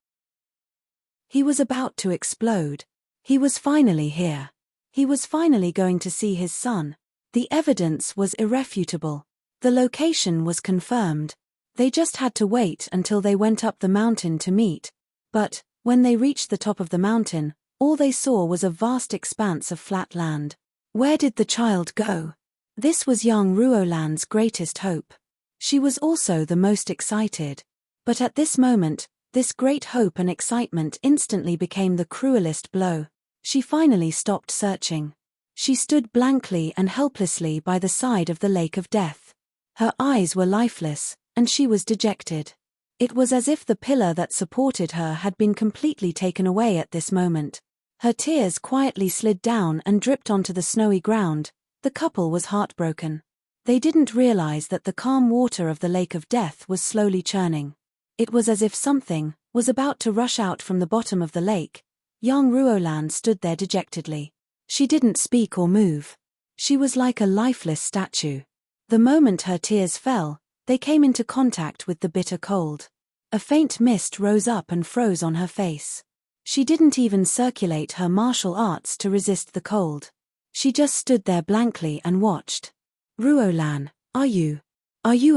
He was about to explode. He was finally here. He was finally going to see his son. The evidence was irrefutable. The location was confirmed. They just had to wait until they went up the mountain to meet. But, when they reached the top of the mountain, all they saw was a vast expanse of flat land. Where did the child go? This was young Ruolan's greatest hope. She was also the most excited. But at this moment, this great hope and excitement instantly became the cruelest blow. She finally stopped searching. She stood blankly and helplessly by the side of the lake of death. Her eyes were lifeless, and she was dejected. It was as if the pillar that supported her had been completely taken away at this moment. Her tears quietly slid down and dripped onto the snowy ground. The couple was heartbroken. They didn't realize that the calm water of the lake of death was slowly churning. It was as if something was about to rush out from the bottom of the lake. Young Ruolan stood there dejectedly. She didn't speak or move. She was like a lifeless statue. The moment her tears fell, they came into contact with the bitter cold. A faint mist rose up and froze on her face. She didn't even circulate her martial arts to resist the cold. She just stood there blankly and watched. Ruolan, are you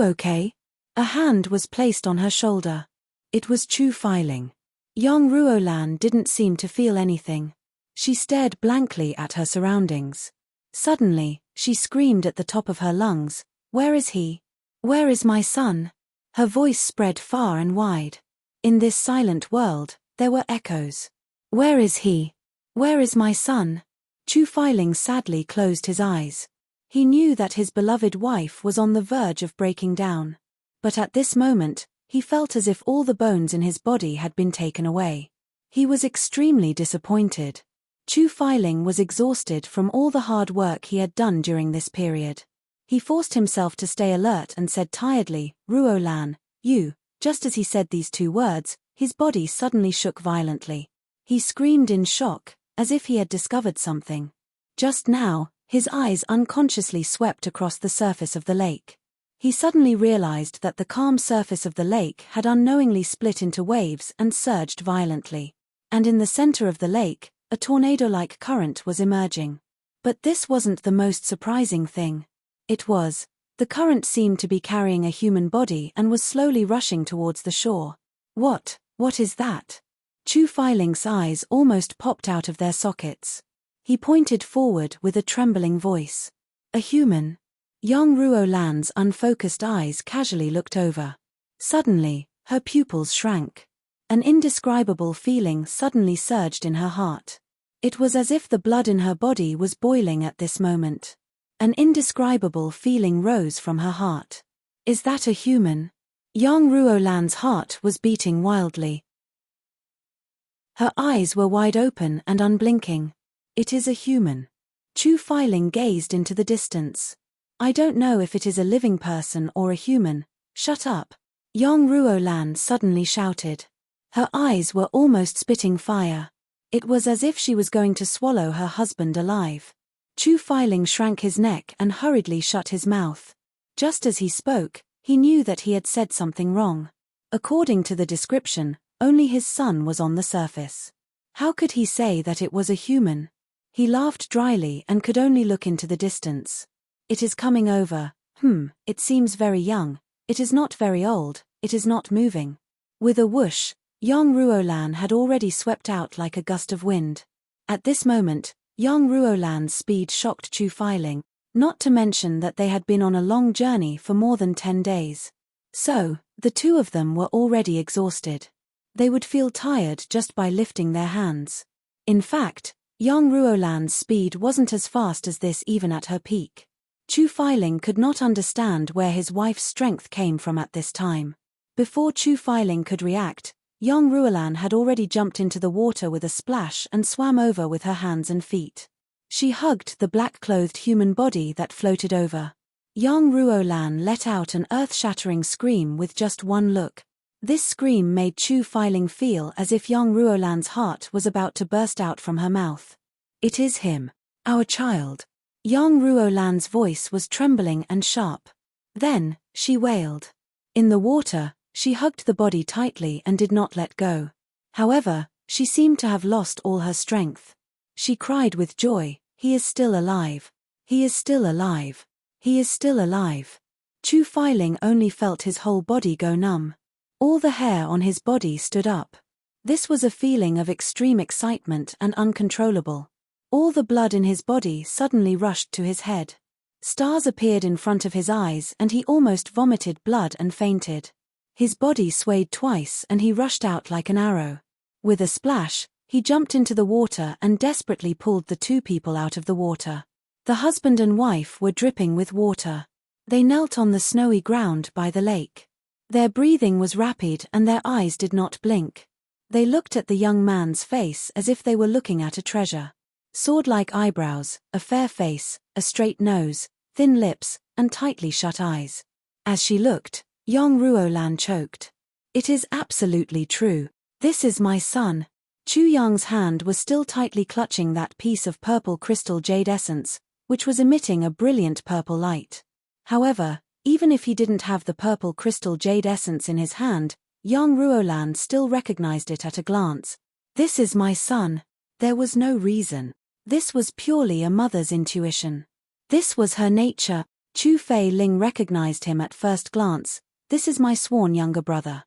okay? A hand was placed on her shoulder. It was Chu Filing. Young Ruolan didn't seem to feel anything. She stared blankly at her surroundings. Suddenly, she screamed at the top of her lungs, "Where is he? Where is my son?" Her voice spread far and wide. In this silent world, there were echoes. "Where is he? Where is my son?" Chu Filing sadly closed his eyes. He knew that his beloved wife was on the verge of breaking down. But at this moment, he felt as if all the bones in his body had been taken away. He was extremely disappointed. Chu Filing was exhausted from all the hard work he had done during this period. He forced himself to stay alert and said tiredly, "Ruolan, you." Just as he said these two words, his body suddenly shook violently. He screamed in shock, as if he had discovered something. Just now, his eyes unconsciously swept across the surface of the lake. He suddenly realized that the calm surface of the lake had unknowingly split into waves and surged violently. And in the center of the lake, a tornado-like current was emerging. But this wasn't the most surprising thing. The current seemed to be carrying a human body and was slowly rushing towards the shore. What is that? Chu Filing's eyes almost popped out of their sockets. He pointed forward with a trembling voice. A human. Young Ruolan's unfocused eyes casually looked over. Suddenly, her pupils shrank. An indescribable feeling suddenly surged in her heart. It was as if the blood in her body was boiling at this moment. An indescribable feeling rose from her heart. Is that a human? Young Ruolan's heart was beating wildly. Her eyes were wide open and unblinking. It is a human. Chu Filing gazed into the distance. I don't know if it is a living person or a human. Shut up. Young Ruolan suddenly shouted. Her eyes were almost spitting fire. It was as if she was going to swallow her husband alive. Chu Filing shrank his neck and hurriedly shut his mouth. Just as he spoke, he knew that he had said something wrong. According to the description, only his son was on the surface. How could he say that it was a human? He laughed dryly and could only look into the distance. It is coming over. It seems very young. It is not very old. It is not moving. With a whoosh, young Ruolan had already swept out like a gust of wind. At this moment, young Ruolan's speed shocked Chu Filing, not to mention that they had been on a long journey for more than 10 days. So, the two of them were already exhausted. They would feel tired just by lifting their hands. In fact, young Ruolan's speed wasn't as fast as this even at her peak. Chu Filing could not understand where his wife's strength came from at this time. Before Chu Filing could react, young Ruolan had already jumped into the water with a splash and swam over with her hands and feet. She hugged the black-clothed human body that floated over. Young Ruolan let out an earth-shattering scream with just one look. This scream made Chu Filing feel as if young Ruolan's heart was about to burst out from her mouth. It is him. Our child. Young Ruolan's voice was trembling and sharp. Then, she wailed. In the water, she hugged the body tightly and did not let go. However, she seemed to have lost all her strength. She cried with joy, "He is still alive. He is still alive. He is still alive." Chu Filing only felt his whole body go numb. All the hair on his body stood up. This was a feeling of extreme excitement and uncontrollable. All the blood in his body suddenly rushed to his head. Stars appeared in front of his eyes and he almost vomited blood and fainted. His body swayed twice and he rushed out like an arrow. With a splash, he jumped into the water and desperately pulled the two people out of the water. The husband and wife were dripping with water. They knelt on the snowy ground by the lake. Their breathing was rapid and their eyes did not blink. They looked at the young man's face as if they were looking at a treasure. Sword-like eyebrows, a fair face, a straight nose, thin lips, and tightly shut eyes. As she looked, Yang Ruolan choked. It is absolutely true. This is my son. Chu Yang's hand was still tightly clutching that piece of purple crystal jade essence, which was emitting a brilliant purple light. However, even if he didn't have the purple crystal jade essence in his hand, Yang Ruolan still recognized it at a glance. This is my son. There was no reason. This was purely a mother's intuition. This was her nature. Chu Fei Ling recognized him at first glance. This is my sworn younger brother.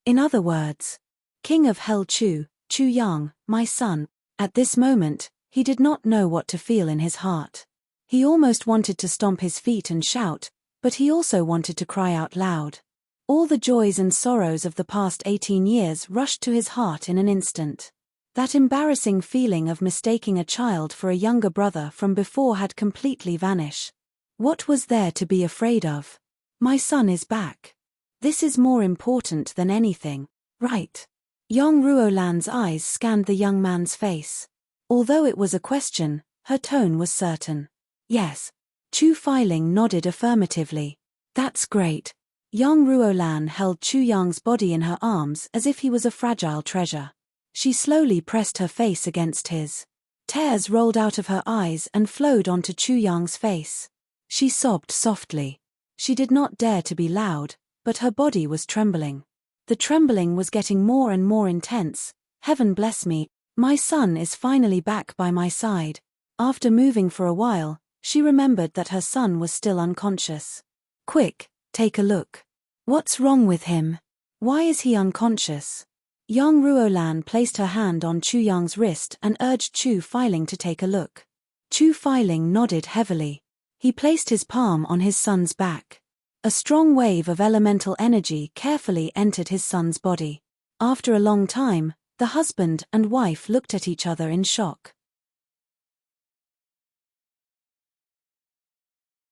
In other words, King of Hell Chu Yang, my son. At this moment, he did not know what to feel in his heart. He almost wanted to stomp his feet and shout, but he also wanted to cry out loud. All the joys and sorrows of the past 18 years rushed to his heart in an instant. That embarrassing feeling of mistaking a child for a younger brother from before had completely vanished. What was there to be afraid of? My son is back. This is more important than anything, right? Yang Ruolan's eyes scanned the young man's face. Although it was a question, her tone was certain. Yes. Chu Feiling nodded affirmatively. That's great. Yang Ruolan held Chu Yang's body in her arms as if he was a fragile treasure. She slowly pressed her face against his. Tears rolled out of her eyes and flowed onto Chu Yang's face. She sobbed softly. She did not dare to be loud, but her body was trembling. The trembling was getting more and more intense. Heaven bless me, my son is finally back by my side. After moving for a while, she remembered that her son was still unconscious. Quick, take a look. What's wrong with him? Why is he unconscious? Yang Ruolan placed her hand on Chu Yang's wrist and urged Chu Feiling to take a look. Chu Feiling nodded heavily. He placed his palm on his son's back. A strong wave of elemental energy carefully entered his son's body. After a long time, the husband and wife looked at each other in shock.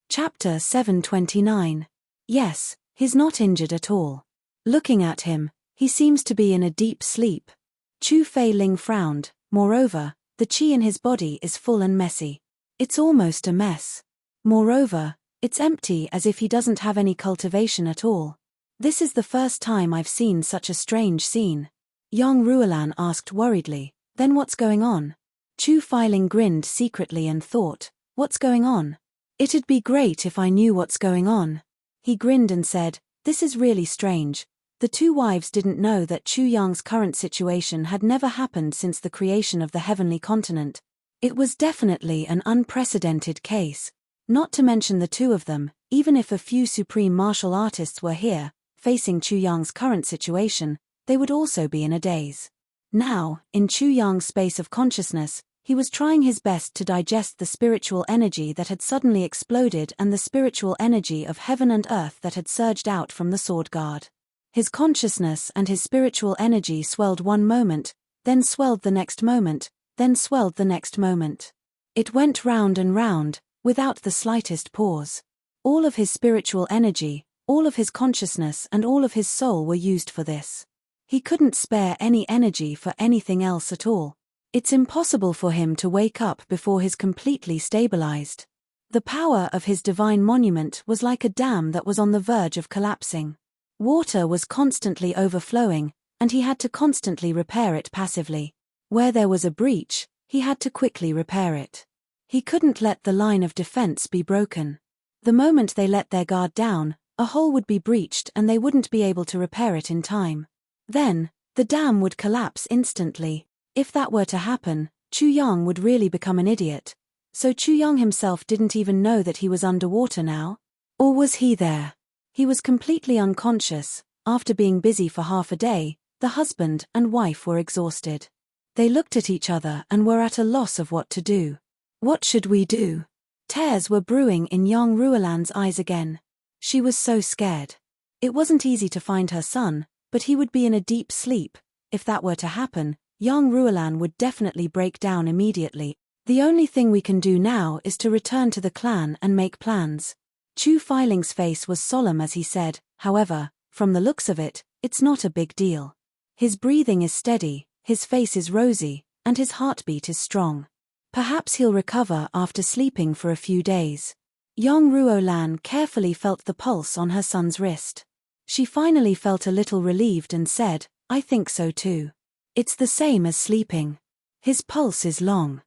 Chapter 729. Yes, he's not injured at all. Looking at him, he seems to be in a deep sleep. Chu Fei Ling frowned. Moreover, the qi in his body is full and messy. It's almost a mess. Moreover, it's empty as if he doesn't have any cultivation at all. This is the first time I've seen such a strange scene. Yang Ruolan asked worriedly, then what's going on? Chu Feiling grinned secretly and thought, what's going on? It'd be great if I knew what's going on. He grinned and said, this is really strange. The two wives didn't know that Chu Yang's current situation had never happened since the creation of the heavenly continent. It was definitely an unprecedented case. Not to mention the two of them, even if a few supreme martial artists were here, facing Chu Yang's current situation, they would also be in a daze. Now, in Chu Yang's space of consciousness, he was trying his best to digest the spiritual energy that had suddenly exploded and the spiritual energy of heaven and earth that had surged out from the sword guard. His consciousness and his spiritual energy swelled one moment, then swelled the next moment, then swelled the next moment. It went round and round, without the slightest pause. All of his spiritual energy, all of his consciousness and all of his soul were used for this. He couldn't spare any energy for anything else at all. It's impossible for him to wake up before he's completely stabilized. The power of his divine monument was like a dam that was on the verge of collapsing. Water was constantly overflowing, and he had to constantly repair it passively. Where there was a breach, he had to quickly repair it. He couldn't let the line of defense be broken. The moment they let their guard down, a hole would be breached and they wouldn't be able to repair it in time. Then, the dam would collapse instantly. If that were to happen, Chu Yang would really become an idiot. So Chu Yang himself didn't even know that he was underwater now? Or was he there? He was completely unconscious. After being busy for half a day, the husband and wife were exhausted. They looked at each other and were at a loss of what to do. What should we do? Tears were brewing in Yang Ruolan's eyes again. She was so scared. It wasn't easy to find her son, but he would be in a deep sleep. If that were to happen, Yang Ruolan would definitely break down immediately. The only thing we can do now is to return to the clan and make plans. Chu Feiling's face was solemn as he said, however, from the looks of it, it's not a big deal. His breathing is steady, his face is rosy, and his heartbeat is strong. Perhaps he'll recover after sleeping for a few days. Young Ruolan carefully felt the pulse on her son's wrist. She finally felt a little relieved and said, "I think so too. It's the same as sleeping. His pulse is long."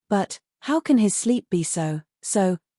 But, how can his sleep be so,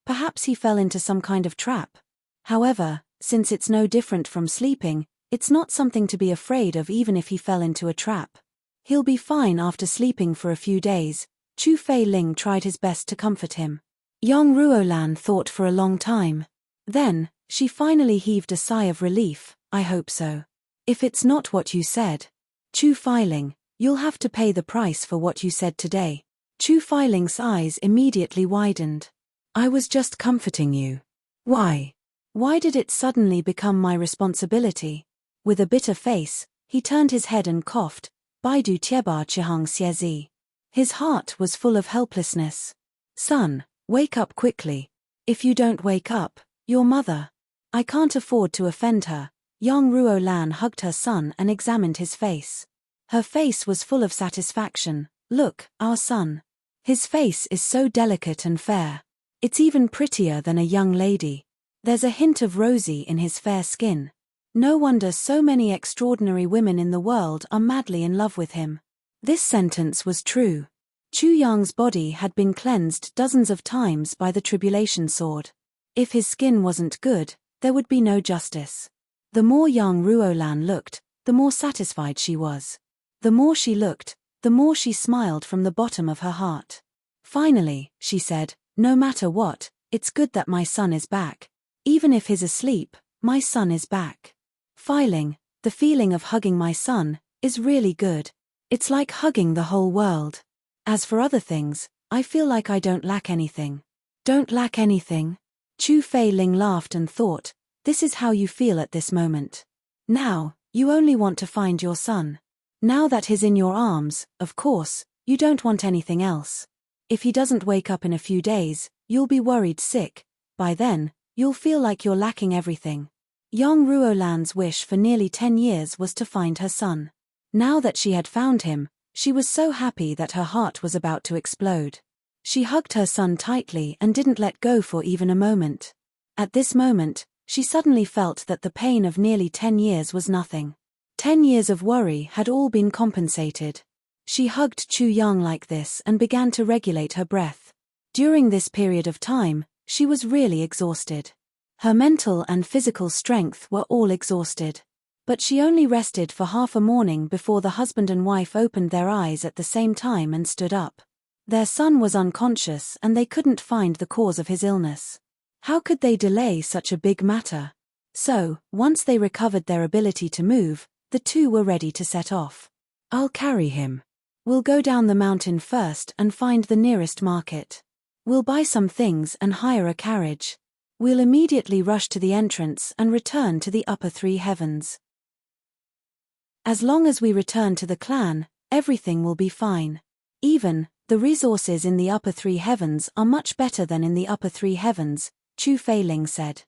perhaps he fell into some kind of trap? However, since it's no different from sleeping, it's not something to be afraid of even if he fell into a trap. He'll be fine after sleeping for a few days. Chu Fei-ling tried his best to comfort him. Young Ruolan thought for a long time. Then, she finally heaved a sigh of relief. "I hope so. If it's not what you said, Chu Fei-ling, you'll have to pay the price for what you said today." Chu Fei-ling's eyes immediately widened. "I was just comforting you. Why? Why did it suddenly become my responsibility?" With a bitter face, he turned his head and coughed, "Baidu Tieba Chihang Xiezi." His heart was full of helplessness. "Son, wake up quickly. If you don't wake up, your mother. I can't afford to offend her." Young Ruolan hugged her son and examined his face. Her face was full of satisfaction. "Look, our son. His face is so delicate and fair. It's even prettier than a young lady. There's a hint of rosy in his fair skin. No wonder so many extraordinary women in the world are madly in love with him." This sentence was true. Chu Yang's body had been cleansed dozens of times by the tribulation sword. If his skin wasn't good, there would be no justice. The more young Ruolan looked, the more satisfied she was. The more she looked, the more she smiled from the bottom of her heart. Finally, she said, "No matter what, it's good that my son is back. Even if he's asleep, my son is back. Fei-ling, the feeling of hugging my son is really good. It's like hugging the whole world. As for other things, I feel like I don't lack anything." "Don't lack anything?" Chu Fei-ling laughed and thought, "This is how you feel at this moment. Now, you only want to find your son. Now that he's in your arms, of course, you don't want anything else. If he doesn't wake up in a few days, you'll be worried sick. By then, you'll feel like you're lacking everything." Young Ruolan's wish for nearly 10 years was to find her son. Now that she had found him, she was so happy that her heart was about to explode. She hugged her son tightly and didn't let go for even a moment. At this moment, she suddenly felt that the pain of nearly 10 years was nothing. 10 years of worry had all been compensated. She hugged Chu Yang like this and began to regulate her breath. During this period of time, she was really exhausted. Her mental and physical strength were all exhausted. But she only rested for half a morning before the husband and wife opened their eyes at the same time and stood up. Their son was unconscious and they couldn't find the cause of his illness. How could they delay such a big matter? So, once they recovered their ability to move, the two were ready to set off. "I'll carry him. We'll go down the mountain first and find the nearest market. We'll buy some things and hire a carriage. We'll immediately rush to the entrance and return to the upper 3 heavens. As long as we return to the clan, everything will be fine. Even, the resources in the upper 3 heavens are much better than in the upper 3 heavens," Chu Fei-ling said.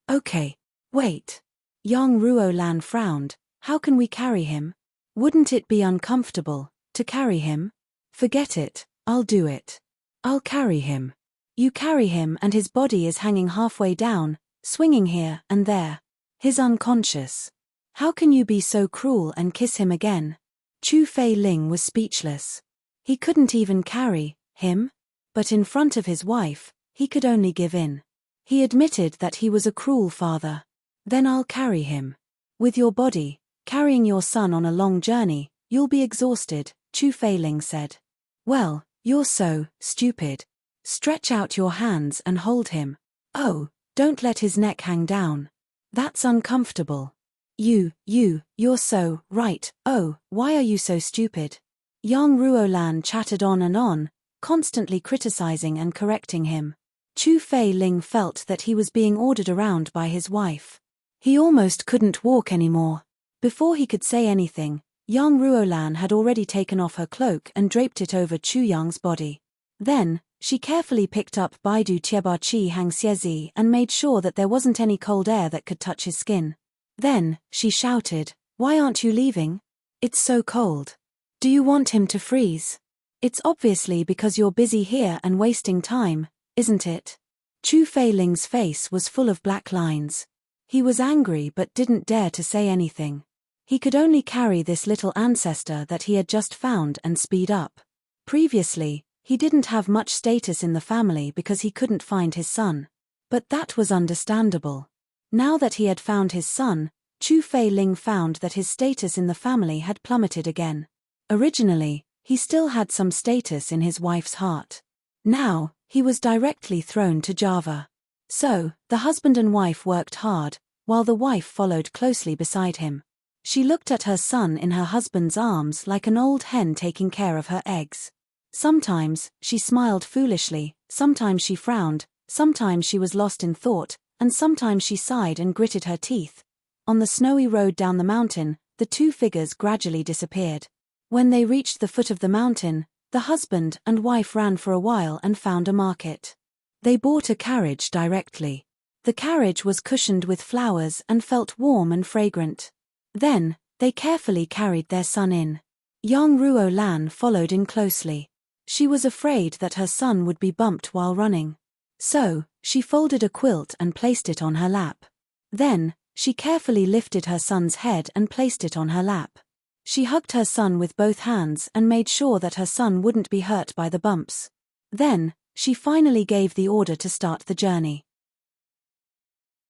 "Okay, wait." Young Ruolan frowned. "How can we carry him? Wouldn't it be uncomfortable to carry him?" "Forget it, I'll do it. I'll carry him." "You carry him and his body is hanging halfway down, swinging here and there. He's unconscious. How can you be so cruel and kiss him again?" Chu Fei-ling was speechless. He couldn't even carry him? But in front of his wife, he could only give in. He admitted that he was a cruel father. "Then I'll carry him. With your body, carrying your son on a long journey, you'll be exhausted," Chu Fei-ling said. "Well, you're so stupid. Stretch out your hands and hold him. Oh, don't let his neck hang down. That's uncomfortable. You're so right. Oh, why are you so stupid?" Young Ruolan chattered on and on, constantly criticizing and correcting him. Chu Fei-ling felt that he was being ordered around by his wife. He almost couldn't walk anymore. Before he could say anything, young Ruolan had already taken off her cloak and draped it over Chu Yang's body. Then, she carefully picked up Baidu Tieba Chi Hang Xiezi and made sure that there wasn't any cold air that could touch his skin. Then, she shouted, Why aren't you leaving? It's so cold. Do you want him to freeze? It's obviously because you're busy here and wasting time, isn't it? Chu Feiling's face was full of black lines. He was angry but didn't dare to say anything. He could only carry this little ancestor that he had just found and speed up. Previously, he didn't have much status in the family because he couldn't find his son. But that was understandable. Now that he had found his son, Chu Feiling found that his status in the family had plummeted again. Originally, he still had some status in his wife's heart. Now, he was directly thrown to Java. So, the husband and wife worked hard, while the wife followed closely beside him. She looked at her son in her husband's arms like an old hen taking care of her eggs. Sometimes, she smiled foolishly, sometimes she frowned, sometimes she was lost in thought, and sometimes she sighed and gritted her teeth. On the snowy road down the mountain, the two figures gradually disappeared. When they reached the foot of the mountain, the husband and wife ran for a while and found a market. They bought a carriage directly. The carriage was cushioned with flowers and felt warm and fragrant. Then, they carefully carried their son in. Young Ruo Lan followed in closely. She was afraid that her son would be bumped while running. So, she folded a quilt and placed it on her lap. Then, she carefully lifted her son's head and placed it on her lap. She hugged her son with both hands and made sure that her son wouldn't be hurt by the bumps. Then, she finally gave the order to start the journey.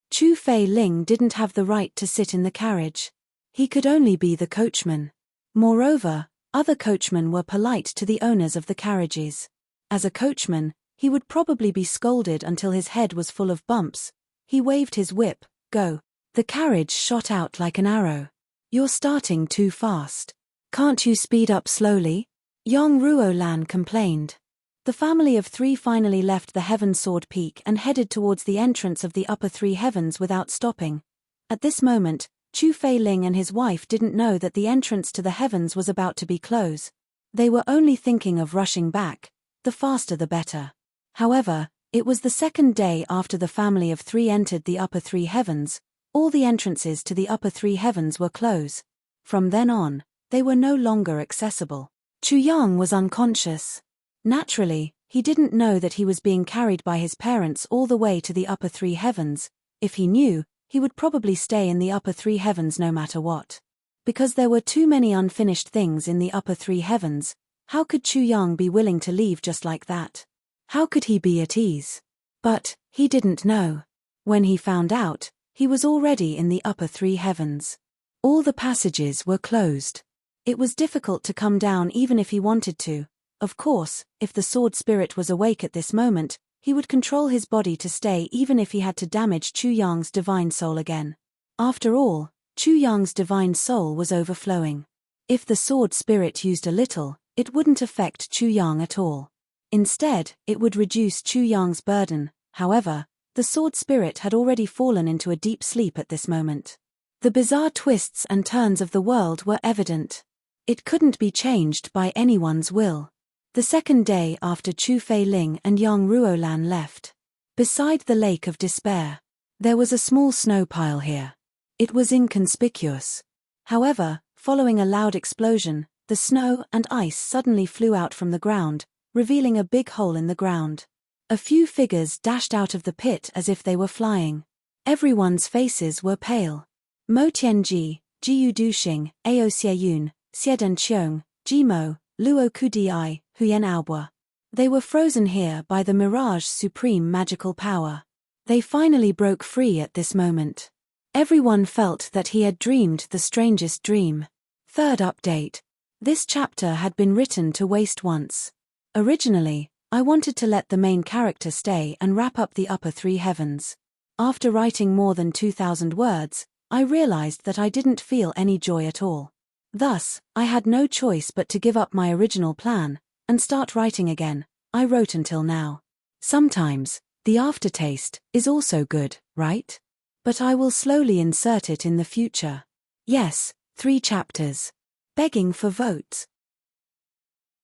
Chu Feiling didn't have the right to sit in the carriage. He could only be the coachman. Moreover, other coachmen were polite to the owners of the carriages. As a coachman, he would probably be scolded until his head was full of bumps. He waved his whip, go. The carriage shot out like an arrow. You're starting too fast. Can't you speed up slowly? Young Ruo Lan complained. The family of three finally left the Heaven Sword Peak and headed towards the entrance of the upper three heavens without stopping. At this moment, Chu Feiling and his wife didn't know that the entrance to the heavens was about to be closed. They were only thinking of rushing back, the faster the better. However, it was the second day after the family of three entered the upper three heavens. All the entrances to the upper three heavens were closed. From then on, they were no longer accessible. Chu Yang was unconscious. Naturally, he didn't know that he was being carried by his parents all the way to the upper three heavens. If he knew, he would probably stay in the upper three heavens no matter what. Because there were too many unfinished things in the upper three heavens, how could Chu Yang be willing to leave just like that? How could he be at ease? But, he didn't know. When he found out, he was already in the upper three heavens. All the passages were closed. It was difficult to come down even if he wanted to. Of course, if the sword spirit was awake at this moment, he would control his body to stay even if he had to damage Chu Yang's divine soul again. After all, Chu Yang's divine soul was overflowing. If the sword spirit used a little, it wouldn't affect Chu Yang at all. Instead, it would reduce Chu Yang's burden. However, the sword spirit had already fallen into a deep sleep at this moment. The bizarre twists and turns of the world were evident. It couldn't be changed by anyone's will. The second day after Chu Feiling and Yang Ruolan left. Beside the Lake of Despair. There was a small snow pile here. It was inconspicuous. However, following a loud explosion, the snow and ice suddenly flew out from the ground, revealing a big hole in the ground. A few figures dashed out of the pit as if they were flying. Everyone's faces were pale. Mo Tianji, Jiu Duxing, Ao Xieyun, Xiedan Qiong, Jimo, Luo Kudi, Huyen Aobua. They were frozen here by the Mirage's supreme magical power. They finally broke free at this moment. Everyone felt that he had dreamed the strangest dream. Third update. This chapter had been written to waste once. Originally, I wanted to let the main character stay and wrap up the upper three heavens. After writing more than 2,000 words, I realized that I didn't feel any joy at all. Thus, I had no choice but to give up my original plan and start writing again. I wrote until now. Sometimes, the aftertaste is also good, right? But I will slowly insert it in the future. Yes, 3 chapters. Begging for votes.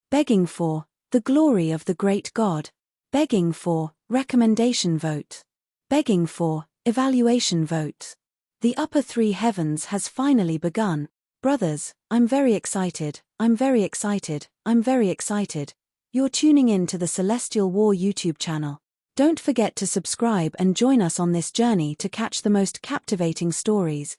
Begging for the glory of the great God. Begging for recommendation vote. Begging for evaluation vote. The upper three heavens has finally begun. Brothers, I'm very excited, I'm very excited, I'm very excited. You're tuning in to the Celestial War YouTube channel. Don't forget to subscribe and join us on this journey to catch the most captivating stories.